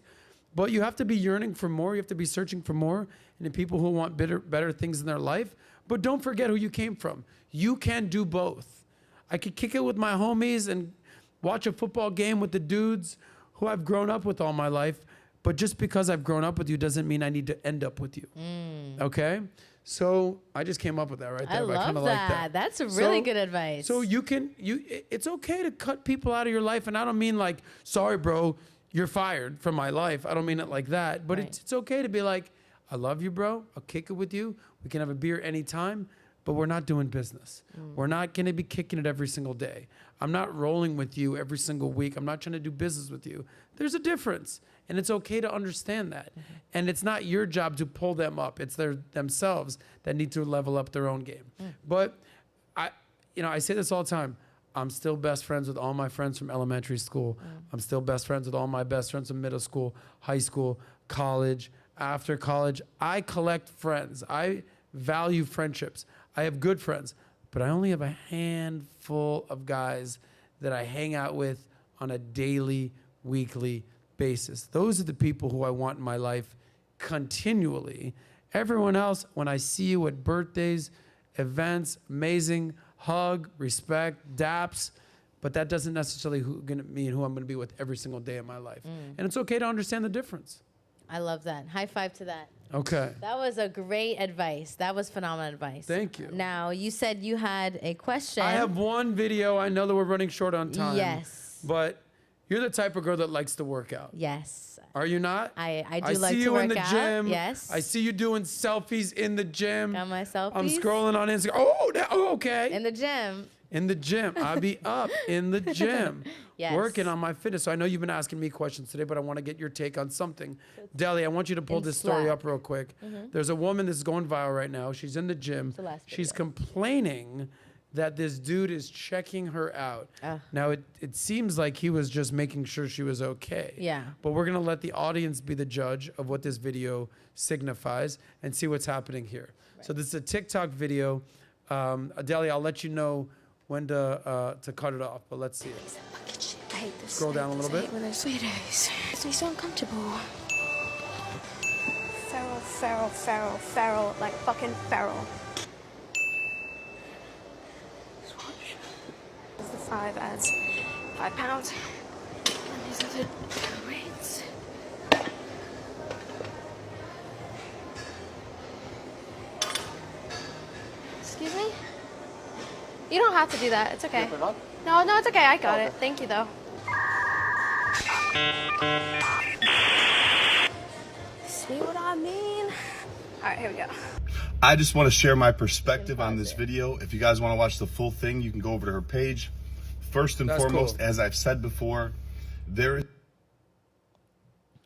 But you have to be yearning for more. You have to be searching for more, and the people who want better things in their life. But don't forget who you came from. You can do both. I could kick it with my homies and watch a football game with the dudes who I've grown up with all my life. But just because I've grown up with you doesn't mean I need to end up with you. Okay? So I just came up with that right there. I love that. Like that. That's really good advice. So it's okay to cut people out of your life. And I don't mean like, sorry, bro, you're fired from my life. I don't mean it like that. But it's okay to be like, I love you, bro. I'll kick it with you. We can have a beer anytime, but we're not doing business. We're not going to be kicking it every single day. I'm not rolling with you every single week. I'm not trying to do business with you. There's a difference, and it's okay to understand that. And it's not your job to pull them up. It's themselves that need to level up their own game. But I say this all the time. I'm still best friends with all my friends from elementary school. I'm still best friends with all my best friends from middle school, high school, college. After college, I collect friends. I value friendships. I have good friends, but I only have a handful of guys that I hang out with on a daily, weekly basis. Those are the people who I want in my life continually. Everyone else, when I see you at birthdays, events, amazing, hug, respect, daps, but that doesn't necessarily mean who I'm going to be with every single day of my life. And it's okay to understand the difference. I love that. High five to that. Okay. That was a great advice. That was phenomenal advice. Thank you. Now, you said you had a question. I have one video. I know that we're running short on time. Yes. But you're the type of girl that likes to work out. Yes. Are you not? I do like to work out. I see you in the gym. Yes. I see you doing selfies in the gym. Got my selfies. I'm scrolling on Instagram. Okay. In the gym. In the gym. I'll be up in the gym. Yes. Working on my fitness. So I know you've been asking me questions today, but I want to get your take on something. Deli, I want you to pull this story up real quick. There's a woman that's going viral right now. She's in the gym. She's complaining that this dude is checking her out. Now, it seems like he was just making sure she was okay. Yeah. But we're going to let the audience be the judge of what this video signifies and see what's happening here. Right. So this is a TikTok video. Deli, I'll let you know when to cut it off, but let's see it. I hate this. Scroll down a little bit. When there's Weirdos. It makes me so uncomfortable. Feral, like fucking feral. Swatch. The 5 adds £5. And these are the weights. Excuse me? You don't have to do that. It's okay. No, it's okay. I got it. Thank you, though. See what I mean? All right, here we go. I just want to share my perspective on this video. If you guys want to watch the full thing, you can go over to her page. First and foremost, as I've said before, You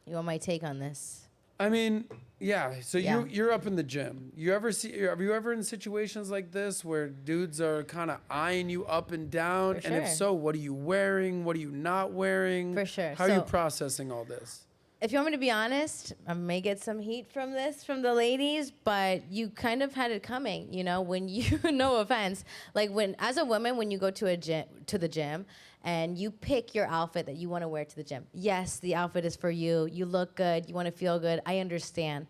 want my take on this? I mean, yeah. So you're up in the gym. Are you ever in situations like this where dudes are kind of eyeing you up and down? For And if sure. so, what are you wearing? What are you not wearing? For sure. How are you So- processing all this? If you want me to be honest, I may get some heat from the ladies, but you kind of had it coming, you know, when you, no offense, like as a woman, when you go to the gym and you pick your outfit that you want to wear to the gym. Yes, the outfit is for you. You look good. You want to feel good. I understand.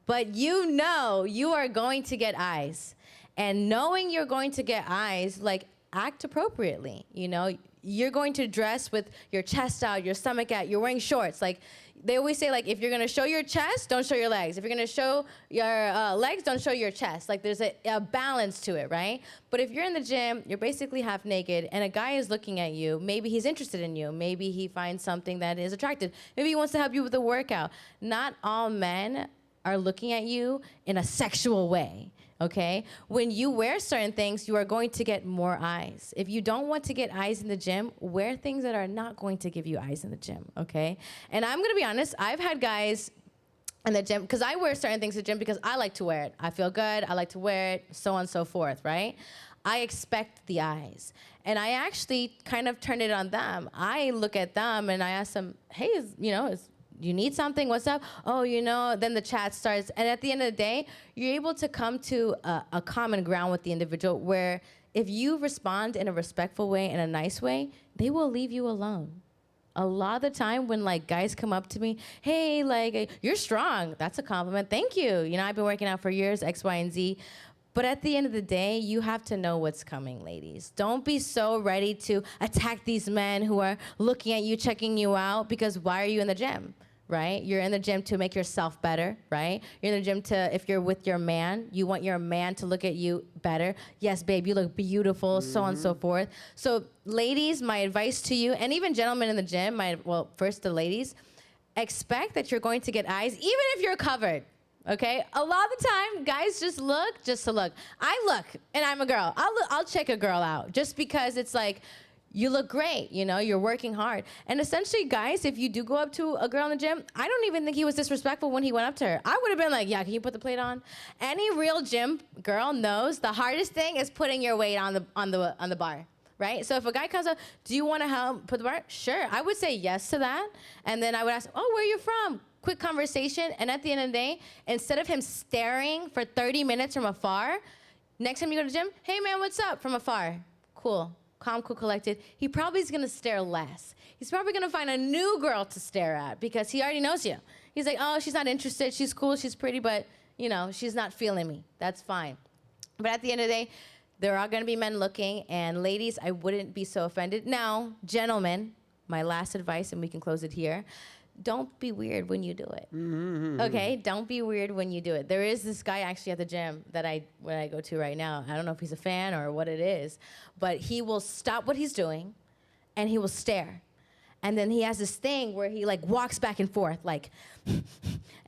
But you know you are going to get eyes. And knowing you're going to get eyes, like, act appropriately, you know? You're going to dress with your chest out, your stomach out. You're wearing shorts. Like, they always say, like, if you're going to show your chest, don't show your legs. If you're going to show your legs, don't show your chest. Like, there's a balance to it, right? But if you're in the gym, you're basically half naked, and a guy is looking at you. Maybe he's interested in you. Maybe he finds something that is attractive. Maybe he wants to help you with a workout. Not all men are looking at you in a sexual way. Okay? When you wear certain things, you are going to get more eyes. If you don't want to get eyes in the gym, wear things that are not going to give you eyes in the gym, okay? And I'm gonna be honest, I've had guys in the gym, because I wear certain things in the gym because I like to wear it. I feel good, I like to wear it, so on and so forth, right? I expect the eyes. And I actually kind of turn it on them. I look at them and I ask them, hey, you need something? What's up? Oh, then the chat starts. And at the end of the day, you're able to come to a common ground with the individual where if you respond in a respectful way, in a nice way, they will leave you alone. A lot of the time when like guys come up to me, hey, like, you're strong. That's a compliment. Thank you. I've been working out for years, X, Y, and Z. But at the end of the day, you have to know what's coming, ladies. Don't be so ready to attack these men who are looking at you, checking you out, because why are you in the gym? Right? You're in the gym to make yourself better, right? You're in the gym to, if you're with your man, you want your man to look at you better. Yes, babe, you look beautiful, so on and so forth. So ladies, my advice to you, and even gentlemen in the gym, first the ladies, expect that you're going to get eyes, even if you're covered, okay? A lot of the time, guys just look just to look. I look, and I'm a girl. I'll check a girl out just because it's like, you look great, you're working hard. And essentially, guys, if you do go up to a girl in the gym, I don't even think he was disrespectful when he went up to her. I would have been like, yeah, can you put the plate on? Any real gym girl knows the hardest thing is putting your weight on the bar, right? So if a guy comes up, do you want to help put the bar? Sure, I would say yes to that. And then I would ask, oh, where are you from? Quick conversation. And at the end of the day, instead of him staring for 30 minutes from afar, next time you go to the gym, hey man, what's up? From afar. Cool. Calm, cool, collected. He probably is gonna stare less. He's probably gonna find a new girl to stare at because he already knows you. He's like, oh, she's not interested. She's cool, she's pretty, but she's not feeling me. That's fine. But at the end of the day, there are gonna be men looking, and ladies, I wouldn't be so offended. Now, gentlemen, my last advice, and we can close it here. Don't be weird when you do it. Okay? Don't be weird when you do it. There is this guy actually at the gym that I go to right now. I don't know if he's a fan or what it is, but he will stop what he's doing and he will stare. And then he has this thing where he like walks back and forth like,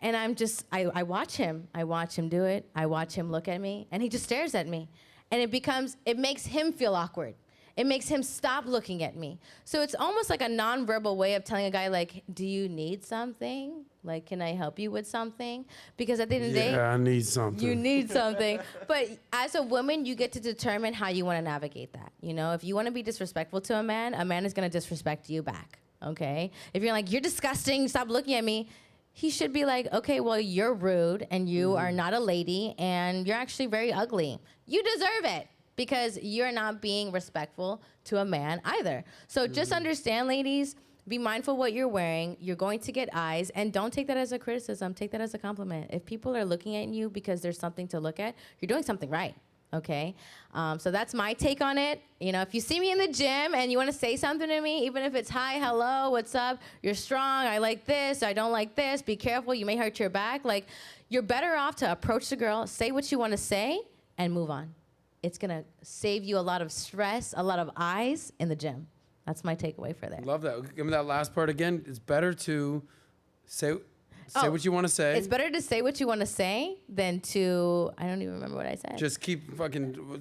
and I watch him. I watch him do it. I watch him look at me, and he just stares at me. And it makes him feel awkward. It makes him stop looking at me. So it's almost like a nonverbal way of telling a guy, like, do you need something? Like, can I help you with something? Because at the end of the day, I need something. you need something. But as a woman, you get to determine how you want to navigate that. If you want to be disrespectful to a man is going to disrespect you back, okay? If you're like, you're disgusting, stop looking at me, he should be like, okay, well, you're rude, and you are not a lady, and you're actually very ugly. You deserve it. Because you're not being respectful to a man either. So just understand, ladies, be mindful what you're wearing. You're going to get eyes, and don't take that as a criticism. Take that as a compliment. If people are looking at you because there's something to look at, you're doing something right, okay? So that's my take on it. If you see me in the gym and you want to say something to me, even if it's hi, hello, what's up, you're strong, I like this, I don't like this, be careful, you may hurt your back. Like, you're better off to approach the girl, say what you want to say, and move on. It's gonna save you a lot of stress, a lot of eyes in the gym. That's my takeaway for there. Love that. Give me that last part again. It's better to say Say what you want to say. It's better to say what you want to say than to, I don't even remember what I said. Just keep fucking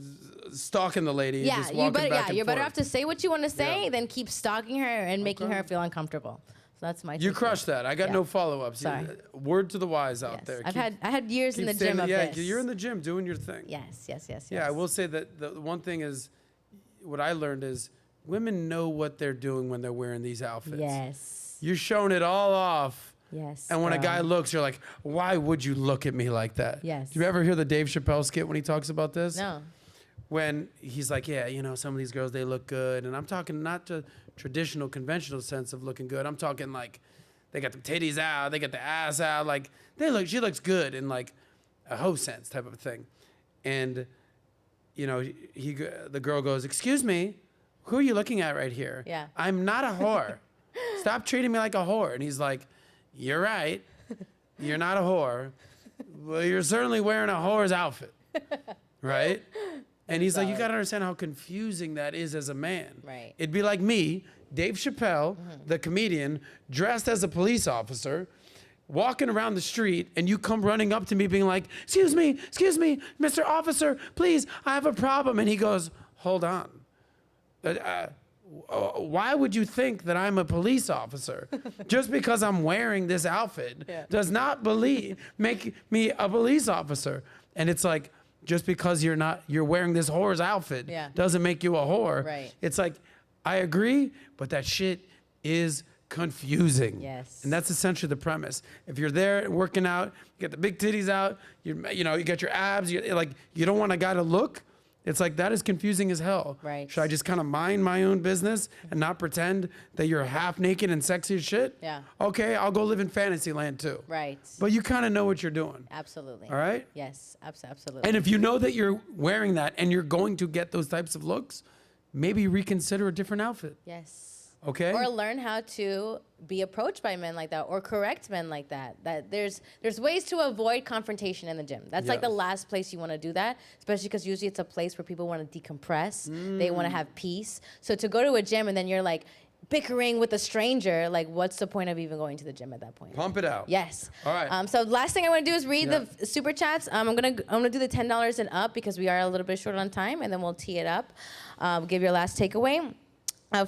stalking the lady. Yeah, just you're better, back and you're better forth. off to say what you want to say than keep stalking her and making her feel uncomfortable. So that's my. You crushed that. I got no follow-ups. Sorry. Word to the wise out there. I had years in the gym of this. Yeah, you're in the gym doing your thing. Yes. Yeah, I will say that the one thing is, what I learned is, women know what they're doing when they're wearing these outfits. Yes. You're showing it all off. Yes. And when a guy looks, you're like, why would you look at me like that? Yes. Do you ever hear the Dave Chappelle skit when he talks about this? No. When he's like, yeah, you know, some of these girls, they look good. And I'm talking not the traditional, conventional sense of looking good. I'm talking like they got the titties out, they got the ass out. Like, she looks good in like a hoe sense type of thing. And, you know, the girl goes, excuse me, who are you looking at right here? Yeah. I'm not a whore. Stop treating me like a whore. And he's like, you're right. You're not a whore. Well, you're certainly wearing a whore's outfit. Right? And he's like, you got to understand how confusing that is as a man. Right. It'd be like me, Dave Chappelle, the comedian, dressed as a police officer, walking around the street, and you come running up to me being like, excuse me, Mr. Officer, please, I have a problem. And he goes, hold on. Why would you think that I'm a police officer? Just because I'm wearing this outfit does not make me a police officer. And it's like, just because you're wearing this whore's outfit doesn't make you a whore. Right. It's like, I agree, but that shit is confusing. Yes. And that's essentially the premise. If you're there working out, you get the big titties out, you got your abs, you don't want a guy to look. It's like, that is confusing as hell. Right. Should I just kind of mind my own business and not pretend that you're half naked and sexy as shit? Yeah. Okay, I'll go live in fantasy land too. Right. But you kind of know what you're doing. Absolutely. All right? Yes, absolutely. And if you know that you're wearing that and you're going to get those types of looks, maybe reconsider a different outfit. Yes. Okay. Or learn how to be approached by men like that, or correct men like that. That there's ways to avoid confrontation in the gym. That's like the last place you want to do that, especially because usually it's a place where people want to decompress. They want to have peace. So to go to a gym and then you're like bickering with a stranger, like what's the point of even going to the gym at that point? Pump it out. Yes. All right. So last thing I want to do is read the super chats. I'm gonna do the $10 and up because we are a little bit short on time, and then we'll tee it up. Give your last takeaway.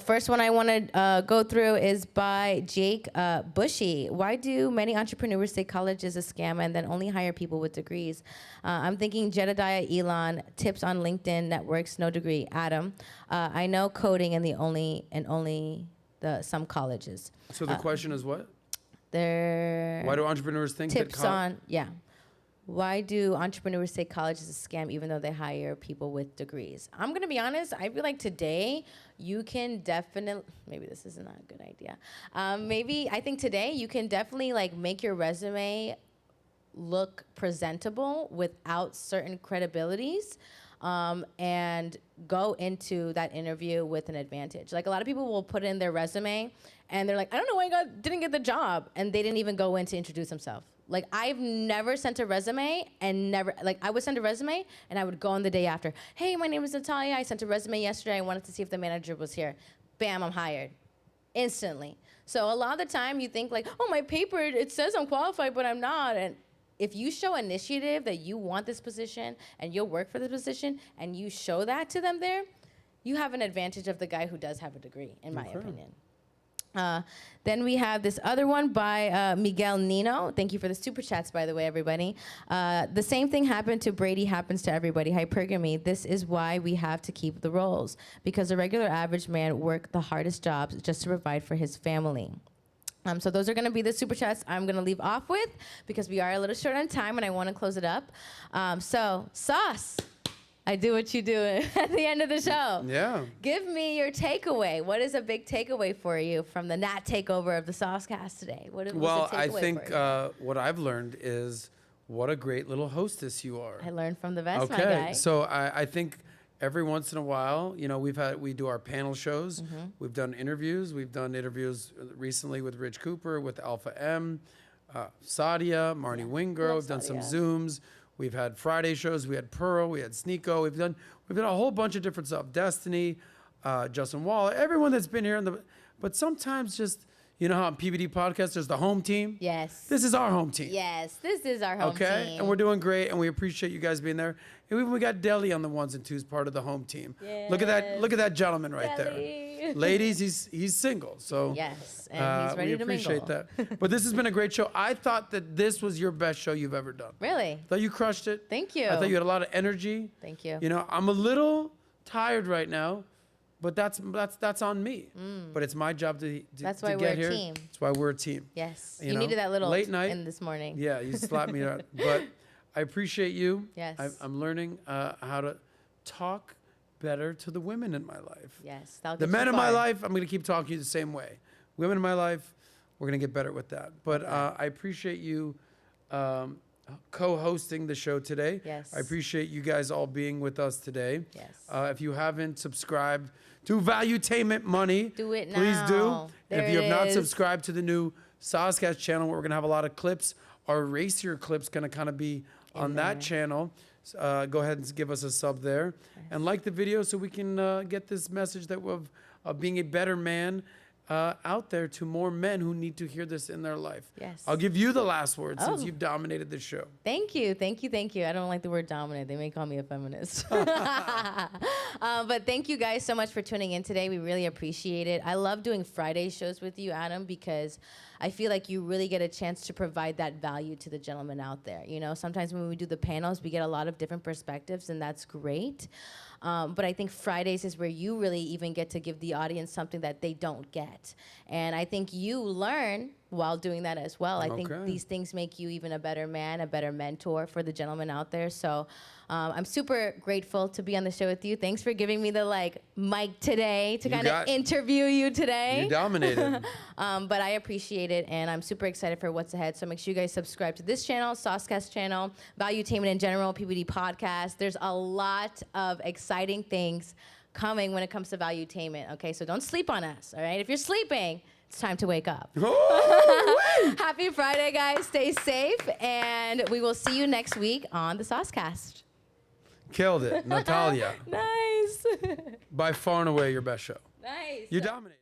First one I want to go through is by Jake Bushy. Why do many entrepreneurs say college is a scam and then only hire people with degrees? I'm thinking Jedediah Elon, tips on LinkedIn networks, no degree. Adam, I know coding and only some colleges. So the question is what? Why do entrepreneurs think tips that on why do entrepreneurs say college is a scam even though they hire people with degrees? I'm going to be honest. I feel like today you can definitely, maybe this isn't a good idea. I think today you can definitely like make your resume look presentable without certain credibilities and go into that interview with an advantage. Like a lot of people will put in their resume and they're like, I don't know why I didn't get the job. And they didn't even go in to introduce themselves. Like I've never sent a resume and I would send a resume and I would go on the day after. Hey, my name is Natalya. I sent a resume yesterday. I wanted to see if the manager was here. Bam, I'm hired. Instantly. So a lot of the time you think like, oh, my paper, it says I'm qualified, but I'm not. And if you show initiative that you want this position and you'll work for this position and you show that to them there, you have an advantage of the guy who does have a degree, in my opinion. Then we have this other one by Miguel Nino. Thank you for the super chats, by the way, everybody. The same thing happened to Brady happens to everybody. Hypergamy. This is why we have to keep the roles, because a regular average man worked the hardest jobs just to provide for his family. So those are going to be the super chats I'm going to leave off with because we are a little short on time and I want to close it up. So, Sauce, I do what you do at the end of the show. Yeah. Give me your takeaway. What is a big takeaway for you from the Nat takeover of the Soscast today? What was Well, the I takeaway think for you? what I've learned is what a great little hostess you are. I learned from the best, my guy. Okay, so I think every once in a while, you know, we do our panel shows. Mm-hmm. We've done interviews. We've done interviews recently with Rich Cooper, with Alpha M, Sadia, Marnie Wingirl. We've done some Zooms. We've had Friday shows. We had Pearl. We had Sneeko. We've done a whole bunch of different stuff. Destiny, Justin Wall, everyone that's been here. But sometimes just, You know how on PBD Podcast there's the home team? Yes. This is our home team. Yes, this is our home team. Okay, and we're doing great, and we appreciate you guys being there. And we got Delhi on the ones and twos, part of the home team. Yes. Look at that gentleman right Delhi. there. Ladies, he's single, so yes, and he's ready to mingle. We appreciate that. But this has been a great show. I thought that this was your best show you've ever done. Really? I thought you crushed it. Thank you. I thought you had a lot of energy. Thank you. You know, I'm a little tired right now, but that's on me. But it's my job to That's why to we're get a here. team. That's why we're a team. Yes. You You know, needed that little late night in this morning. Yeah, you slapped me out. But I appreciate you. Yes. I'm learning how to talk better to the women in my life. Yes. That'll The get men you in my far. life, I'm going to keep talking to you the same way. Women in my life, we're going to get better with that. But I appreciate you co-hosting the show today. Yes. I appreciate you guys all being with us today. Yes. If you haven't subscribed to Valuetainment Money, Do it please do. now. There If you have it not is. subscribed to the new Soscast channel, where we're going to have a lot of clips, our racier clips going to kind of be on that channel. Go ahead and give us a sub there. And like the video so we can get this message that of being a better man out there to more men who need to hear this in their life. Yes. I'll give you the last word since Oh. you've dominated the show. Thank you, thank you, thank you. I don't like the word dominant. They may call me a feminist. But thank you guys so much for tuning in today. We really appreciate it. I love doing Friday shows with you, Adam, because I feel like you really get a chance to provide that value to the gentlemen out there. You know, sometimes when we do the panels, we get a lot of different perspectives, and that's great. But I think Fridays is where you really even get to give the audience something that they don't get. And I think you learn while doing that as well. I think Okay. these things make you even a better man, a better mentor for the gentleman out there. So I'm super grateful to be on the show with you. Thanks for giving me the mic today to kind of interview you today. You dominated. But I appreciate it, and I'm super excited for what's ahead. So make sure you guys subscribe to this channel, Soscast channel, Valuetainment in general, PBD Podcast. There's a lot of exciting things coming when it comes to Valuetainment, okay? So don't sleep on us, all right? If you're sleeping, it's time to wake up. Happy Friday, guys. Stay safe, and we will see you next week on the Soscast. Killed it. Natalya. Nice. By far and away your best show. Nice. You dominated.